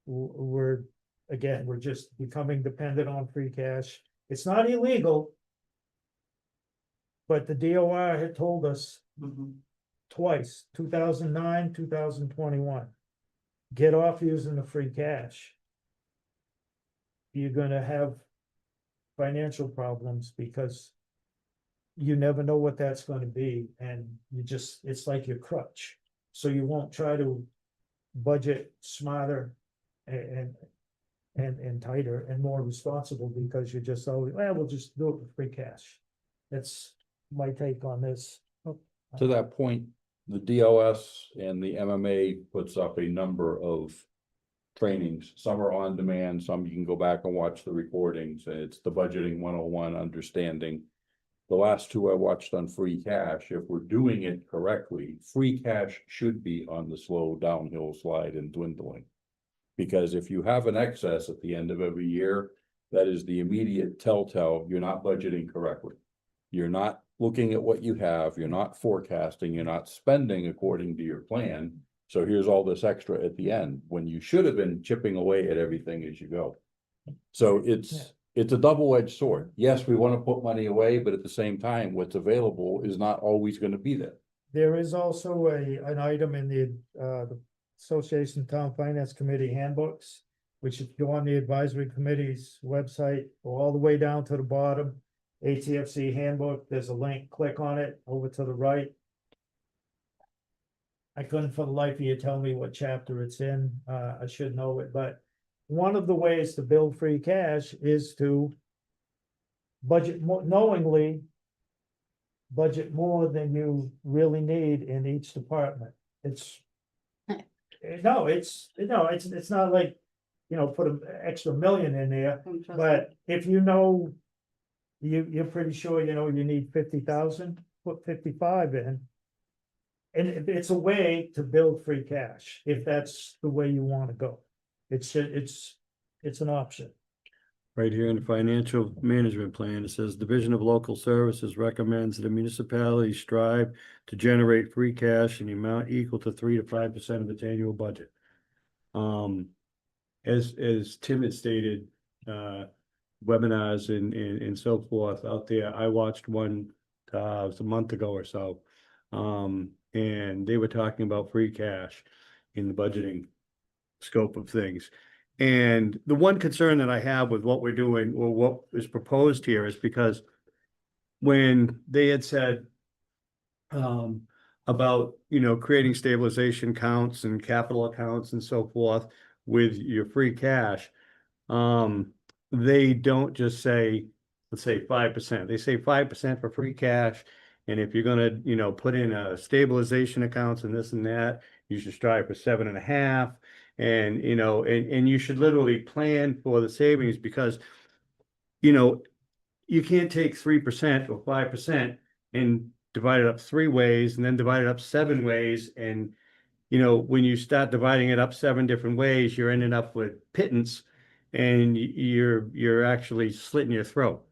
we're just becoming dependent on free cash. It's not illegal. But the DOR had told us twice, 2009, 2021. Get off using the free cash. You're gonna have financial problems because you never know what that's gonna be, and it's like your crutch. So you won't try to budget smarter and tighter and more responsible because you're just always, well, we'll just do it with free cash. That's my take on this. To that point, the DOS and the MMA puts up a number of trainings. Some are on demand, some you can go back and watch the recordings. It's the budgeting 101 understanding. The last two I watched on free cash, if we're doing it correctly, free cash should be on the slow downhill slide and dwindling. Because if you have an excess at the end of every year, that is the immediate telltale you're not budgeting correctly. You're not looking at what you have, you're not forecasting, you're not spending according to your plan. So here's all this extra at the end, when you should have been chipping away at everything as you go. So it's a double-edged sword. Yes, we want to put money away, but at the same time, what's available is not always going to be there. There is also an item in the Association Town Finance Committee handbooks, which if you go on the advisory committee's website, go all the way down to the bottom. ATFC handbook, there's a link, click on it, over to the right. I couldn't for the life of you tell me what chapter it's in, I should know it, but one of the ways to build free cash is to budget more knowingly, budget more than you really need in each department. It's not like, put an extra million in there, but if you know, you're pretty sure, you need 50,000, put 55 in. And it's a way to build free cash, if that's the way you want to go. It's an option. Right here in the financial management plan, it says Division of Local Services recommends that the municipality strive to generate free cash in the amount equal to 3 to 5% of its annual budget. As Tim had stated, webinars and so forth out there, I watched one, it was a month ago or so. And they were talking about free cash in the budgeting scope of things. And the one concern that I have with what we're doing, or what is proposed here, is because when they had said about, creating stabilization accounts and capital accounts and so forth with your free cash, they don't just say, let's say 5%. They say 5% for free cash. And if you're gonna, put in a stabilization accounts and this and that, you should strive for 7.5. And, and you should literally plan for the savings, because, you can't take 3% or 5% and divide it up 3 ways and then divide it up 7 ways. And, when you start dividing it up 7 different ways, you're ending up with pittance, and you're actually slitting your throat.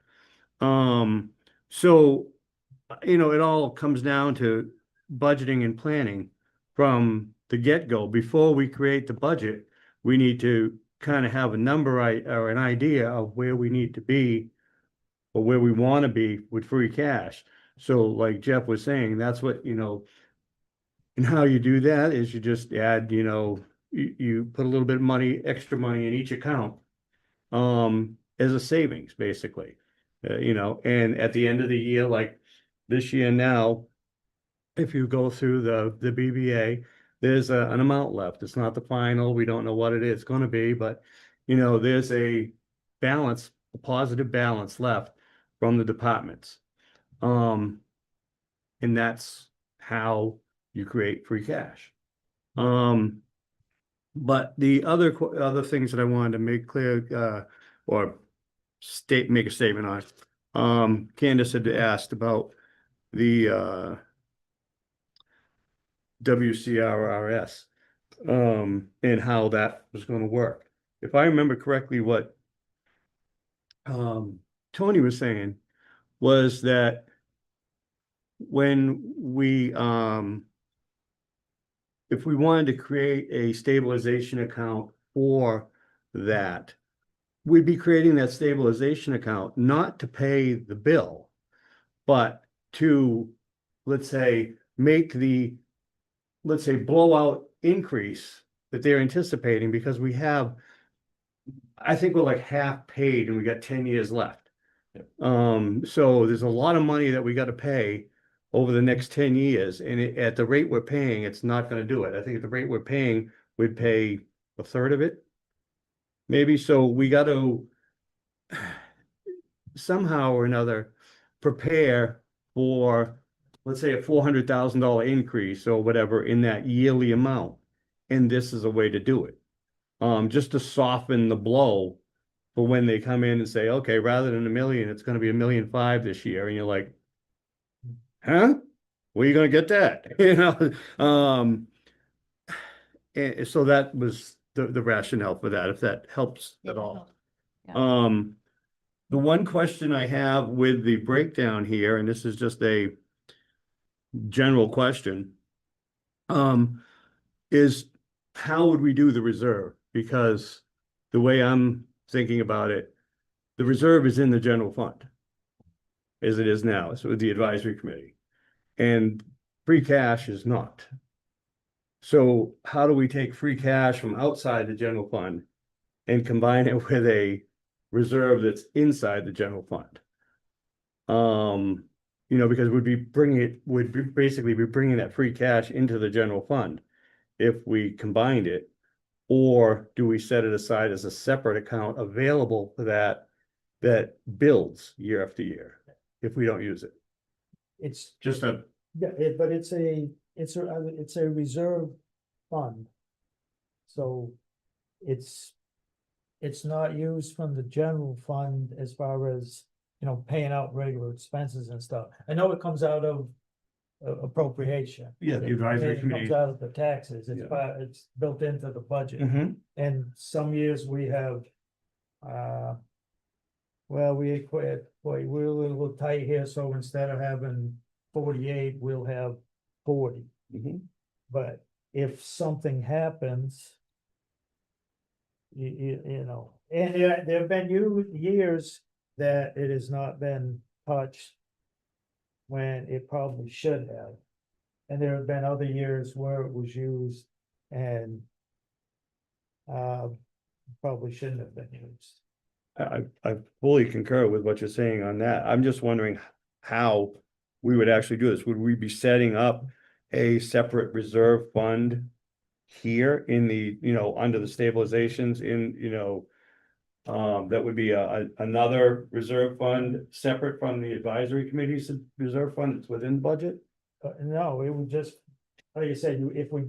So, it all comes down to budgeting and planning from the get-go. Before we create the budget, we need to kind of have a number or an idea of where we need to be or where we want to be with free cash. So like Jeff was saying, that's what, and how you do that is you just add, you put a little bit of money, extra money in each account, as a savings, basically. And at the end of the year, like this year now, if you go through the BBA, there's an amount left. It's not the final. We don't know what it is going to be, but there's a balance, a positive balance left from the departments. And that's how you create free cash. But the other things that I wanted to make clear, or make a statement on, Candace had asked about the WCRRS, and how that was going to work. If I remember correctly, what Tony was saying was that when we if we wanted to create a stabilization account for that, we'd be creating that stabilization account not to pay the bill, but to, let's say, make the, blowout increase that they're anticipating, because we have, I think we're like half paid and we got 10 years left. So there's a lot of money that we got to pay over the next 10 years. And at the rate we're paying, it's not going to do it. I think at the rate we're paying, we'd pay a third of it. Maybe. So we got to somehow or another prepare for, let's say, a $400,000 increase or whatever in that yearly amount. And this is a way to do it. Just to soften the blow for when they come in and say, okay, rather than $1 million, it's going to be $1.5 million this year. And you're like, huh? Where are you going to get that? And so that was the rationale for that, if that helps at all. Yeah. The one question I have with the breakdown here, and this is just a general question, is how would we do the reserve? Because the way I'm thinking about it, the reserve is in the general fund as it is now. It's with the advisory committee, and free cash is not. So how do we take free cash from outside the general fund and combine it with a reserve that's inside the general fund? Because we'd basically be bringing that free cash into the general fund if we combined it. Or do we set it aside as a separate account available for that builds year after year if we don't use it? It's, Just a, yeah, but it's a reserve fund. So it's not used from the general fund as far as, paying out regular expenses and stuff. I know it comes out of appropriation. Yeah, the advisory It committee. comes out of the taxes. Yeah. It's built into the budget. Mhm. And some years we have, well, we're a little tight here, so instead of having 48, we'll have 40. Mhm. But if something happens, you know, and there have been years that it has not been touched when it probably should have. And there have been other years where it was used and probably shouldn't have been used. I fully concur with what you're saying on that. I'm just wondering how we would actually do this. Would we be setting up a separate reserve fund here in the, under the stabilizations that would be another reserve fund separate from the advisory committee's reserve fund that's within the budget? No, it would just, like you said, if we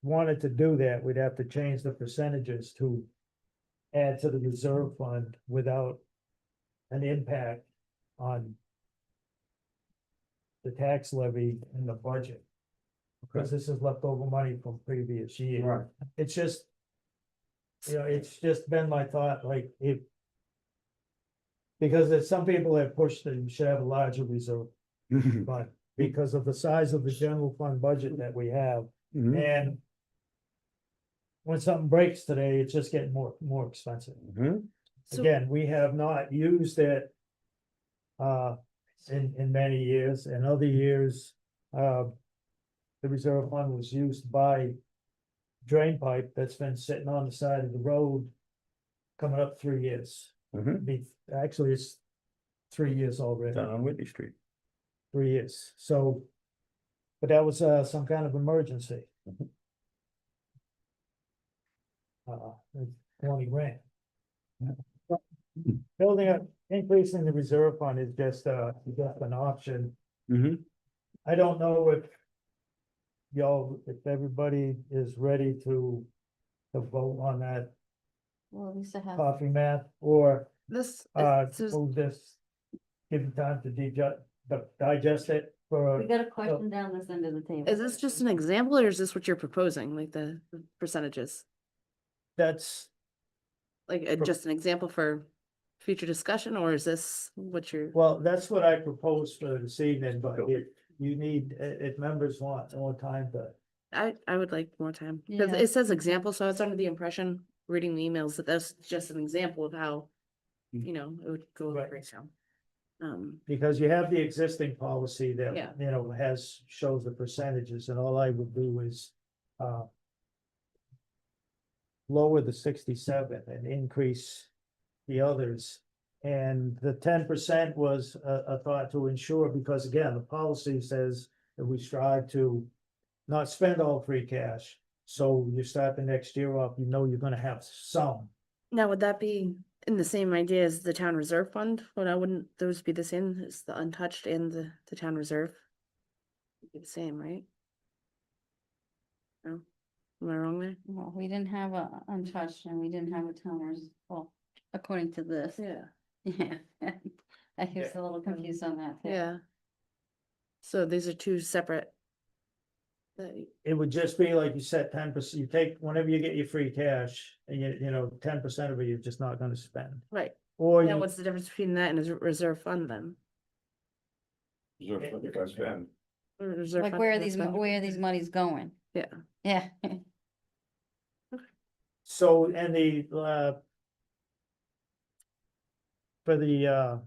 wanted to do that, we'd have to change the percentages to add to the reserve fund without an impact on the tax levy and the budget. Because this is leftover money from previous years. Right. It's just, it's just been my thought, like, because there's some people that push that you should have a larger reserve fund because of the size of the general fund budget that we have. Mhm. And when something breaks today, it's just getting more expensive. Mhm. So- Again, we have not used it. In many years, in other years, the reserve fund was used by. Drain pipe that's been sitting on the side of the road. Coming up 3 years, Mhm. actually, it's 3 years already. Down on Whitney Street. 3 years, so. But that was some kind of emergency. Mhm. It's 20 grand. Building up, increasing the reserve fund is just an option. Mhm. I don't know if. Y'all, if everybody is ready to vote on that Well, Lisa has. coffee math, or This, so move this. Give it time to digest it for. We got a question down this end of the table. is this just an example or is this what you're proposing, like the percentages? That's, Like just an example for future discussion, or is this what you're? well, that's what I proposed for this evening, but if you need, if members want more time to. I would like more time, because Yeah. it says example, so I was under the impression, reading the emails, that that's just an example of how, you know, it would go Right. breakdown. Because you have the existing policy that, Yeah. you know, shows the percentages, and all I would do is, lower the 67 and increase the others. And the 10% was a thought to ensure, because again, the policy says that we strive to not spend all free cash. So you start the next year off, you know, you're gonna have some. Now, would that be in the same idea as the town reserve fund? Well, now wouldn't those be the same as the untouched and the town reserve? Be the same, right? No, am I wrong there? Well, we didn't have a untouched and we didn't have a toners, well, according to this. Yeah. Yeah. I was a little confused on that. too. Yeah. So these are two separate. It would just be like you said, 10%, you take, whenever you get your free cash, and you know, 10% of it, you're just not gonna spend. Right, Or now you, what's the difference between that and a reserve fund then? Or reserve Like fund where are and these, spend? where are these monies going? Yeah. Yeah. so, and the, for the,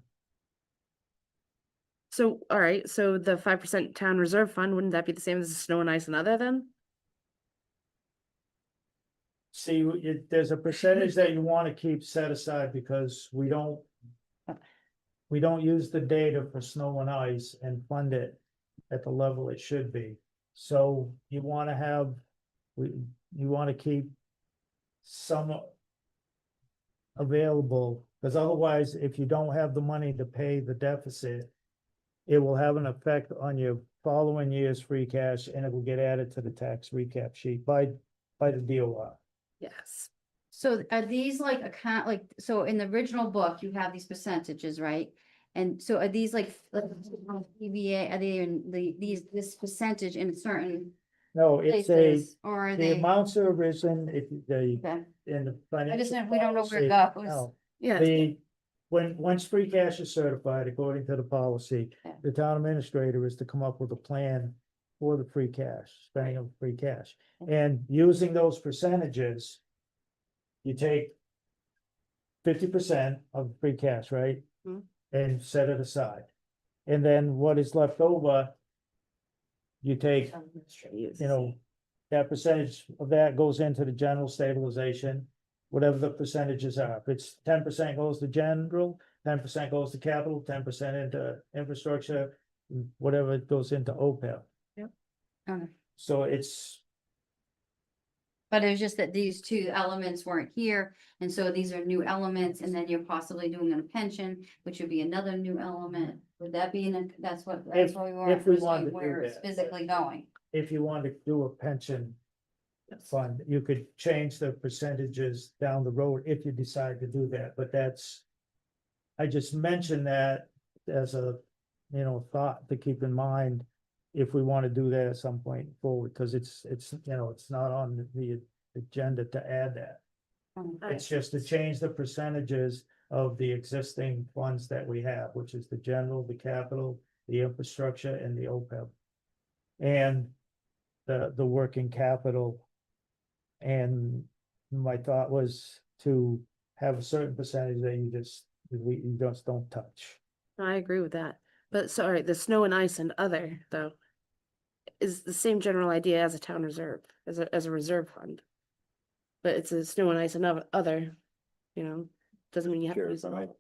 So, all right, so the 5% town reserve fund, wouldn't that be the same as the snow and ice and other then? see, there's a percentage that you wanna keep set aside, because we don't. We don't use the data for snow and ice and fund it at the level it should be. So you wanna have, you wanna keep some available, because otherwise, if you don't have the money to pay the deficit, it will have an effect on your following year's free cash, and it will get added to the tax recap sheet by the DOR. Yes. So are these like account, like, so in the original book, you have these percentages, right? And so are these like PVA, are they in this percentage in certain No, it's a, places? Or are the they? amounts are arisen, if the, Okay. in the. I just, financial we don't know where it policy, goes. no. Yeah, The, once free cash is certified according to the policy, Yeah. the town administrator is to come up with a plan for the free cash, spending of free cash. And using those percentages, you take 50% of free cash, right? Mhm. And set it aside. And then what is left over, you take, you know, that percentage of that goes into the general stabilization, whatever the percentages are. If it's 10% goes to general, 10% goes to capital, 10% into infrastructure, whatever goes into OPEB. Okay. So it's, But it was just that these two elements weren't here, and so these are new elements, and then you're possibly doing a pension, which would be another new element. Would that be that's what If- we were if we pursuing wanted to do where it's that. physically going. if you want to do a pension fund, you could change the percentages down the road if you decide to do that, but that's. I just mentioned that as a, you know, thought to keep in mind. If we want to do that at some point forward, because it's, you know, it's not on the agenda to add that. It's just to change the percentages of the existing funds that we have, which is the general, the capital, the infrastructure, and the OPEB. And the working capital. And my thought was to have a certain percentage that you just don't touch. I agree with that, but sorry, the snow and ice and other, though, is the same general idea as a town reserve, as a reserve fund. But it's a snow and ice and other, doesn't mean you have to Sure, use them right. all.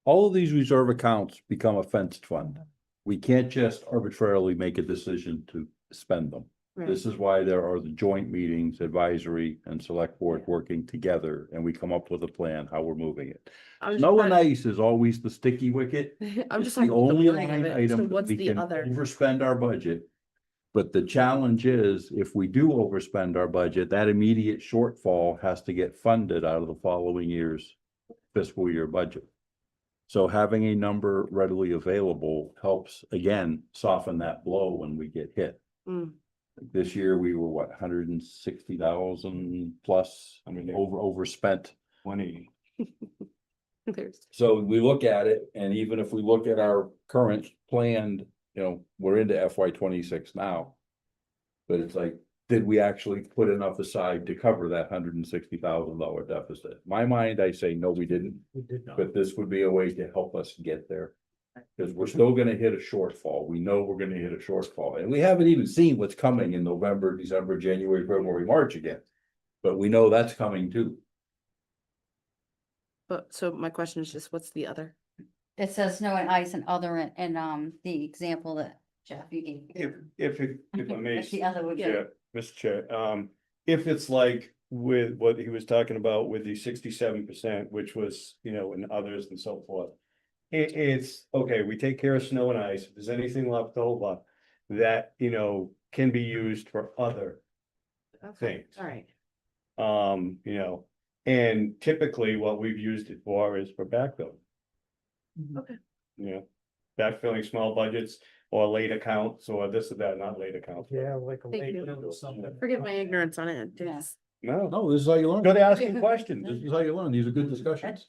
All of these reserve accounts become a fenced fund. We can't just arbitrarily make a decision to spend them. Right. This is why there are the joint meetings, advisory and select board working together, and we come up with a plan, how we're moving it. I'm just Snow and trying- ice is always the sticky wicket. I'm It's just the talking about the only wording of line it, so item that what's we the can other? overspend our budget. But the challenge is, if we do overspend our budget, that immediate shortfall has to get funded out of the following year's fiscal year budget. So having a number readily available helps, again, soften that blow when we get hit. Mm. This year, we were what, 160,000 plus, I mean, overspent. 180. There's, So we look at it, and even if we look at our current planned, we're into FY 26 now. But it's like, did we actually put enough aside to cover that $160,000 deficit? My mind, I say, no, we didn't, We did not. but this would be a way to help us get there. Because we're still gonna hit a shortfall. We know we're gonna hit a shortfall, and we haven't even seen what's coming in November, December, January, February, March again. But we know that's coming too. but, so my question is just, what's the other? It says snow and ice and other, and, the example that Jeff, you gave. If I may. That's the other would be. Chair, Mr. Chair, if it's like with what he was talking about with the 67%, which was, and others and so forth. It's, okay, we take care of snow and ice, if there's anything left over that, can be used for other Okay, things. all right. And typically what we've used it for is for backfill. Okay. Backfilling small budgets or late accounts or this or that, not late accounts. Yeah, like a Thank late you. bill or something. Forgive my ignorance on it. Yeah. It's- No, No, this is how you learn. good asking questions. This is how you learn. These are good discussions.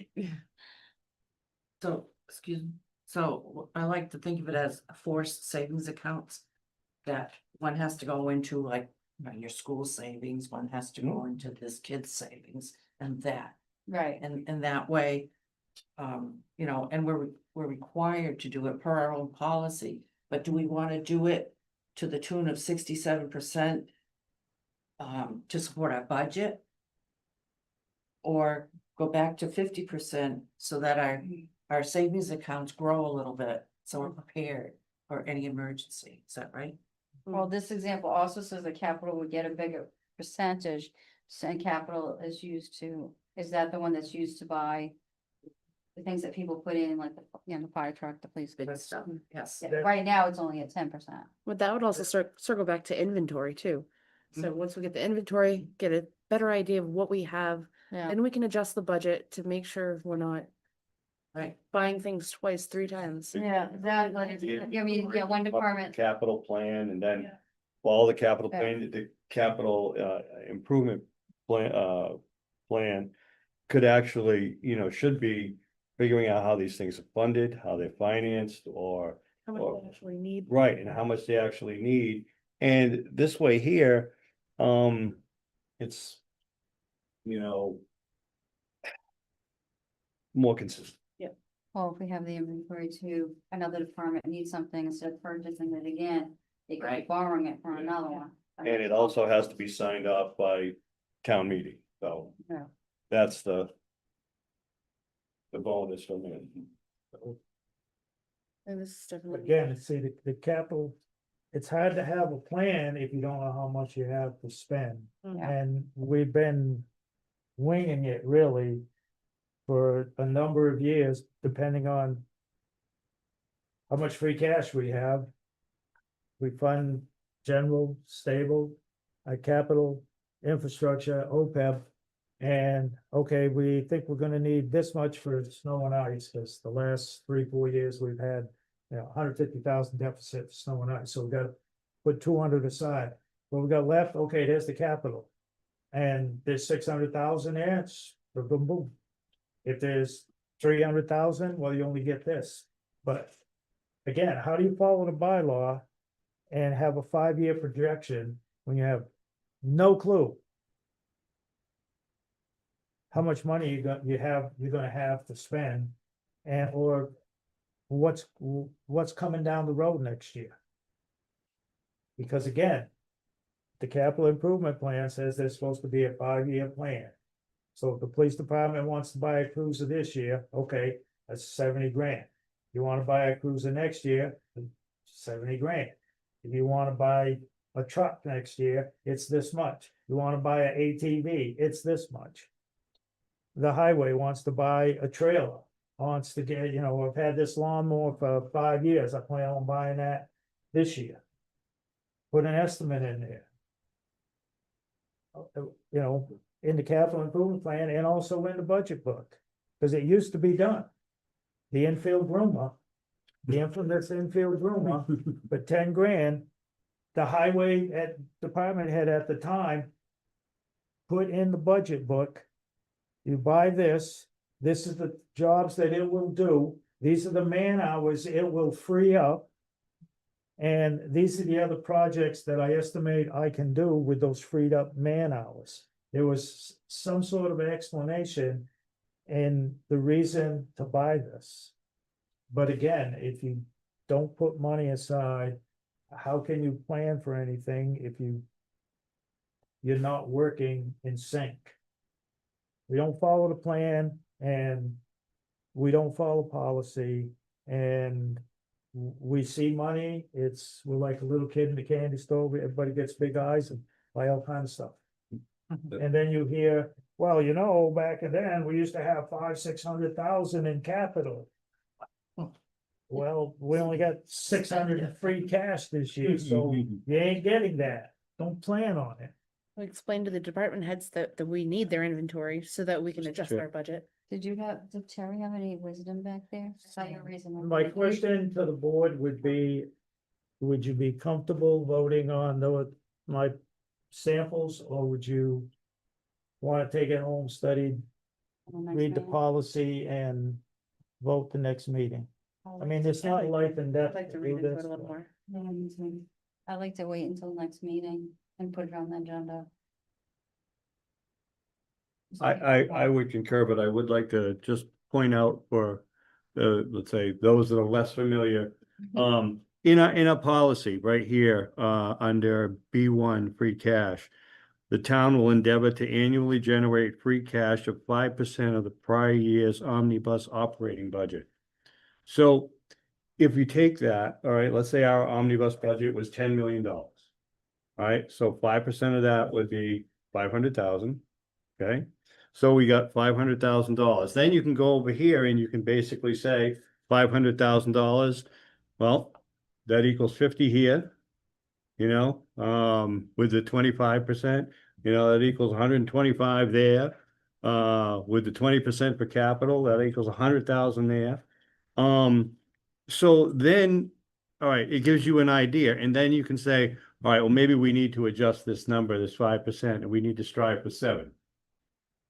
So, excuse me, so I like to think of it as forced savings accounts. That one has to go into like, your school savings, one has to go into this kid's savings and that. Right. And that way, and we're required to do it per our own policy, but do we wanna do it to the tune of 67%? To support our budget? Or go back to 50% so that our savings accounts grow a little bit, so we're prepared for any emergency, is that right? Well, this example also says that capital would get a bigger percentage, and capital is is that the one that's used to buy the things that people put in, like the fire truck, the police. Big truck. stuff, yes. Yeah, right now, it's only at 10%. But that would also circle back to inventory too. So once we get the inventory, get a better idea of what we have, Yeah, then we can adjust the budget to make sure we're not Right, buying things twice, 3 times. yeah, one department, Capital plan and then all the capital plan, the capital improvement plan. Could actually, should be figuring out how these things are funded, how they're financed or. How much Well, we actually need. Right, and how much they actually need, and this way here, it's. More consistent. well, if we have the inventory to, another department needs something, instead of purchasing it again, they could be Right. borrowing it from another one. And it also has to be signed off by town meeting, so. Yeah. That's the. The bonus from it. And this is definitely. Again, see, the capital, it's hard to have a plan if you don't know how much you have to spend. Yeah. And we've been winging it really for a number of years, depending on how much free cash we have. We fund general, stable, capital, infrastructure, OPEB. And, okay, we think we're gonna need this much for snow and ice, because the last 3-4 years we've had, 150,000 deficit for snow and ice, so we gotta put 200 aside. What we got left, okay, there's the capital. And there's 600,000 there, it's boom, boom, boom. If there's 300,000, well, you only get this, but again, how do you follow the bylaw and have a 5-year projection when you have no clue how much money you're gonna have to spend, and, or what's coming down the road next year. Because again, the capital improvement plan says there's supposed to be a 5-year plan. So if the police department wants to buy a cruiser this year, okay, that's 70 grand. You wanna buy a cruiser next year, 70 grand. If you wanna buy a truck next year, it's this much. You wanna buy an ATV, it's this much. The highway wants to buy a trailer, wants to get, I've had this lawnmower for 5 years, I plan on buying that this year. Put an estimate in there. In the capital improvement plan and also in the budget book, because it used to be done. The infield groomer, the infamous infield groomer, for 10 grand, the highway department head at the time put in the budget book, you buy this is the jobs that it will do, these are the man hours it will free up. And these are the other projects that I estimate I can do with those freed up man hours. There was some sort of explanation and the reason to buy this. But again, if you don't put money aside, how can you plan for anything if you're not working in sync? We don't follow the plan and we don't follow policy, and we see money, we're like a little kid in the candy store, everybody gets big eyes and buy all kinds of stuff. And then you hear, well, back then, we used to have 500,000-600,000 in capital. Well, we only got 600 in free cash this year, so you ain't getting that, don't plan on it. We'll explain to the department heads that we need their inventory so that we can adjust Sure. our budget. Did Terry have any wisdom back there? Saw your reason. My question to the board would be, would you be comfortable voting on my samples, or would you want to take it home, study, read the policy and vote the next meeting? I mean, it's not life and death. I'd like to do read into this, it a little but- more. Yeah, me too. I'd like to wait until next meeting and put it on the agenda. I would concur, but I would like to just point out for let's say, those that are less familiar. In a policy right here, under B1 free cash. The town will endeavor to annually generate free cash of 5% of the prior year's omnibus operating budget. So if you take that, all right, let's say our omnibus budget was $10 million. All right, so 5% of that would be 500,000. Okay, so we got $500,000. Then you can go over here and you can basically say $500,000. Well, that equals 50 here. With the 25%, that equals 125 there. With the 20% for capital, that equals 100,000 there. So then, all right, it gives you an idea, and then you can say, all right, well, maybe we need to adjust this number, this 5%, and we need to strive for 7.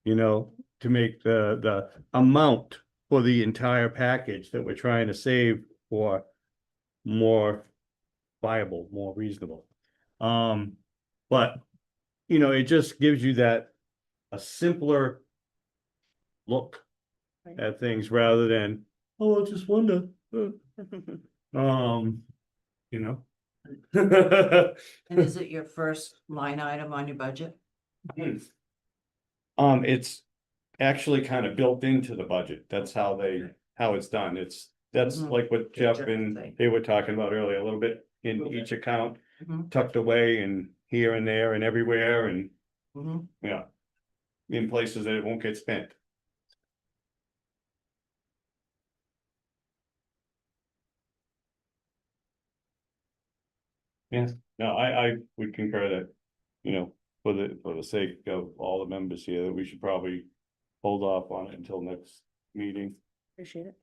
To make the amount for the entire package that we're trying to save for more viable, more reasonable. But it just gives you a simpler look Right. at things rather than, oh, I just wonder. And is it your first line item on your budget? It's actually kind of built into the budget. That's how it's done. That's Mhm. like what Jeff Jeff and was saying. they were talking about earlier, a little bit in each account, Mhm. tucked away and here and there and everywhere and, Mhm. yeah, in places that it won't get spent. Yes, no, I would concur that, for the sake of all the members here, that we should probably hold off on it until next meeting. Appreciate it.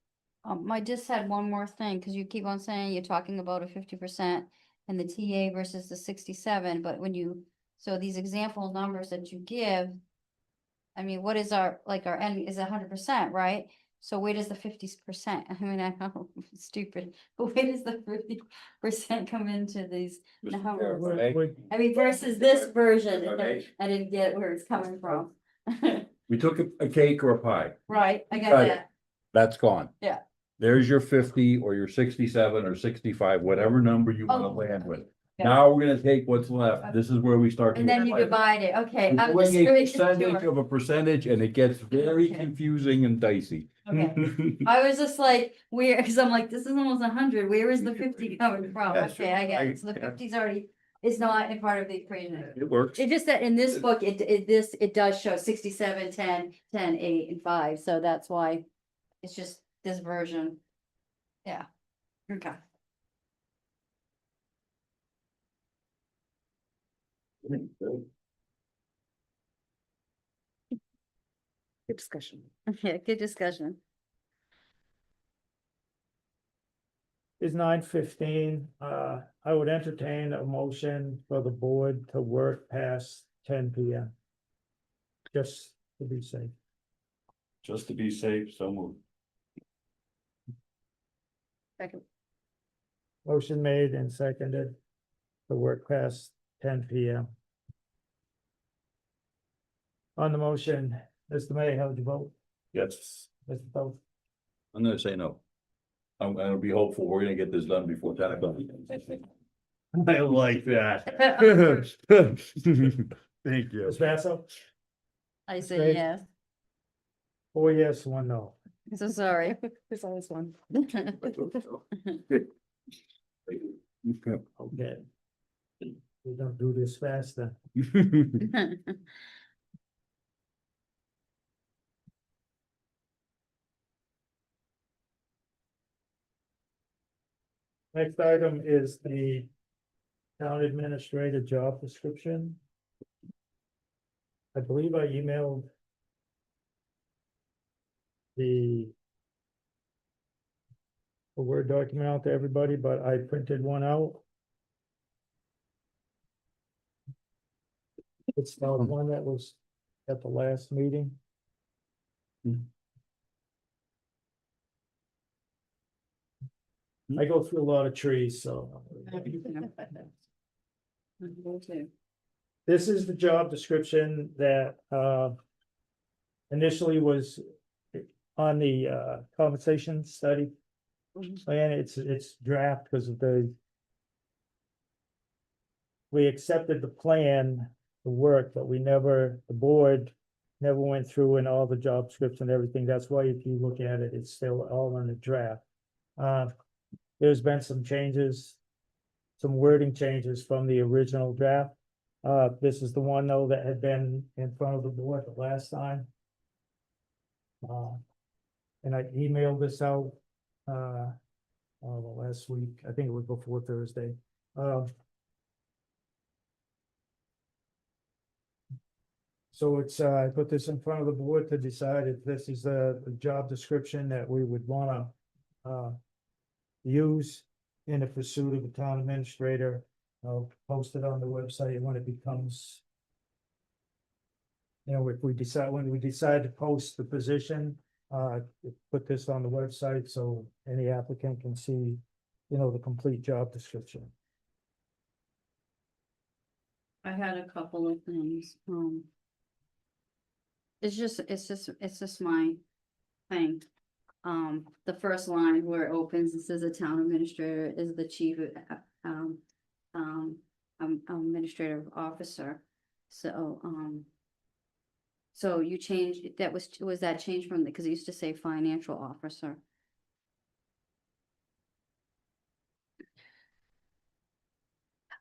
I just had one more thing, because you keep on saying you're talking about a 50% and the TA versus the 67, but so these example numbers that you give, I mean, what is our end is 100%, right? So where does the 50%? I mean, I know it's stupid, but where does the 50% come into these numbers? I mean, versus this version, I didn't get where it's coming from. We took a cake or a pie. Right, I got Got it. that. That's gone. Yeah. There's your 50 or your 67 or 65, whatever number you wanna Oh. land with. Yeah. Now we're gonna take what's left. This is where we start. to And then you apply. divide it, okay. We're I'm doing just a very percentage sure. of a percentage and it gets very Okay. confusing and dicey. Okay. I was just like, where, cause I'm like, this is almost 100, where is the 50 coming from? Yeah, Okay, I get sure. it, so the Yeah. 50's already, is not a part of the equation. It works. It's just that in this book, it does show 67, 10, 10, 8, and 5, so that's why. It's just this version. Yeah. Okay. Good discussion. Yeah, good discussion. Is 9:15. I would entertain a motion for the board to work past 10 PM. Just to be safe. Just to be safe, so move. Second. Motion made and seconded to work past 10 PM. On the motion, Mr. May, how would you vote? Yes. Mr. Poe? I'm gonna say no. I'm gonna be hopeful we're gonna get this done before 10 o'clock. I like that. Thank you. Ms. Basso? I say Great. yes. 4 yes, 1 no. I'm so sorry. There's always one. Okay. We don't do this fast then. Next item is the town administrator job description. I believe I emailed the Word document out to everybody, but I printed one out. It's the one that was at the last meeting. I go through a lot of trees, so. This is the job description that initially was on the compensation study. And it's draft because of we accepted the plan, the work, but the board never went through and all the job scripts and everything. That's why if you look at it, it's still all in the draft. There's been some changes, some wording changes from the original draft. This is the one though that had been in front of the board the last time. And I emailed this out, last week, I think it was before Thursday. So it's, I put this in front of the board to decide if this is the job description that we would wanna, use in the pursuit of a town administrator. I'll post it on the website when it becomes. You know, if we decide, when we decide to post the position, put this on the website so any applicant can see, you know, the complete job description. I had a couple of things, it's just my thing. The first line where it opens, it says the town administrator is the chief, administrative officer. So, so you changed, was that changed from, because it used to say financial officer?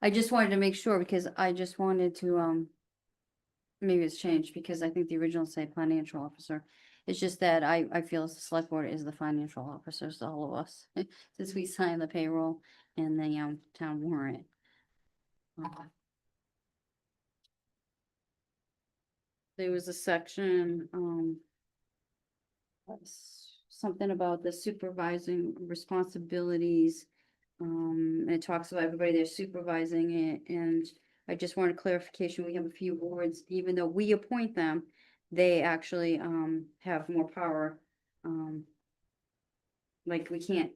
I just wanted to make sure, because I just wanted to, maybe it's changed, because I think the original say financial officer. It's just that I feel the select board is the financial officers to all of us, since we sign the payroll and the, town warrant. There was a section, something about the supervising responsibilities. And it talks about everybody they're supervising it, and I just wanted clarification. We have a few boards, even though we appoint them, they actually, have more power. Like we can't,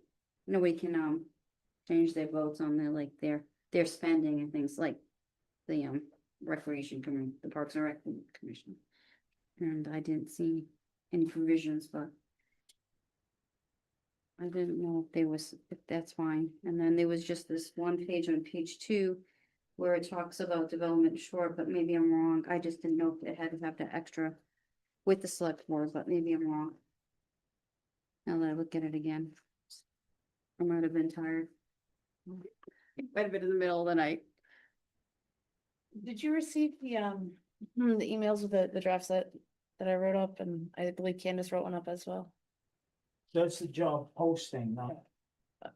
nobody can, change their votes on their spending and things like the, recreation committee, the Parks and Rec Commission. And I didn't see any provisions, but I didn't know if they was, if that's fine. And then there was just this one page on page 2 where it talks about development short, but maybe I'm wrong. I just didn't know if it had to have the extra with the select board, but maybe I'm wrong. Now that I look at it again. I might have been tired. Might have been in the middle of the night. Did you receive the emails with the drafts that I wrote up, and I believe Candace wrote one up as well? That's the job posting, not.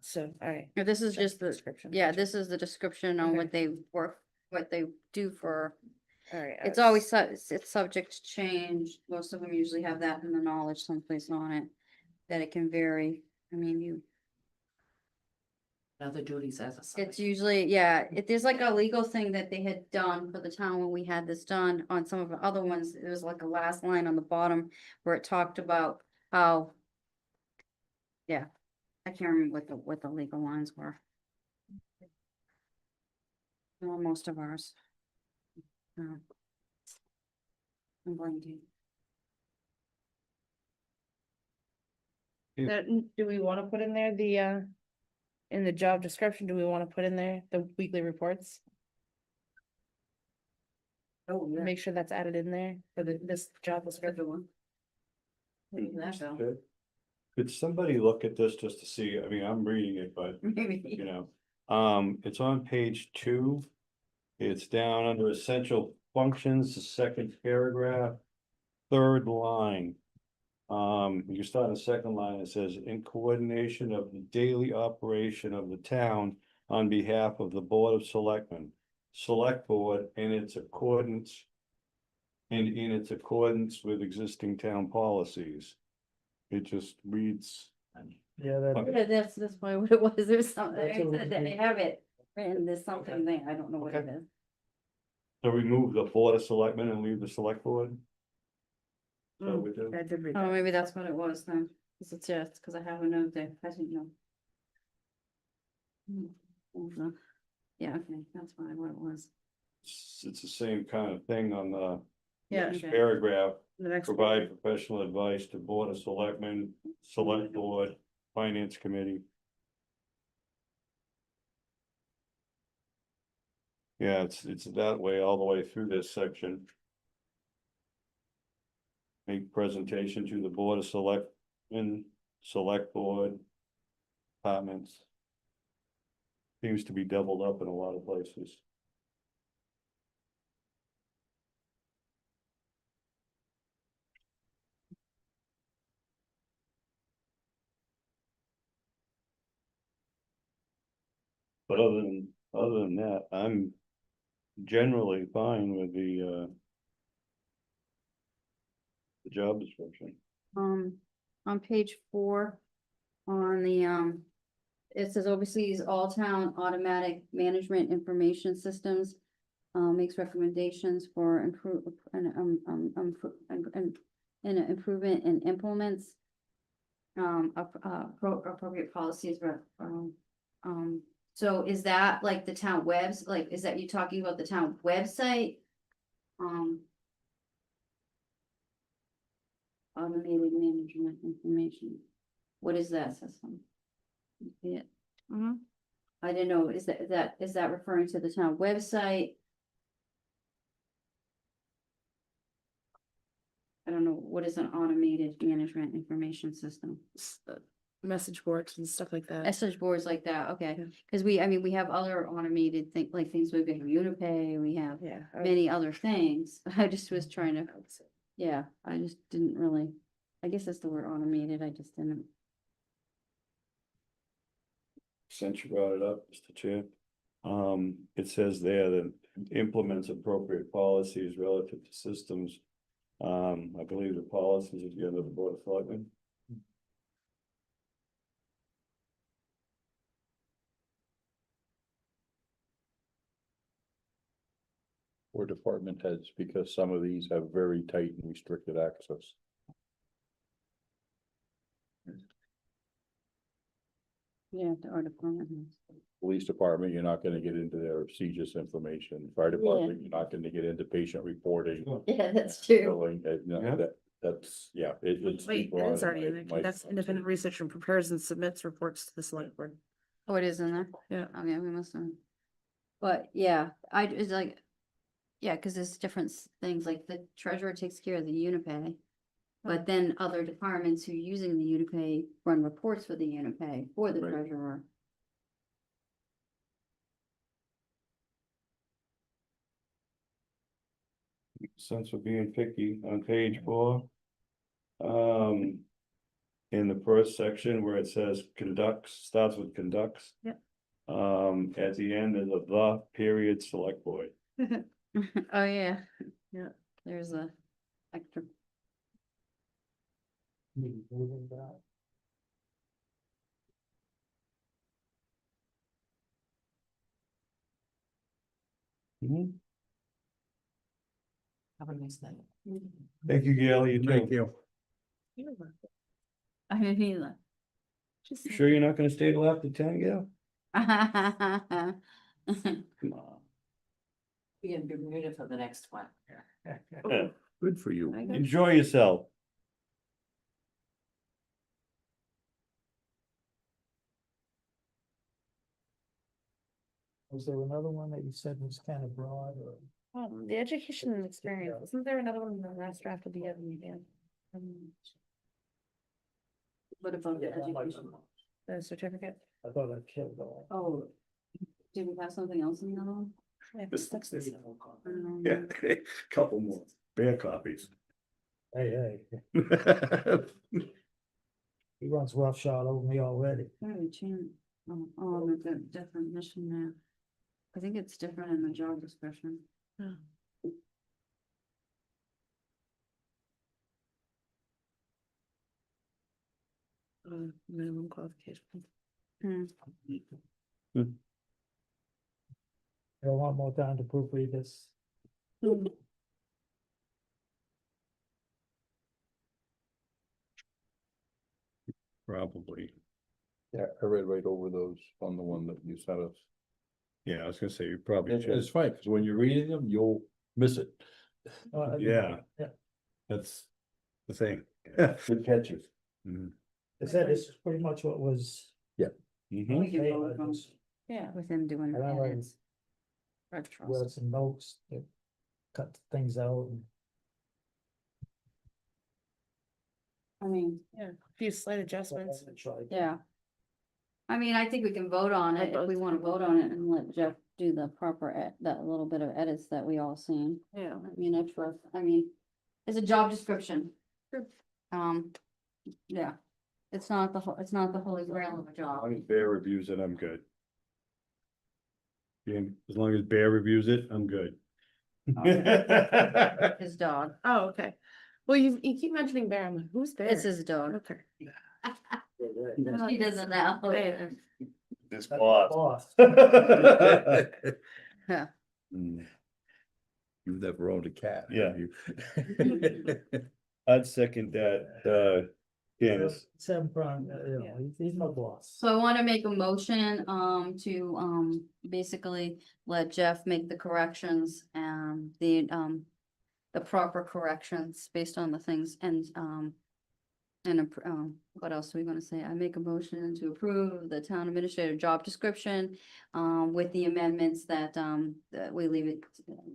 So, all right. Yeah, this is just the, description. yeah, this is the description on Okay. what they work, what they do for, All right. it's always, it's subject to change. Most of them usually have that in the knowledge someplace on it, that it can vary. I mean, Other duties as a. it's usually, yeah, there's like a legal thing that they had done for the town when we had this done. On some of the other ones, it was like a last line on the bottom where it talked about how, yeah, I can't remember what the legal lines were. Well, most of ours. I'm blanking. Do we want to put in there in the job description, do we want to put in there the weekly reports? Oh, Make sure that's added in there for this job description. one. Good. Could somebody look at this just to see, I mean, I'm reading it, but Maybe. you know, it's on page 2. It's down under essential functions, the second paragraph, third line. You start on the second line, it says, in coordination of the daily operation of the town on behalf of the Board of Selectmen, Select Board in its accordance with existing town policies. It just reads. Yeah, that, Yeah, that's probably what it was. There's something, That's what it they is. have it written, there's something there. I don't know what it Okay. is. So remove the Board of Selectmen and leave the Select Board? So Mm, we do. I did read Oh, that. maybe that's what it was then. Cause it's just, cause I have a note there. I didn't know. Hold on. Yeah, okay, that's probably what it was. It's the same kind of thing on the Yeah. next Okay. paragraph. The next. Provide professional advice to Board of Selectmen, Select Board, Finance Committee. Yeah, it's that way all the way through this section. Make presentation to the Board of Selectmen, Select Board, departments. Seems to be doubled up in a lot of places. But other than that, I'm generally fine with the job description. On page 4, on the, it says oversees all town automatic management information systems. Makes recommendations for improvement and implements. Appropriate policies, so is that like the town webs, like, is that you talking about the town website? Automated management information, what is that system? Yeah. I didn't know, is that referring to the town website? I don't know, what is an automated management information system? Message boards and stuff like that. Message boards like that, okay, Yeah. cause we have other automated like things, we have Unipay, we have Yeah. many other things. I just was trying to, yeah, I just didn't really, I guess that's the word automated, I just didn't. Since you brought it up, Mr. Chair, it says there that implements appropriate policies relative to systems. I believe the policies is the end of the Board of Selectmen. Or department heads, because some of these have very tight and restricted access. Yeah, the art department. Police department, you're not gonna get into their CGIS information. Fire department, you're not gonna get into patient reporting. Yeah, that's true. Billing, no, Yeah. that's, yeah, it's. Wait, people it on is already in might- there. might- That's independent research and prepares and submits reports to the select board. Oh, it is in there? Yeah. Okay, we must have. But yeah, it's like, yeah, cause there's different things, like the treasurer takes care of the Unipay. But then other departments who are using the Unipay run reports for the Unipay for the Right. treasurer. Since we're being picky on page 4. In the first section where it says conducts, starts with conducts. Yep. At the end is a the period select board. Oh, yeah. Yeah, there's a extra. Have a nice night. Thank you, Gail. You Thank too. you. I mean, he like. You sure you're not gonna stay till after 10, Gail? Well, Come on. Be in Bermuda for the next one. Good for you. Enjoy yourself. Was there another one that you said was kind of broad or? The education and experience, wasn't there another one in the last draft of the other meeting? What about the education? The certificate? I thought I killed all. Oh, did we have something else in the other one? That's this. Yeah, couple more bear copies. Hey, he runs roughshod over me already. Very change. Oh, there's a definition there. I think it's different in the job description. Minimum qualification. I want more time to proofread this. Probably. Yeah, I read right over those on the one that you sent us. Yeah, I was gonna say you probably It's should. fine, because when you're reading them, you'll miss it. Yeah. Yeah. That's the thing. Good catches. Mhm. I said this is pretty much what was. Mhm. We can Hey, vote on- just Yeah, with him doing I don't know. edits. Red wrote trust. some notes that cut things out and. I mean, Yeah, a few slight adjustments. yeah. I mean, I think we can vote on it if we wanna vote on it and let Jeff do the proper, that little bit of edits that we all seen. Yeah. I mean, it's a job description. Yeah, it's not the holy grail of a As job. long as Bear reviews it, I'm good. Yeah, as long as Bear reviews it, I'm good. His dog, Oh, okay. Well, you keep mentioning Bear. I'm like, who's Bear? it's his dog. Okay. He doesn't know. Bear. This Boss. Yeah. Mm. You've never owned a cat. have Yeah. you? I'd second that, Candace. Seven prime, he's my boss. So I wanna make a motion, to, basically let Jeff make the corrections and the proper corrections based on the things and, what else are we gonna say? I make a motion to approve the town administrator job description, with the amendments that we leave it,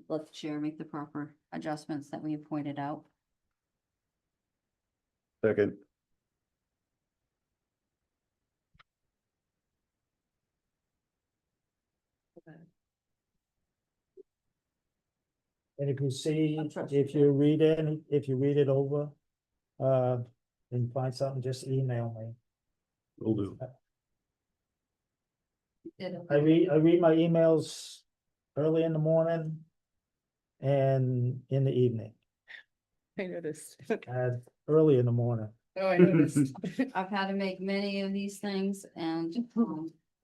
let the chair make the proper adjustments that we have pointed out. Second. And if you see, I'm trusting if you read it over, and find something, just email me. Will do. I read my emails early in the morning and in the evening, I noticed. early in the morning. Oh, I noticed. I've had to make many of these things and,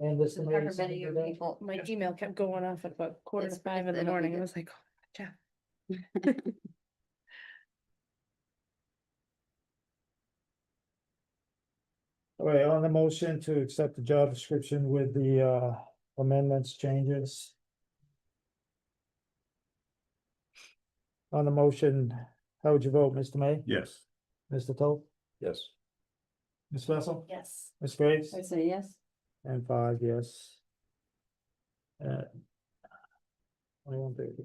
And this. I've heard many of people. My email kept going off at about quarter to It's- 5 in the it'll be morning. I good. was like, oh, Jeff. All right, on the motion to accept the job description with the amendments, changes. On the motion, how would you vote, Mr. May? Yes. Mr. Toth? Yes. Ms. Russell? Yes. Ms. Graves? I say yes. And 5 yes. 21:30.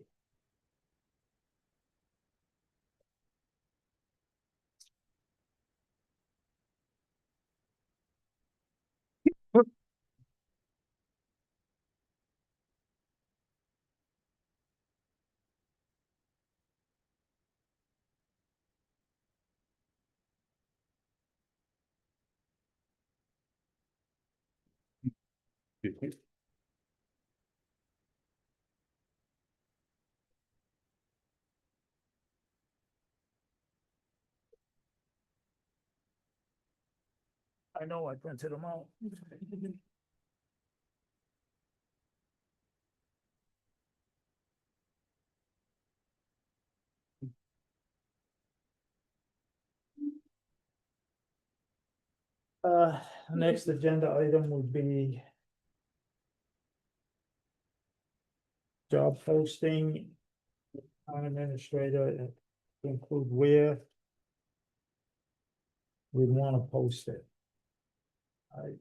I know I printed them out. Next agenda item would be job posting, town administrator, include where we want to post it. I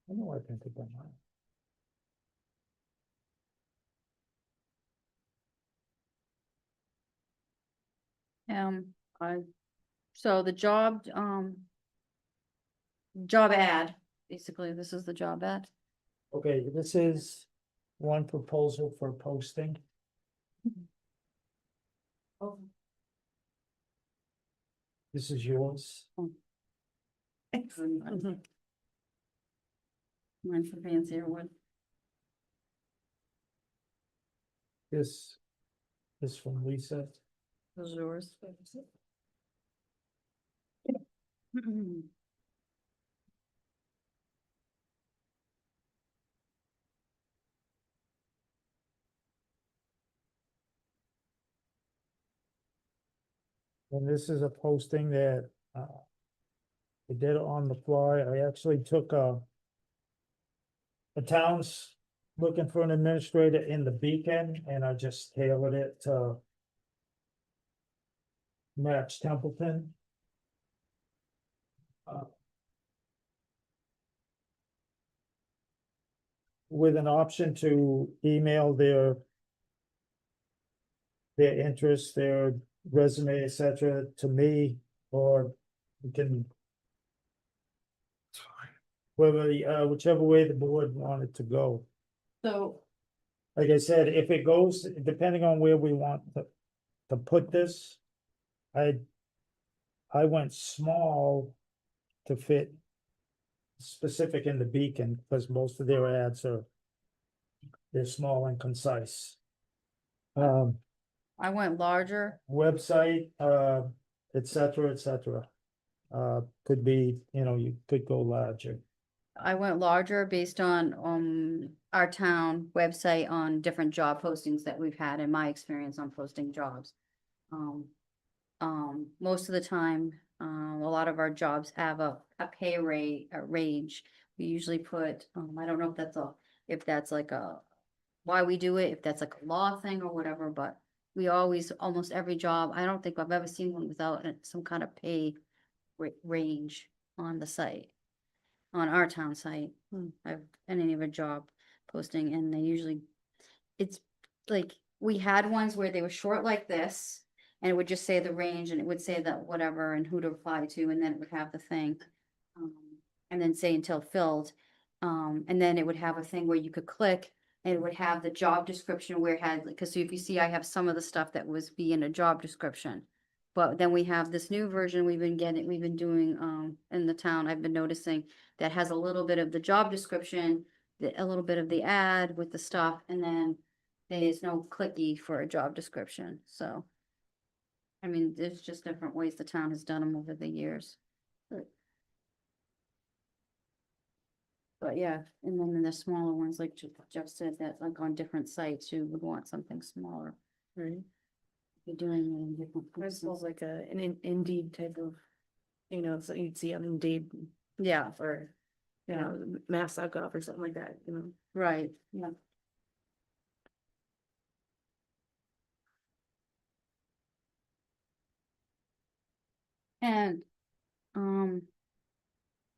know I printed them out. I, so the job ad, basically, this is the job ad. Okay, this is one proposal for posting. Oh. This is yours. Excellent. Mine's the fancier one. This is from Lisa. Those are yours. And this is a posting that I did it on the fly. I actually took the town's looking for an administrator in the Beacon, and I just tailored it to match Templeton. With an option to email their interest, their resume, etc., to me, or we can whichever way the board wanted to go. So, Like I said, if it goes, depending on where we want to put this, I went small to fit specific in the Beacon, because most of their ads they're small and concise. I went larger. Website, et cetera, could be, you could go larger. I went larger based on our town website on different job postings that we've had in my experience on posting jobs. Most of the time, a lot of our jobs have a pay rate, a range. We usually put, I don't know if that's like why we do it, if that's like a law thing or whatever, but we always, almost every job, I don't think I've ever seen one without some kind of pay range on the site. On our town site, I've, in any of a job posting, and they usually, it's like, we had ones where they were short like this, and it would just say the range, and it would say that whatever, and who to apply to, and then it would have the thing. And then say until filled, and then it would have a thing where you could click, and it would have the job description where it had, because so if you see, I have some of the stuff that was in a job description. But then we have this new version we've been doing, in the town, I've been noticing, that has a little bit of the job description, a little bit of the ad with the stuff, and then there's no clicky for a job description, so. I mean, there's just different ways the town has done them over the years. But yeah, and then the smaller ones, like Jeff said, that like on different sites, you would want something smaller. Right. You're doing it in different I places. suppose like an Indeed type of you know, so you'd see on Indeed Yeah, or, you know, Mass.gov or something like that, you know. right, yeah. And,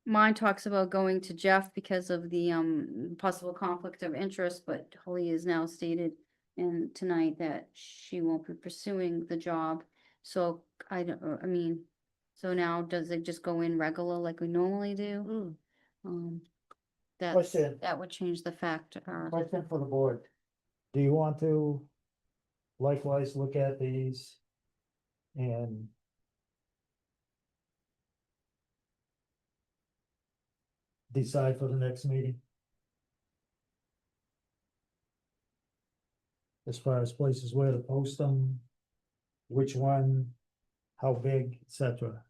mine talks about going to Jeff because of the, possible conflict of interest, but Holly is now stated in tonight that she won't be pursuing the job. So I don't, I mean, so now does it just go in regular like we normally do? Mm. That's, Question. that would change the factor. Question for the board. Do you want to likewise look at these and decide for the next meeting? As far as places where to post them, which one, how big, etc.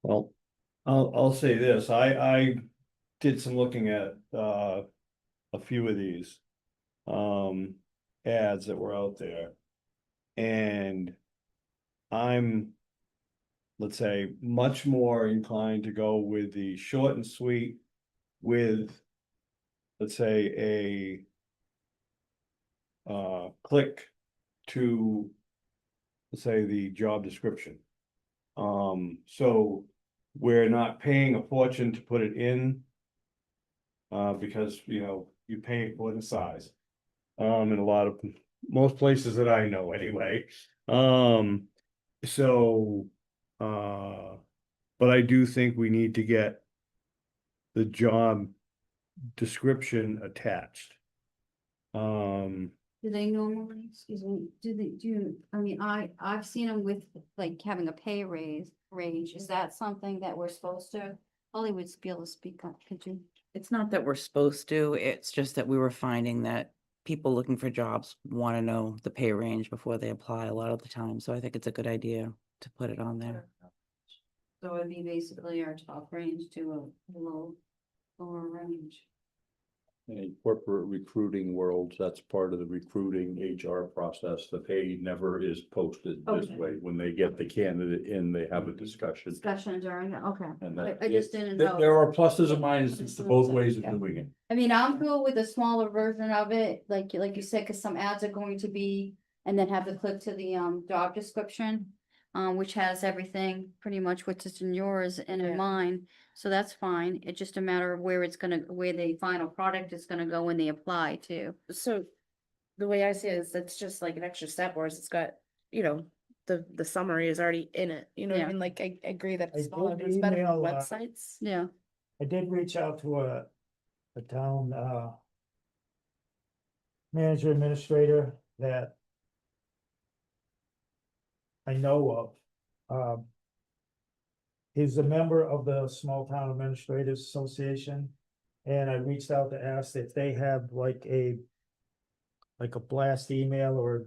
Well, I'll say this, I did some looking at, a few of these. Ads that were out there. And I'm, let's say, much more inclined to go with the short and sweet with, let's say, click to, let's say, the job description. So we're not paying a fortune to put it in. Because, you know, you pay for the size. In a lot of, most places that I know anyway. So, but I do think we need to get the job description attached. Do they normally, excuse me, I mean, I've seen them with like having a pay range. Is that something that we're supposed to? Holly would be able to speak up, could you? It's not that we're supposed to, it's just that we were finding that people looking for jobs want to know the pay range before they apply a lot of the time. So I think it's a good idea to put it on there. So it'd be basically our top range to a lower range. In a corporate recruiting world, that's part of the recruiting HR process. The pay never is posted this Okay. way. When they get the candidate in, they have a discussion. Discussion during, okay. And I that, just didn't there know. there are pluses and minuses to both ways of Yeah. doing it. I mean, I'm cool with a smaller version of it, like you said, cause some ads are going to be, and then have the click to the job description. Which has everything, pretty much what's in yours and in Yeah. mine, so that's fine, it's just a matter of where it's gonna, where the final product is gonna go when they apply to. So the way I see it is it's just like an extra step, whereas it's got, you know, the summary is already in it, you know what I Yeah. mean? Like, I agree that I it's smaller, did but it's better for email, websites. Yeah, I did reach out to a town, manager administrator that I know of. He's a member of the Small Town Administrators Association. And I reached out to ask if they have like a blast email or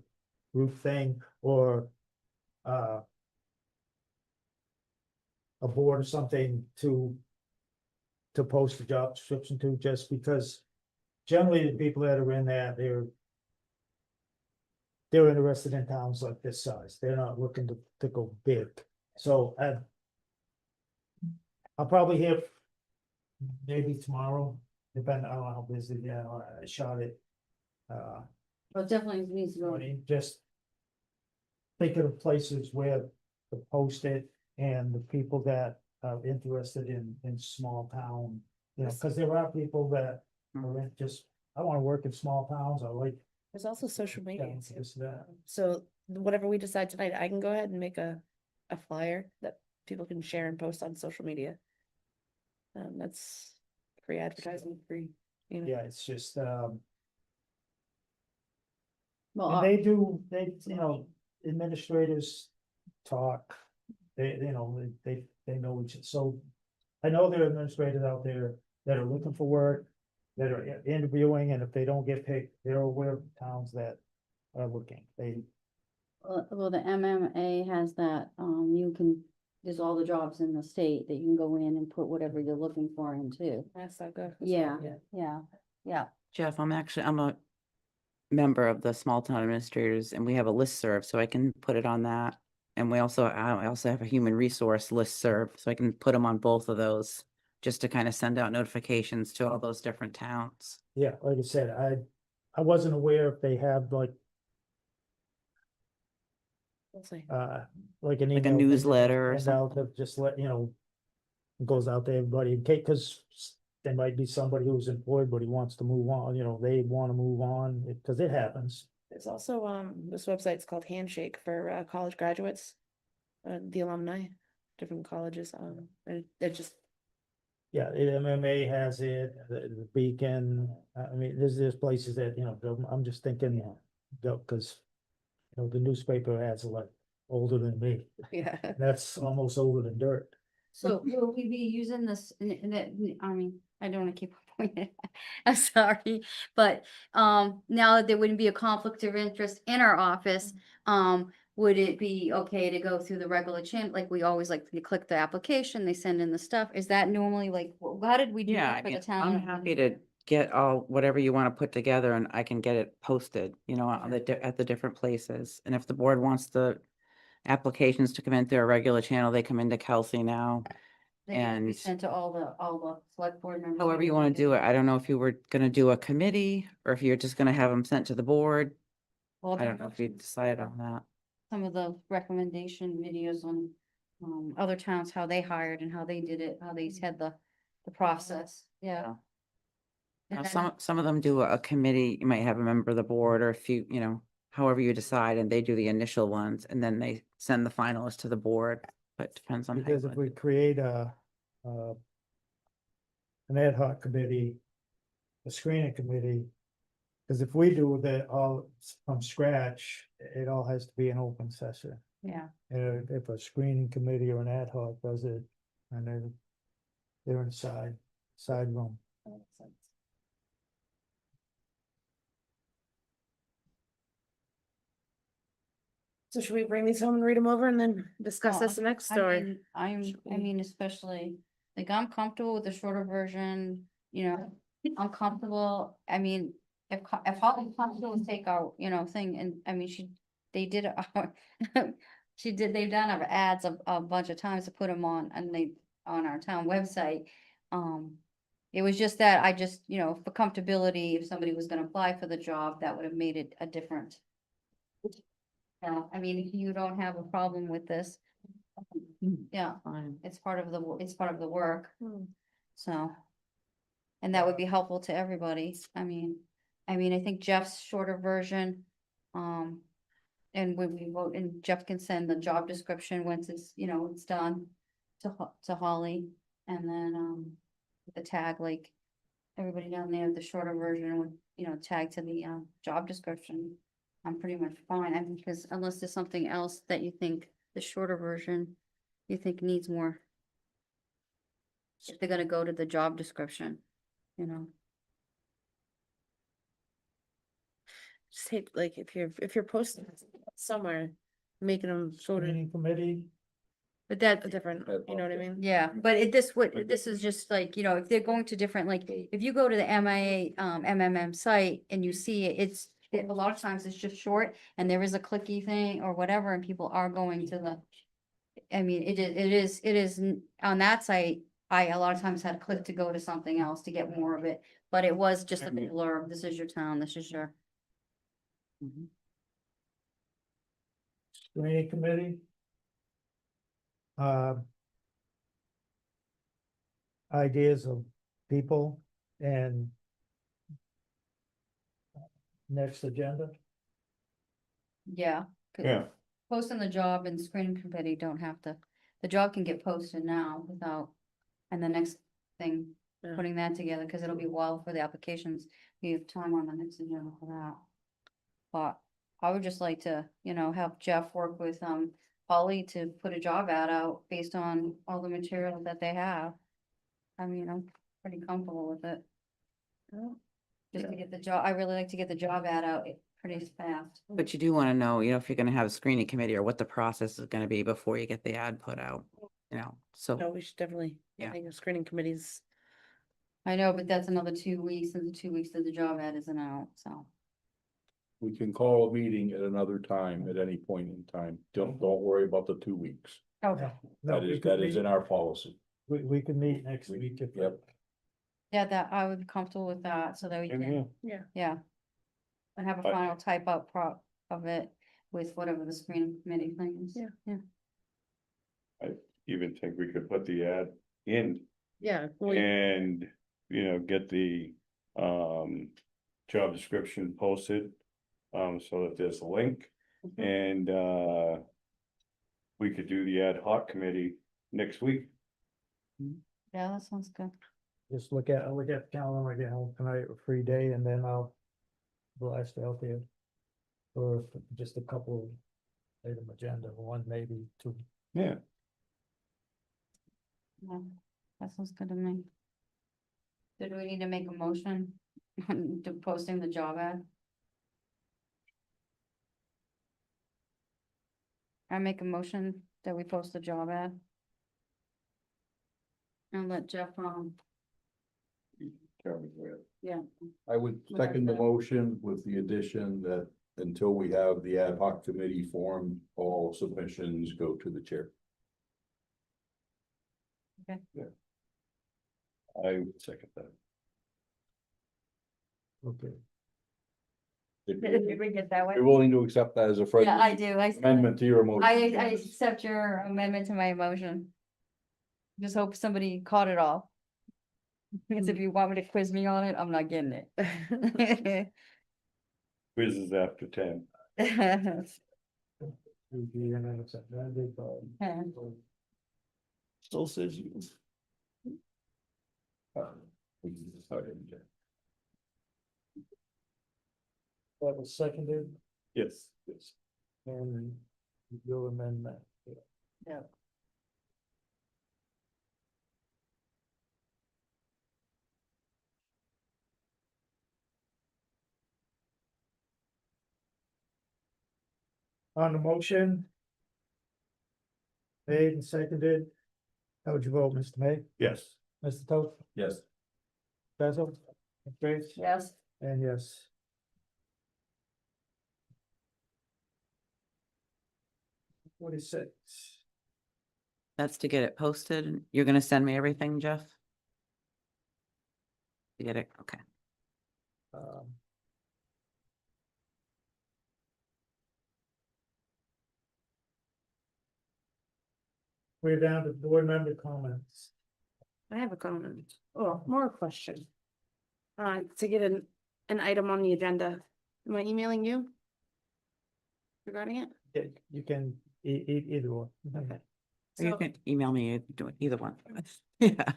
group thing or a board or something to post the job description to, just because generally the people that are in that, they're interested in towns like this size. They're not looking to go big. So I'll probably hear maybe tomorrow, depending on how busy, I shot it. well, it definitely needs to go. Just think of places where to post it and the people that are interested in small town. You know, because there are people that are just, I want to work in small towns, I like. There's also social media. towns, this, that. So whatever we decide tonight, I can go ahead and make a flyer that people can share and post on social media. That's free advertising, free, you know. Yeah, it's just, Well, and they, you know, administrators talk, they know each, so. I know there are administrators out there that are looking for work, that are interviewing, and if they don't get picked, they're aware of towns that are looking, well, the MMA has that, you can, there's all the jobs in the state that you can go in and put whatever you're looking for in too. Mass.gov. Yeah, yeah, Yeah, Jeff, I'm a member of the Small Town Administrators and we have a listserv, so I can put it on that. And I also have a human resource listserv, so I can put them on both of those, just to kind of send out notifications to all those different towns. Yeah, like I said, I wasn't aware if they have like, We'll see. like an Like a email thing that newsletter or they send out something. to just let, it goes out to everybody in case, cause there might be somebody who's employed, but he wants to move on, they wanna move on, cause it happens. There's also, this website's called Handshake for, college graduates. The alumni, different colleges, it just, Yeah, MMA has it, the Beacon, I mean, there's places that, I'm just thinking, cause, the newspaper ads are like older than me. yeah. That's almost older than dirt. so will we be using this, I mean, I don't wanna keep pointing, I'm sorry, but, now that there wouldn't be a conflict of interest in our office, would it be okay to go through the regular channel, like we always like, you click the application, they send in the stuff, is that normally like, how did we do Yeah, that I for the mean, town? I'm happy to get whatever you want to put together and I can get it posted, on at the different places. And if the board wants the applications to come in through a regular channel, they come into Kelsey now. They need to be and- sent to all the select board members. However you want to do it. I don't know if you were gonna do a committee or if you're just gonna have them sent to the board. Well, I don't know if you decided on that. some of the recommendation videos on, other towns, how they hired and how they did it, how they had the process, yeah. And then- Some of them do a committee, you might have a member of the board or a few, however you decide, and they do the initial ones and then they send the finalists to the board, but it depends on. how you Because if wanna we do it. create an ad hoc committee, a screening committee, because if we do that all from scratch, it all has to be an open session. Yeah, And if a screening committee or an ad hoc does it, and they're in a side room. that makes sense. So should we bring these home and read them over and then discuss Well, this next I story? mean, should I we- mean, especially, like, I'm comfortable with the shorter version, I'm comfortable, I mean, if Holly's comfortable with take our, thing, and, I mean, they did, they've done our ads a bunch of times to put them on, and on our town website. It was just that I just, for comfortability, if somebody was gonna apply for the job, that would have made it a different. Yeah, I mean, if you don't have a problem with this. Yeah, Fine. it's part of the work, Hmm. so. And that would be helpful to everybody, I mean, I think Jeff's shorter version, and when we vote, and Jeff can send the job description once it's done to Holly, and then, with the tag, like, everybody down there, the shorter version would, tag to the, job description. I'm pretty much fine, I mean, because unless there's something else that you think, the shorter version, you think needs more. If they're gonna go to the job description, Just hate, like, if you're posting somewhere, making them sort of Screening committee, but that, a different, you know what I mean? yeah, but this is just like, if they're going to different, like, if you go to the MIA, MMM site and you see a lot of times it's just short and there is a clicky thing or whatever, and people are going to the. I mean, it is on that site, I a lot of times had to click to go to something else to get more of it, but it was just a blurb, this is your town, this is your. Mhm. screening committee. Ideas of people and next agenda. Yeah. 'Cause posting the job and screening committee don't have to, the job can get posted now without, and the next thing, Yeah. putting that together, cause it'll be a while for the applications, we have time on the next agenda for that. But I would just like to, have Jeff work with, Holly to put a job ad out based on all the material that they have. I mean, I'm pretty comfortable with it. Just to get the job, I really like to get the job ad out pretty fast. But you do want to know, if you're gonna have a screening committee or what the process is gonna be before you get the ad put out, so. No, we should definitely, I Yeah. think screening committees I know, but that's another 2 weeks, and the 2 weeks that the job ad isn't out, so. We can call a meeting at another time, at any point in time. Don't worry about the 2 weeks. Okay. No, That we is, could that is meet- in our policy. We could meet next week if. Yep. Yeah, that, I would be comfortable with that, so that we can, yeah. And have a But- final type up prop of it with whatever the screening committee thinks. Yeah. Yeah. Even think we could put the ad in Yeah. and, get the, job description posted. So that there's a link Mhm. and, we could do the ad hoc committee next week. Yeah, that sounds good. Just I'll look at the calendar when I get home tonight, a free day, and then I'll blast out there. For just a couple of item agenda, one, maybe two. Yeah. Yeah, that sounds good to me. So do we need to make a motion to posting the job ad? I make a motion that we post the job ad. And let Jeff, yeah, I would second the motion with the addition that until we have the ad hoc committee formed, all submissions go to the chair. I would second that. Okay. did we get that way? You're willing to accept that as a friendly Yeah, I do, amendment to your motion? I accept your amendment to my motion. Just hope somebody caught it all. Because if you want me to quiz me on it, I'm not getting it. Quizzes after 10. Still says you. We can decide in January. That was seconded, Yes, yes. and you'll amend that. Yeah. On the motion. Made and seconded. How would you vote, Mr. May? Yes. Mr. Toth? Yes. Basil? Grace? Yes, And yes. $46. That's to get it posted. You're gonna send me everything, Jeff? To get it, okay. We're down to board member comments. I have a comment, or more a question. To get an item on the agenda, am I emailing you? Regarding it? Yeah, you can, either one. Okay. Or you So, can email me, do it either one. Yeah.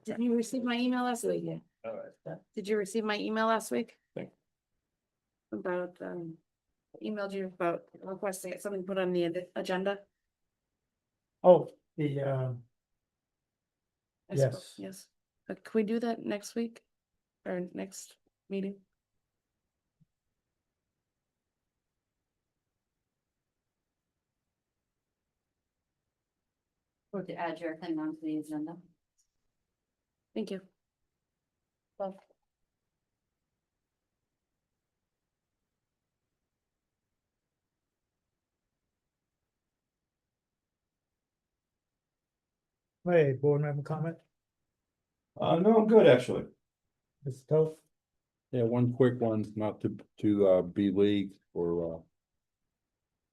did you receive my email last week? Yeah. All right. Did you receive my email last week? Thank About, emailed you about requesting something put on the agenda? Oh, I suppose, Yes. Yes. Can we do that next week? Or next meeting? or to add your thing onto the agenda. Thank you. Well, hey, board member comment, No, I'm good, actually. Mr. Toth? Yeah, one quick one, not to be league or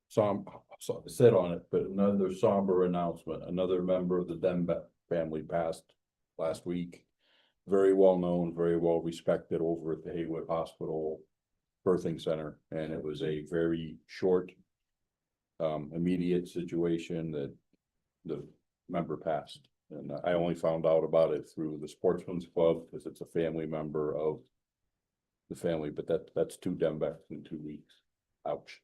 sit on it, but another somber announcement. Another member of the Dembeck family passed last week. Very well known, very well respected over at the Haywood Hospital birthing center, and it was a very short immediate situation that the member passed. And I only found out about it through the Sportsman's Club because it's a family member of the family, but that's two Dembecks in 2 weeks. Ouch.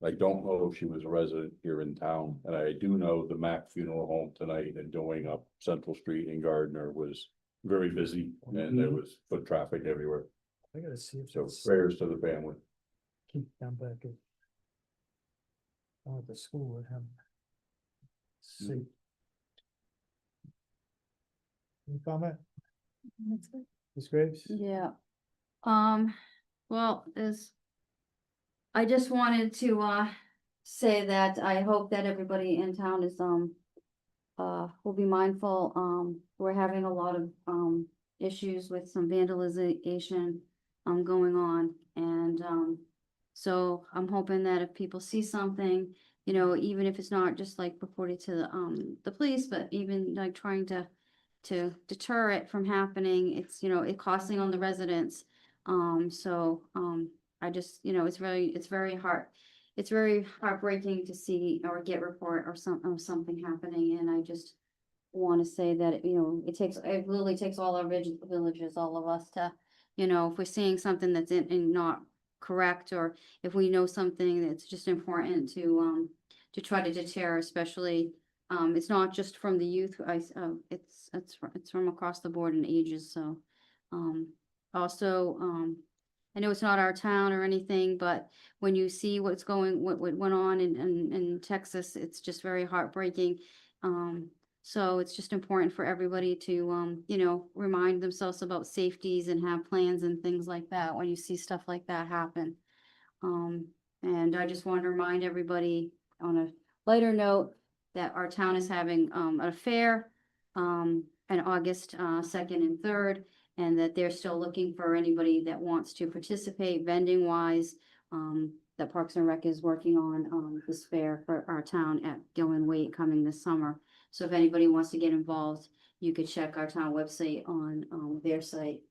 I don't know if she was a resident here in town, and I do know the Mac Funeral Home tonight and going up Central Street in Gardner was very busy and there was foot traffic everywhere. I gotta see if So it's prayers to the family. keep them back. Oh, the school would have. See. Any comment? Ms. Graves? Yeah. Well, I just wanted to, say that I hope that everybody in town is, will be mindful. We're having a lot of, issues with some vandalization, going on. And, so I'm hoping that if people see something, you know, even if it's not just like reported to the police, but even like trying to deter it from happening, it's, you know, it costing on the residents. I just, you know, it's very heartbreaking to see or get report or something happening, and I just want to say that, you know, it literally takes all our villages, all of us to, you know, if we're seeing something that's in not correct, or if we know something that's just important to try to deter, especially, it's not just from the youth, it's from across the board in ages, so, also, I know it's not our town or anything, but when you see what went on in Texas, it's just very heartbreaking. So it's just important for everybody to, you know, remind themselves about safeties and have plans and things like that when you see stuff like that happen. And I just want to remind everybody on a lighter note that our town is having, a fair, on August, 2nd and 3rd, and that they're still looking for anybody that wants to participate vending wise. That Parks and Rec is working on, this fair for our town at Gilman Waite coming this summer. So if anybody wants to get involved, you could check our town website on, their site.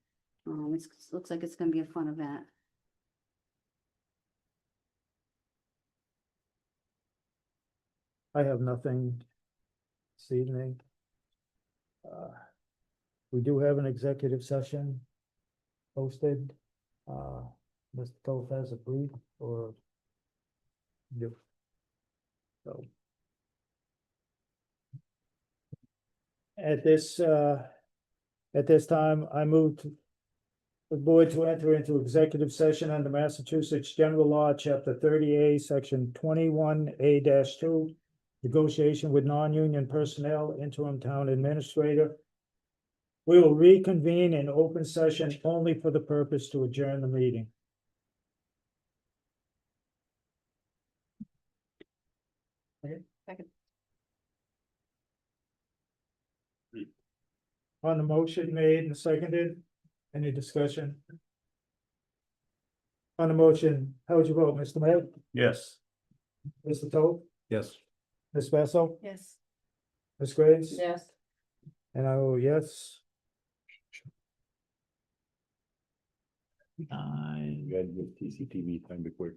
Looks like it's gonna be a fun event. I have nothing this evening. We do have an executive session posted. Mr. Toth has a brief or? Yep. So. At this time, I move to the board to enter into executive session under Massachusetts General Law, Chapter 30A, Section 21A-2, negotiation with non-union personnel, interim town administrator. We will reconvene in open session only for the purpose to adjourn the meeting. Second. On the motion made and seconded, any discussion? On the motion, how would you vote, Mr. Mayor? Yes. Mr. Toth? Yes. Ms. Basso? Yes. Ms. Graves? Yes. And I vote yes. You gotta give TCTV time to quit.